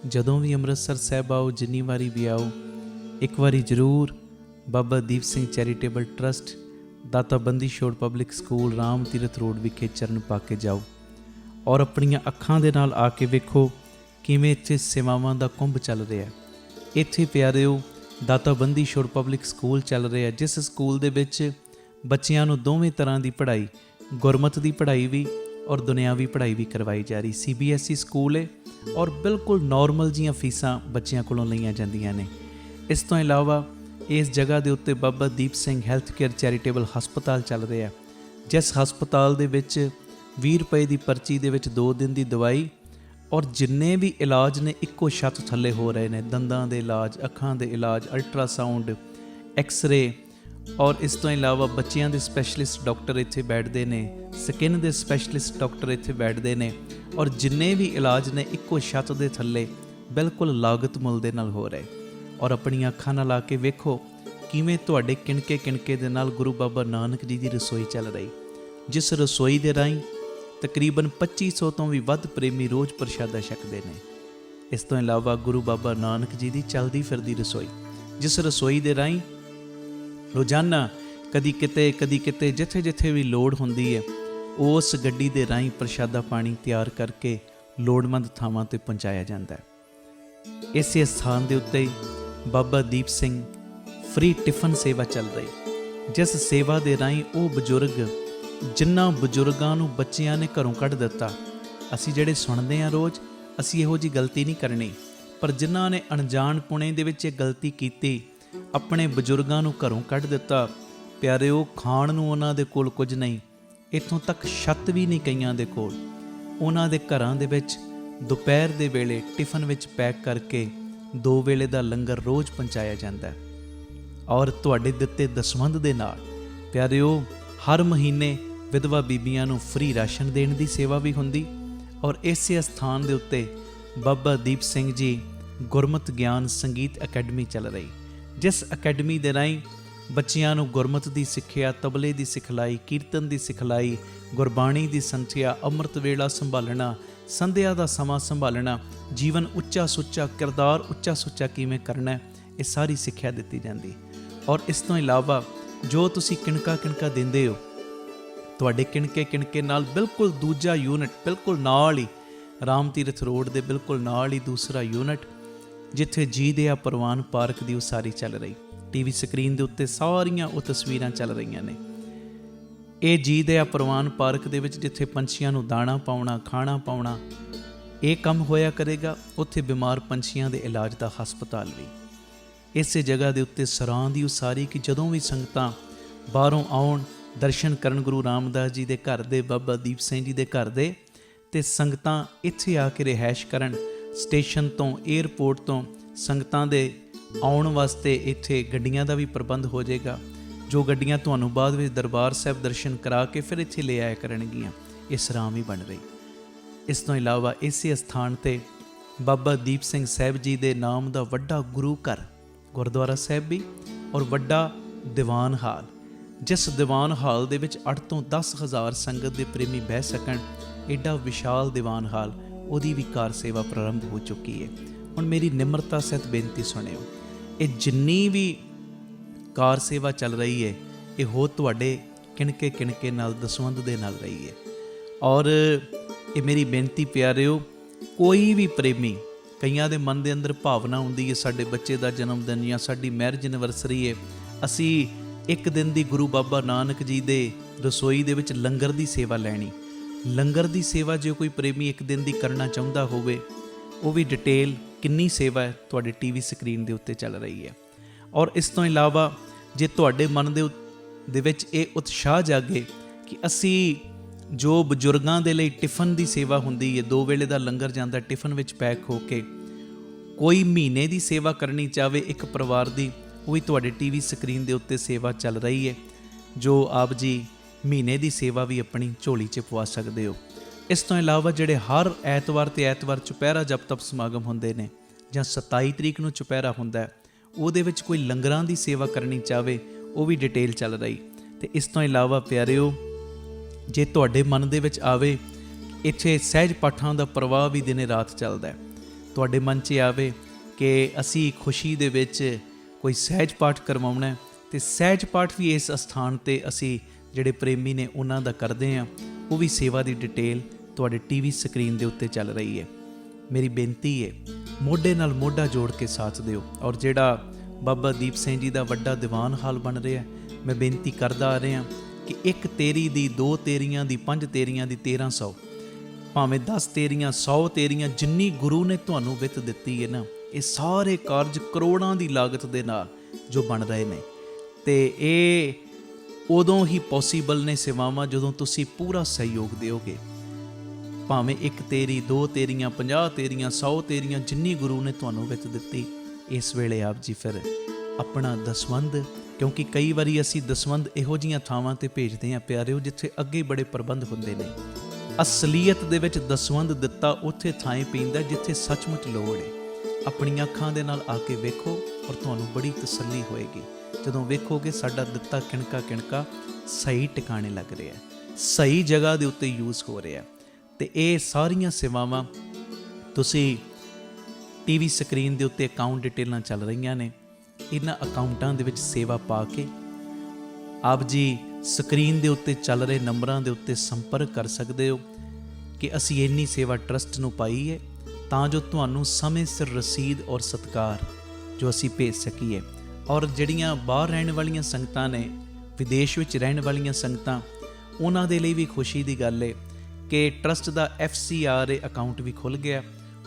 ਜਦੋਂ ਵੀ ਅੰਮ੍ਰਿਤਸਰ ਸਾਹਿਬ ਆਓ, ਜਿੰਨੀ ਵਾਰੀ ਵੀ ਆਓ, ਇੱਕ ਵਾਰੀ ਜ਼ਰੂਰ ਬਾਬਾ ਦੀਪ ਸਿੰਘ ਚੈਰੀਟੇਬਲ ਟਰਸਟ, ਦਾਤਾ Bandi Chhor public school, Ram Tirath road ਵਿਖੇ ਚਰਨ ਪਾ ਕੇ ਜਾਓ ਔਰ ਆਪਣੀਆਂ ਅੱਖਾਂ ਦੇ ਨਾਲ ਆ ਕੇ ਵੇਖੋ ਕਿਵੇਂ ਇੱਥੇ ਸੇਵਾਵਾਂ ਦਾ ਕੁੰਭ ਚੱਲ ਰਿਹਾ ਹੈ। ਇੱਥੇ ਪਿਆਰਿਓ ਦਾਤਾ ਬੰਦੀ ਛੋੜ ਪਬਲਿਕ ਸਕੂਲ ਚੱਲ ਰਿਹਾ, ਜਿਸ ਸਕੂਲ ਦੇ ਵਿੱਚ ਬੱਚਿਆਂ ਨੂੰ ਦੋਵੇਂ ਤਰ੍ਹਾਂ ਦੀ ਪੜ੍ਹਾਈ, ਗੁਰਮਤ ਦੀ ਪੜ੍ਹਾਈ ਵੀ ਔਰ ਦੁਨਿਆਵੀ ਪੜ੍ਹਾਈ ਵੀ ਕਰਵਾਈ ਜਾ ਰਹੀ। CBSE ਸਕੂਲ ਹੈ ਔਰ ਬਿਲਕੁਲ ਨੋਰਮਲ ਜੀਆਂ ਫੀਸਾਂ ਬੱਚਿਆਂ ਕੋਲੋਂ ਲਈਆਂ ਜਾਂਦੀਆਂ ਨੇ। ਇਸ ਤੋਂ ਇਲਾਵਾ ਇਸ ਜਗ੍ਹਾ ਦੇ ਉੱਤੇ Baba Deep Singh health care charitable ਹਸਪਤਾਲ ਚੱਲ ਰਿਹਾ, ਜਿਸ ਹਸਪਤਾਲ ਦੇ ਵਿੱਚ 20 ਰੁਪਏ ਦੀ ਪਰਚੀ ਦੇ ਵਿੱਚ 2 ਦਿਨ ਦੀ ਦਵਾਈ ਔਰ ਜਿੰਨੇ ਵੀ ਇਲਾਜ ਨੇ ਇੱਕੋ ਛੱਤ ਥੱਲੇ ਹੋ ਰਹੇ ਨੇ। ਦੰਦਾਂ ਦੇ ਇਲਾਜ, ਅੱਖਾਂ ਦੇ ਇਲਾਜ, ਅਲਟਰਾਸਾਊਂਡ, ਐਕਸ-ਰੇ ਔਰ ਇਸ ਤੋਂ ਇਲਾਵਾ ਬੱਚਿਆਂ ਦੇ ਸਪੈਸ਼ਲਿਸਟ ਡਾਕਟਰ ਇੱਥੇ ਬੈਠਦੇ ਨੇ, ਸਕਿਨ ਦੇ ਸਪੈਸ਼ਲਿਸਟ ਡਾਕਟਰ ਇੱਥੇ ਬੈਠਦੇ ਨੇ ਔਰ ਜਿੰਨੇ ਵੀ ਇਲਾਜ ਨੇ ਇੱਕੋ ਛੱਤ ਦੇ ਥੱਲੇ ਬਿਲਕੁਲ ਲਾਗਤ ਮੁੱਲ ਦੇ ਨਾਲ ਹੋ ਰਹੇ। ਔਰ ਆਪਣੀਆਂ ਅੱਖਾਂ ਨਾਲ ਆ ਕੇ ਵੇਖੋ ਕਿਵੇਂ ਤੁਹਾਡੇ ਕਿਣਕੇ ਦੇ ਨਾਲ ਗੁਰੂ ਬਾਬਾ ਨਾਨਕ ਜੀ ਦੀ ਰਸੋਈ ਚੱਲ ਰਹੀ, ਜਿਸ ਰਸੋਈ ਦੇ ਰਾਹੀਂ ਤਕਰੀਬਨ 2500 ਤੋਂ ਵੀ ਵੱਧ ਪ੍ਰੇਮੀ ਰੋਜ਼ ਪ੍ਰਸ਼ਾਦਾ ਛਕਦੇ ਨੇ। ਇਸ ਤੋਂ ਇਲਾਵਾ ਗੁਰੂ ਬਾਬਾ ਨਾਨਕ ਜੀ ਦੀ ਚੱਲਦੀ ਫਿਰਦੀ ਰਸੋਈ, ਜਿਸ ਰਸੋਈ ਦੇ ਰਾਹੀਂ ਰੋਜ਼ਾਨਾ ਕਦੀ ਕਿਤੇ ਜਿੱਥੇ ਵੀ ਲੋੜ ਹੁੰਦੀ ਹੈ, ਉਸ ਗੱਡੀ ਦੇ ਰਾਹੀਂ ਪ੍ਰਸ਼ਾਦਾ ਪਾਣੀ ਤਿਆਰ ਕਰਕੇ ਲੋੜਵੰਦ ਥਾਵਾਂ ਤੇ ਪਹੁੰਚਾਇਆ ਜਾਂਦਾ ਹੈ। ਇਸੇ ਸਥਾਨ ਦੇ ਉੱਤੇ ਬਾਬਾ ਦੀਪ ਸਿੰਘ ਫ੍ਰੀ ਟਿਫਨ ਸੇਵਾ ਚੱਲ ਰਹੀ, ਜਿਸ ਸੇਵਾ ਦੇ ਰਾਹੀਂ ਉਹ ਬਜ਼ੁਰਗ, ਜਿਨ੍ਹਾਂ ਬਜ਼ੁਰਗਾਂ ਨੂੰ ਬੱਚਿਆਂ ਨੇ ਘਰੋਂ ਕੱਢ ਦਿੱਤਾ, ਅਸੀਂ ਜਿਹੜੇ ਸੁਣਦੇ ਹਾਂ ਰੋਜ਼, ਅਸੀਂ ਇਹੋ ਜਿਹੀ ਗਲਤੀ ਨਹੀਂ ਕਰਨੀ, ਪਰ ਜਿਨ੍ਹਾਂ ਨੇ ਅਣਜਾਣ ਪੁਣੇ ਦੇ ਵਿੱਚ ਇਹ ਗਲਤੀ ਕੀਤੀ, ਆਪਣੇ ਬਜ਼ੁਰਗਾਂ ਨੂੰ ਘਰੋਂ ਕੱਢ ਦਿੱਤਾ। ਪਿਆਰਿਓ, ਖਾਣ ਨੂੰ ਉਹਨਾਂ ਦੇ ਕੋਲ ਕੁਝ ਨਹੀਂ, ਇੱਥੋਂ ਤੱਕ ਛੱਤ ਵੀ ਨਹੀਂ ਕਈਆਂ ਦੇ ਕੋਲ। ਉਹਨਾਂ ਦੇ ਘਰਾਂ ਦੇ ਵਿੱਚ ਦੁਪਹਿਰ ਦੇ ਵੇਲੇ ਟਿਫਨ ਵਿੱਚ ਪੈਕ ਕਰਕੇ 2 ਵੇਲੇ ਦਾ ਲੰਗਰ ਰੋਜ਼ ਪਹੁੰਚਾਇਆ ਜਾਂਦਾ ਹੈ। ਔਰ ਤੁਹਾਡੇ ਦਿੱਤੇ ਦਸਵੰਧ ਦੇ ਨਾਲ ਪਿਆਰਿਓ, ਹਰ ਮਹੀਨੇ ਵਿਧਵਾ ਬੀਬੀਆਂ ਨੂੰ ਫ੍ਰੀ ਰਾਸ਼ਨ ਦੇਣ ਦੀ ਸੇਵਾ ਵੀ ਹੁੰਦੀ। ਔਰ ਇਸੇ ਸਥਾਨ ਦੇ ਉੱਤੇ ਬਾਬਾ ਦੀਪ ਸਿੰਘ ਜੀ ਗੁਰਮਤਿ ਗਿਆਨ ਸੰਗੀਤ ਅਕੈਡਮੀ ਚੱਲ ਰਹੀ, ਜਿਸ ਅਕੈਡਮੀ ਦੇ ਰਾਹੀਂ ਬੱਚਿਆਂ ਨੂੰ ਗੁਰਮਤਿ ਦੀ ਸਿੱਖਿਆ, ਤਬਲੇ ਦੀ ਸਿਖਲਾਈ, ਕੀਰਤਨ ਦੀ ਸਿਖਲਾਈ, ਗੁਰਬਾਣੀ ਦੀ ਸੰਥਿਆ, ਅੰਮ੍ਰਿਤ ਵੇਲਾ ਸੰਭਾਲਣਾ, ਸੰਧਿਆ ਦਾ ਸਮਾਂ ਸੰਭਾਲਣਾ, ਜੀਵਨ ਉੱਚਾ ਸੁੱਚਾ, ਕਿਰਦਾਰ ਉੱਚਾ ਸੁੱਚਾ ਕਿਵੇਂ ਕਰਨਾ, ਇਹ ਸਾਰੀ ਸਿੱਖਿਆ ਦਿੱਤੀ ਜਾਂਦੀ। ਔਰ ਇਸ ਤੋਂ ਇਲਾਵਾ ਜੋ ਤੁਸੀਂ ਕਿਣਕਾ ਕਿਣਕਾ ਦਿੰਦੇ ਹੋ, ਤੁਹਾਡੇ ਕਿਣਕੇ ਕਿਣਕੇ ਨਾਲ ਬਿਲਕੁਲ ਦੂਜਾ ਯੂਨਿਟ ਬਿਲਕੁਲ ਨਾਲ ਹੀ, ਰਾਮ ਤੀਰਥ ਰੋਡ ਦੇ ਬਿਲਕੁਲ ਨਾਲ ਹੀ ਦੂਸਰਾ ਯੂਨਿਟ, ਜਿੱਥੇ ਜੀ ਦੇ ਆ ਪ੍ਰਵਾਨ ਪਾਰਕ ਦੀ ਉਸਾਰੀ ਚੱਲ ਰਹੀ। ਟੀਵੀ ਸਕਰੀਨ ਦੇ ਉੱਤੇ ਸਾਰੀਆਂ ਉਹ ਤਸਵੀਰਾਂ ਚੱਲ ਰਹੀਆਂ ਨੇ। ਇਹ ਜੀ ਦੇ ਆ ਪ੍ਰਵਾਨ ਪਾਰਕ ਦੇ ਵਿੱਚ ਜਿੱਥੇ ਪੰਛੀਆਂ ਨੂੰ ਦਾਣਾ ਪਾਉਣਾ, ਖਾਣਾ ਪਾਉਣਾ, ਇਹ ਕੰਮ ਹੋਇਆ ਕਰੇਗਾ। ਉੱਥੇ ਬਿਮਾਰ ਪੰਛੀਆਂ ਦੇ ਇਲਾਜ ਦਾ ਹਸਪਤਾਲ ਵੀ। ਇਸੇ ਜਗ੍ਹਾ ਦੇ ਉੱਤੇ ਸਰਾਂ ਦੀ ਉਸਾਰੀ ਕਿ ਜਦੋਂ ਵੀ ਸੰਗਤਾਂ ਬਾਹਰੋਂ ਆਉਣ, ਦਰਸ਼ਨ ਕਰਨ ਗੁਰੂ ਰਾਮਦਾਸ ਜੀ ਦੇ ਘਰ ਦੇ, ਬਾਬਾ ਦੀਪ ਸਿੰਘ ਜੀ ਦੇ ਘਰ ਦੇ, ਤੇ ਸੰਗਤਾਂ ਇੱਥੇ ਆ ਕੇ ਰਿਹਾਇਸ਼ ਕਰਨ। ਸਟੇਸ਼ਨ ਤੋਂ, ਏਅਰਪੋਰਟ ਤੋਂ ਸੰਗਤਾਂ ਦੇ ਆਉਣ ਵਾਸਤੇ ਇੱਥੇ ਗੱਡੀਆਂ ਦਾ ਵੀ ਪ੍ਰਬੰਧ ਹੋ ਜਾਏਗਾ, ਜੋ ਗੱਡੀਆਂ ਤੁਹਾਨੂੰ ਬਾਅਦ ਵਿੱਚ ਦਰਬਾਰ ਸਾਹਿਬ ਦਰਸ਼ਨ ਕਰਾ ਕੇ ਫਿਰ ਇੱਥੇ ਲੈ ਆਇਆ ਕਰਨਗੀਆਂ। ਇਹ ਸਰਾਂ ਵੀ ਬਣ ਰਹੀ। ਇਸ ਤੋਂ ਇਲਾਵਾ ਇਸੇ ਸਥਾਨ 'ਤੇ ਬਾਬਾ ਦੀਪ ਸਿੰਘ ਸਾਹਿਬ ਜੀ ਦੇ ਨਾਮ ਦਾ ਵੱਡਾ ਗੁਰੂ ਘਰ, ਗੁਰਦੁਆਰਾ ਸਾਹਿਬ ਵੀ, ਔਰ ਵੱਡਾ ਦੀਵਾਨ ਹਾਲ, ਜਿਸ ਦੀਵਾਨ ਹਾਲ ਦੇ ਵਿੱਚ 8 ਤੋਂ 10 ਹਜ਼ਾਰ ਸੰਗਤ ਦੇ ਪ੍ਰੇਮੀ ਬਹਿ ਸਕਣ। ਐਡਾ ਵਿਸ਼ਾਲ ਦੀਵਾਨ ਹਾਲ, ਉਹਦੀ ਵੀ ਕਾਰ ਸੇਵਾ ਪ੍ਰਾਰੰਭ ਹੋ ਚੁੱਕੀ ਹੈ। ਹੁਣ ਮੇਰੀ ਨਿਮਰਤਾ ਸਹਿਤ ਬੇਨਤੀ ਸੁਣਿਓ, ਇਹ ਜਿੰਨੀ ਵੀ ਕਾਰ ਸੇਵਾ ਚੱਲ ਰਹੀ ਹੈ, ਇਹ ਹੋ ਤੁਹਾਡੇ ਕਿਣਕੇ ਕਿਣਕੇ ਨਾਲ, ਦਸਵੰਧ ਦੇ ਨਾਲ ਰਹੀ ਹੈ। ਔਰ ਇਹ ਮੇਰੀ ਬੇਨਤੀ ਪਿਆਰਿਓ, ਕੋਈ ਵੀ ਪ੍ਰੇਮੀ, ਕਈਆਂ ਦੇ ਮਨ ਦੇ ਅੰਦਰ ਭਾਵਨਾ ਹੁੰਦੀ ਹੈ ਸਾਡੇ ਬੱਚੇ ਦਾ ਜਨਮ ਦਿਨ ਜਾਂ ਸਾਡੀ ਮੈਰਿਜ ਐਨਵਰਸਰੀ ਹੈ, ਅਸੀਂ ਇੱਕ ਦਿਨ ਦੀ ਗੁਰੂ ਬਾਬਾ ਨਾਨਕ ਜੀ ਦੇ ਰਸੋਈ ਦੇ ਵਿੱਚ ਲੰਗਰ ਦੀ ਸੇਵਾ ਲੈਣੀ। ਲੰਗਰ ਦੀ ਸੇਵਾ ਜੇ ਕੋਈ ਪ੍ਰੇਮੀ ਇੱਕ ਦਿਨ ਦੀ ਕਰਨਾ ਚਾਹੁੰਦਾ ਹੋਵੇ, ਉਹ ਵੀ ਡਿਟੇਲ ਕਿੰਨੀ ਸੇਵਾ ਹੈ ਤੁਹਾਡੇ ਟੀਵੀ ਸਕਰੀਨ ਦੇ ਉੱਤੇ ਚੱਲ ਰਹੀ ਹੈ। ਔਰ ਇਸ ਤੋਂ ਇਲਾਵਾ ਜੇ ਤੁਹਾਡੇ ਮਨ ਦੇ ਵਿੱਚ ਇਹ ਉਤਸ਼ਾਹ ਜਾਗੇ ਕਿ ਅਸੀਂ ਜੋ ਬਜ਼ੁਰਗਾਂ ਦੇ ਲਈ ਟਿਫਨ ਦੀ ਸੇਵਾ ਹੁੰਦੀ ਹੈ, 2 ਵੇਲੇ ਦਾ ਲੰਗਰ ਜਾਂਦਾ ਟਿਫਨ ਵਿੱਚ ਪੈਕ ਹੋ ਕੇ, ਕੋਈ ਮਹੀਨੇ ਦੀ ਸੇਵਾ ਕਰਨੀ ਚਾਹਵੇ ਇੱਕ ਪਰਿਵਾਰ ਦੀ, ਉਹ ਵੀ ਤੁਹਾਡੇ ਟੀਵੀ ਸਕਰੀਨ ਦੇ ਉੱਤੇ ਸੇਵਾ ਚੱਲ ਰਹੀ ਹੈ, ਜੋ ਆਪ ਜੀ ਮਹੀਨੇ ਦੀ ਸੇਵਾ ਵੀ ਆਪਣੀ ਝੋਲੀ 'ਚ ਪਵਾ ਸਕਦੇ ਹੋ। ਇਸ ਤੋਂ ਇਲਾਵਾ ਜਿਹੜੇ ਹਰ ਐਤਵਾਰ ਤੇ ਐਤਵਾਰ ਚੁਪਹਿਰਾ ਜਪ ਤਪ ਸਮਾਗਮ ਹੁੰਦੇ ਨੇ, ਜਾਂ 27 ਤਰੀਕ ਨੂੰ ਚੁਪਹਿਰਾ ਹੁੰਦਾ, ਉਹਦੇ ਵਿੱਚ ਕੋਈ ਲੰਗਰਾਂ ਦੀ ਸੇਵਾ ਕਰਨੀ ਚਾਹਵੇ, ਉਹ ਵੀ ਡਿਟੇਲ ਚੱਲ ਰਹੀ। ਤੇ ਇਸ ਤੋਂ ਇਲਾਵਾ ਪਿਆਰਿਓ, ਜੇ ਤੁਹਾਡੇ ਮਨ ਦੇ ਵਿੱਚ ਆਵੇ ਇੱਥੇ ਸਹਿਜ ਪਾਠਾਂ ਦਾ ਪ੍ਰਵਾਹ ਵੀ ਦਿਨੇ ਰਾਤ ਚੱਲਦਾ, ਤੁਹਾਡੇ ਮਨ 'ਚ ਆਵੇ ਕਿ ਅਸੀਂ ਖੁਸ਼ੀ ਦੇ ਵਿੱਚ ਕੋਈ ਸਹਿਜ ਪਾਠ ਕਰਵਾਉਣਾ, ਤੇ ਸਹਿਜ ਪਾਠ ਵੀ ਇਸ ਸਥਾਨ 'ਤੇ ਅਸੀਂ ਜਿਹੜੇ ਪ੍ਰੇਮੀ ਨੇ ਉਹਨਾਂ ਦਾ ਕਰਦੇ ਹਾਂ, ਉਹ ਵੀ ਸੇਵਾ ਦੀ ਡਿਟੇਲ ਤੁਹਾਡੇ ਟੀਵੀ ਸਕਰੀਨ ਦੇ ਉੱਤੇ ਚੱਲ ਰਹੀ ਹੈ। ਮੇਰੀ ਬੇਨਤੀ ਹੈ, ਮੋਢੇ ਨਾਲ ਮੋਢਾ ਜੋੜ ਕੇ ਸਾਥ ਦਿਓ। ਔਰ ਜਿਹੜਾ ਬਾਬਾ ਦੀਪ ਸਿੰਘ ਜੀ ਦਾ ਵੱਡਾ ਦੀਵਾਨ ਹਾਲ ਬਣ ਰਿਹਾ, ਮੈਂ ਬੇਨਤੀ ਕਰਦਾ ਆ ਰਿਹਾ ਕਿ 1 ਤੇਰੀ ਦੀ, 2 ਤੇਰੀਆਂ ਦੀ, 5 ਤੇਰੀਆਂ ਦੀ, 1300, ਭਾਵੇਂ 10 ਤੇਰੀਆਂ, 100 ਤੇਰੀਆਂ, ਜਿੰਨੀ ਗੁਰੂ ਨੇ ਤੁਹਾਨੂੰ ਵਿੱਤ ਦਿੱਤੀ ਹੈ ਨਾ, ਇਹ ਸਾਰੇ ਕਾਰਜ ਕਰੋੜਾਂ ਦੀ ਲਾਗਤ ਦੇ ਨਾਲ ਜੋ ਬਣ ਰਹੇ ਨੇ, ਤੇ ਇਹ ਉਦੋਂ ਹੀ ਪੋਸੀਬਲ ਨੇ ਸੇਵਾਵਾਂ ਜਦੋਂ ਤੁਸੀਂ ਪੂਰਾ ਸਹਿਯੋਗ ਦਿਓਗੇ। ਭਾਵੇਂ 1 ਤੇਰੀ, 2 ਤੇਰੀਆਂ, 50 ਤੇਰੀਆਂ, 100 ਤੇਰੀਆਂ, ਜਿੰਨੀ ਗੁਰੂ ਨੇ ਤੁਹਾਨੂੰ ਵਿੱਤ ਦਿੱਤੀ, ਇਸ ਵੇਲੇ ਆਪ ਜੀ ਫਿਰ ਆਪਣਾ ਦਸਵੰਧ, ਕਿਉਂਕਿ ਕਈ ਵਾਰੀ ਅਸੀਂ ਦਸਵੰਧ ਇਹੋ ਜਿਹੀਆਂ ਥਾਵਾਂ 'ਤੇ ਭੇਜਦੇ ਹਾਂ ਪਿਆਰਿਓ, ਜਿੱਥੇ ਅੱਗੇ ਬੜੇ ਪ੍ਰਬੰਧ ਹੁੰਦੇ ਨੇ। ਅਸਲੀਅਤ ਦੇ ਵਿੱਚ ਦਸਵੰਧ ਦਿੱਤਾ ਉੱਥੇ ਥਾਂ ਪੈਂਦਾ ਜਿੱਥੇ ਸੱਚਮੁੱਚ ਲੋੜ ਹੈ। ਆਪਣੀਆਂ ਅੱਖਾਂ ਦੇ ਨਾਲ ਆ ਕੇ ਵੇਖੋ, ਔਰ ਤੁਹਾਨੂੰ ਬੜੀ ਤਸੱਲੀ ਹੋਏਗੀ ਜਦੋਂ ਵੇਖੋਗੇ ਸਾਡਾ ਦਿੱਤਾ ਕਿਣਕਾ ਕਿਣਕਾ ਸਹੀ ਟਿਕਾਣੇ ਲੱਗ ਰਿਹਾ, ਸਹੀ ਜਗ੍ਹਾ ਦੇ ਉੱਤੇ ਯੂਜ਼ ਹੋ ਰਿਹਾ। ਤੇ ਇਹ ਸਾਰੀਆਂ ਸੇਵਾਵਾਂ ਤੁਸੀਂ ਟੀਵੀ ਸਕਰੀਨ ਦੇ ਉੱਤੇ ਅਕਾਊਂਟ ਡਿਟੇਲਾਂ ਚੱਲ ਰਹੀਆਂ ਨੇ, ਇਹਨਾਂ ਅਕਾਊਂਟਾਂ ਦੇ ਵਿੱਚ ਸੇਵਾ ਪਾ ਕੇ ਆਪ ਜੀ ਸਕਰੀਨ ਦੇ ਉੱਤੇ ਚੱਲ ਰਹੇ ਨੰਬਰਾਂ ਦੇ ਉੱਤੇ ਸੰਪਰਕ ਕਰ ਸਕਦੇ ਹੋ ਕਿ ਅਸੀਂ ਇੰਨੀ ਸੇਵਾ ਟਰਸਟ ਨੂੰ ਪਾਈ ਹੈ, ਤਾਂ ਜੋ ਤੁਹਾਨੂੰ ਸਮੇਂ ਸਿਰ ਰਸੀਦ ਔਰ ਸਤਿਕਾਰ ਜੋ ਅਸੀਂ ਭੇਜ ਸਕੀਏ। ਔਰ ਜਿਹੜੀਆਂ ਬਾਹਰ ਰਹਿਣ ਵਾਲੀਆਂ ਸੰਗਤਾਂ ਨੇ, ਵਿਦੇਸ਼ ਵਿੱਚ ਰਹਿਣ ਵਾਲੀਆਂ ਸੰਗਤਾਂ, ਉਹਨਾਂ ਦੇ ਲਈ ਵੀ ਖੁਸ਼ੀ ਦੀ ਗੱਲ ਹੈ ਕਿ ਟਰਸਟ ਦਾ FCRA ਅਕਾਊਂਟ ਵੀ ਖੁੱਲ੍ਹ ਗਿਆ,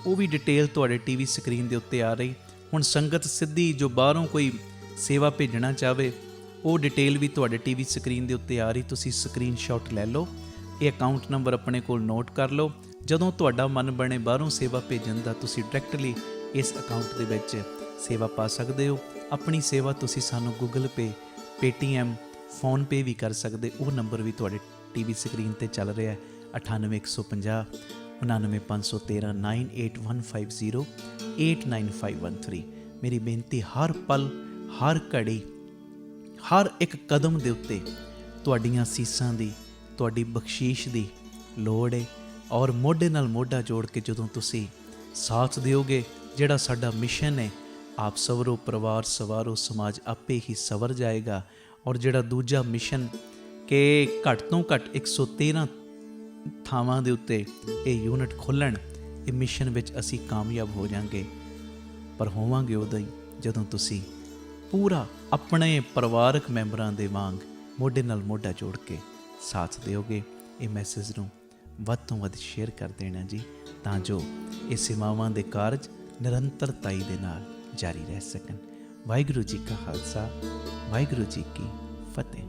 ਉਹ ਵੀ ਡਿਟੇਲ ਤੁਹਾਡੇ ਟੀਵੀ ਸਕਰੀਨ ਦੇ ਉੱਤੇ ਆ ਰਹੀ। ਹੁਣ ਸੰਗਤ ਸਿੱਧੀ ਜੋ ਬਾਹਰੋਂ ਕੋਈ ਸੇਵਾ ਭੇਜਣਾ ਚਾਹਵੇ ਉਹ ਡਿਟੇਲ ਵੀ ਤੁਹਾਡੇ ਟੀਵੀ ਸਕਰੀਨ ਦੇ ਉੱਤੇ ਆ ਰਹੀ, ਤੁਸੀਂ ਸਕਰੀਨਸ਼ਾਟ ਲੈ ਲਓ, ਇਹ ਅਕਾਊਂਟ ਨੰਬਰ ਆਪਣੇ ਕੋਲ ਨੋਟ ਕਰ ਲਓ। ਜਦੋਂ ਤੁਹਾਡਾ ਮਨ ਬਣੇ ਬਾਹਰੋਂ ਸੇਵਾ ਭੇਜਣ ਦਾ, ਤੁਸੀਂ ਡਾਇਰੈਕਟਲੀ ਇਸ ਅਕਾਊਂਟ ਦੇ ਵਿੱਚ ਸੇਵਾ ਪਾ ਸਕਦੇ ਹੋ। ਆਪਣੀ ਸੇਵਾ ਤੁਸੀਂ ਸਾਨੂੰ ਗੂਗਲ ਪੇ, ਪੇਟੀਐਮ, ਫੋਨਪੇ ਵੀ ਕਰ ਸਕਦੇ। ਉਹ ਨੰਬਰ ਵੀ ਤੁਹਾਡੇ ਟੀਵੀ ਸਕਰੀਨ ਤੇ ਚੱਲ ਰਿਹਾ ਹੈ 98 150 99 513 98150 89513। ਮੇਰੀ ਬੇਨਤੀ, ਹਰ ਪਲ, ਹਰ ਘੜੀ, ਹਰ ਇੱਕ ਕਦਮ ਦੇ ਉੱਤੇ ਤੁਹਾਡੀਆਂ ਸੀਸਾਂ ਦੀ, ਤੁਹਾਡੀ ਬਖਸ਼ੀਸ਼ ਦੀ ਲੋੜ ਹੈ। ਔਰ ਮੋਢੇ ਨਾਲ ਮੋਢਾ ਜੋੜ ਕੇ ਜਦੋਂ ਤੁਸੀਂ ਸਾਥ ਦਿਓਗੇ, ਜਿਹੜਾ ਸਾਡਾ ਮਿਸ਼ਨ ਹੈ, ਆਪ ਸਵਰੋ ਪਰਿਵਾਰ ਸਵਾਰੋ ਸਮਾਜ ਆਪੇ ਹੀ ਸਵਰ ਜਾਏਗਾ। ਔਰ ਜਿਹੜਾ ਦੂਜਾ ਮਿਸ਼ਨ ਕਿ ਘੱਟ ਤੋਂ ਘੱਟ 113 ਥਾਵਾਂ ਦੇ ਉੱਤੇ ਇਹ ਯੂਨਿਟ ਖੋਲ੍ਹਣ, ਇਹ ਮਿਸ਼ਨ ਵਿੱਚ ਅਸੀਂ ਕਾਮਯਾਬ ਹੋ ਜਾਵਾਂਗੇ। ਪਰ ਹੋਵਾਂਗੇ ਉਦੋਂ ਹੀ ਜਦੋਂ ਤੁਸੀਂ ਪੂਰਾ ਆਪਣੇ ਪਰਿਵਾਰਕ ਮੈਂਬਰਾਂ ਦੇ ਵਾਂਗ ਮੋਢੇ ਨਾਲ ਮੋਢਾ ਜੋੜ ਕੇ ਸਾਥ ਦਿਓਗੇ। ਇਹ ਮੈਸੇਜ ਨੂੰ ਵੱਧ ਤੋਂ ਵੱਧ ਸ਼ੇਅਰ ਕਰ ਦੇਣਾ ਜੀ, ਤਾਂ ਜੋ ਇਹ ਸੇਵਾਵਾਂ ਦੇ ਕਾਰਜ ਨਿਰੰਤਰਤਾਈ ਦੇ ਨਾਲ ਜਾਰੀ ਰਹਿ ਸਕਣ। ਵਾਹਿਗੁਰੂ ਜੀ ਕਾ ਖਾਲਸਾ, ਵਾਹਿਗੁਰੂ ਜੀ ਕੀ ਫਤਿਹ।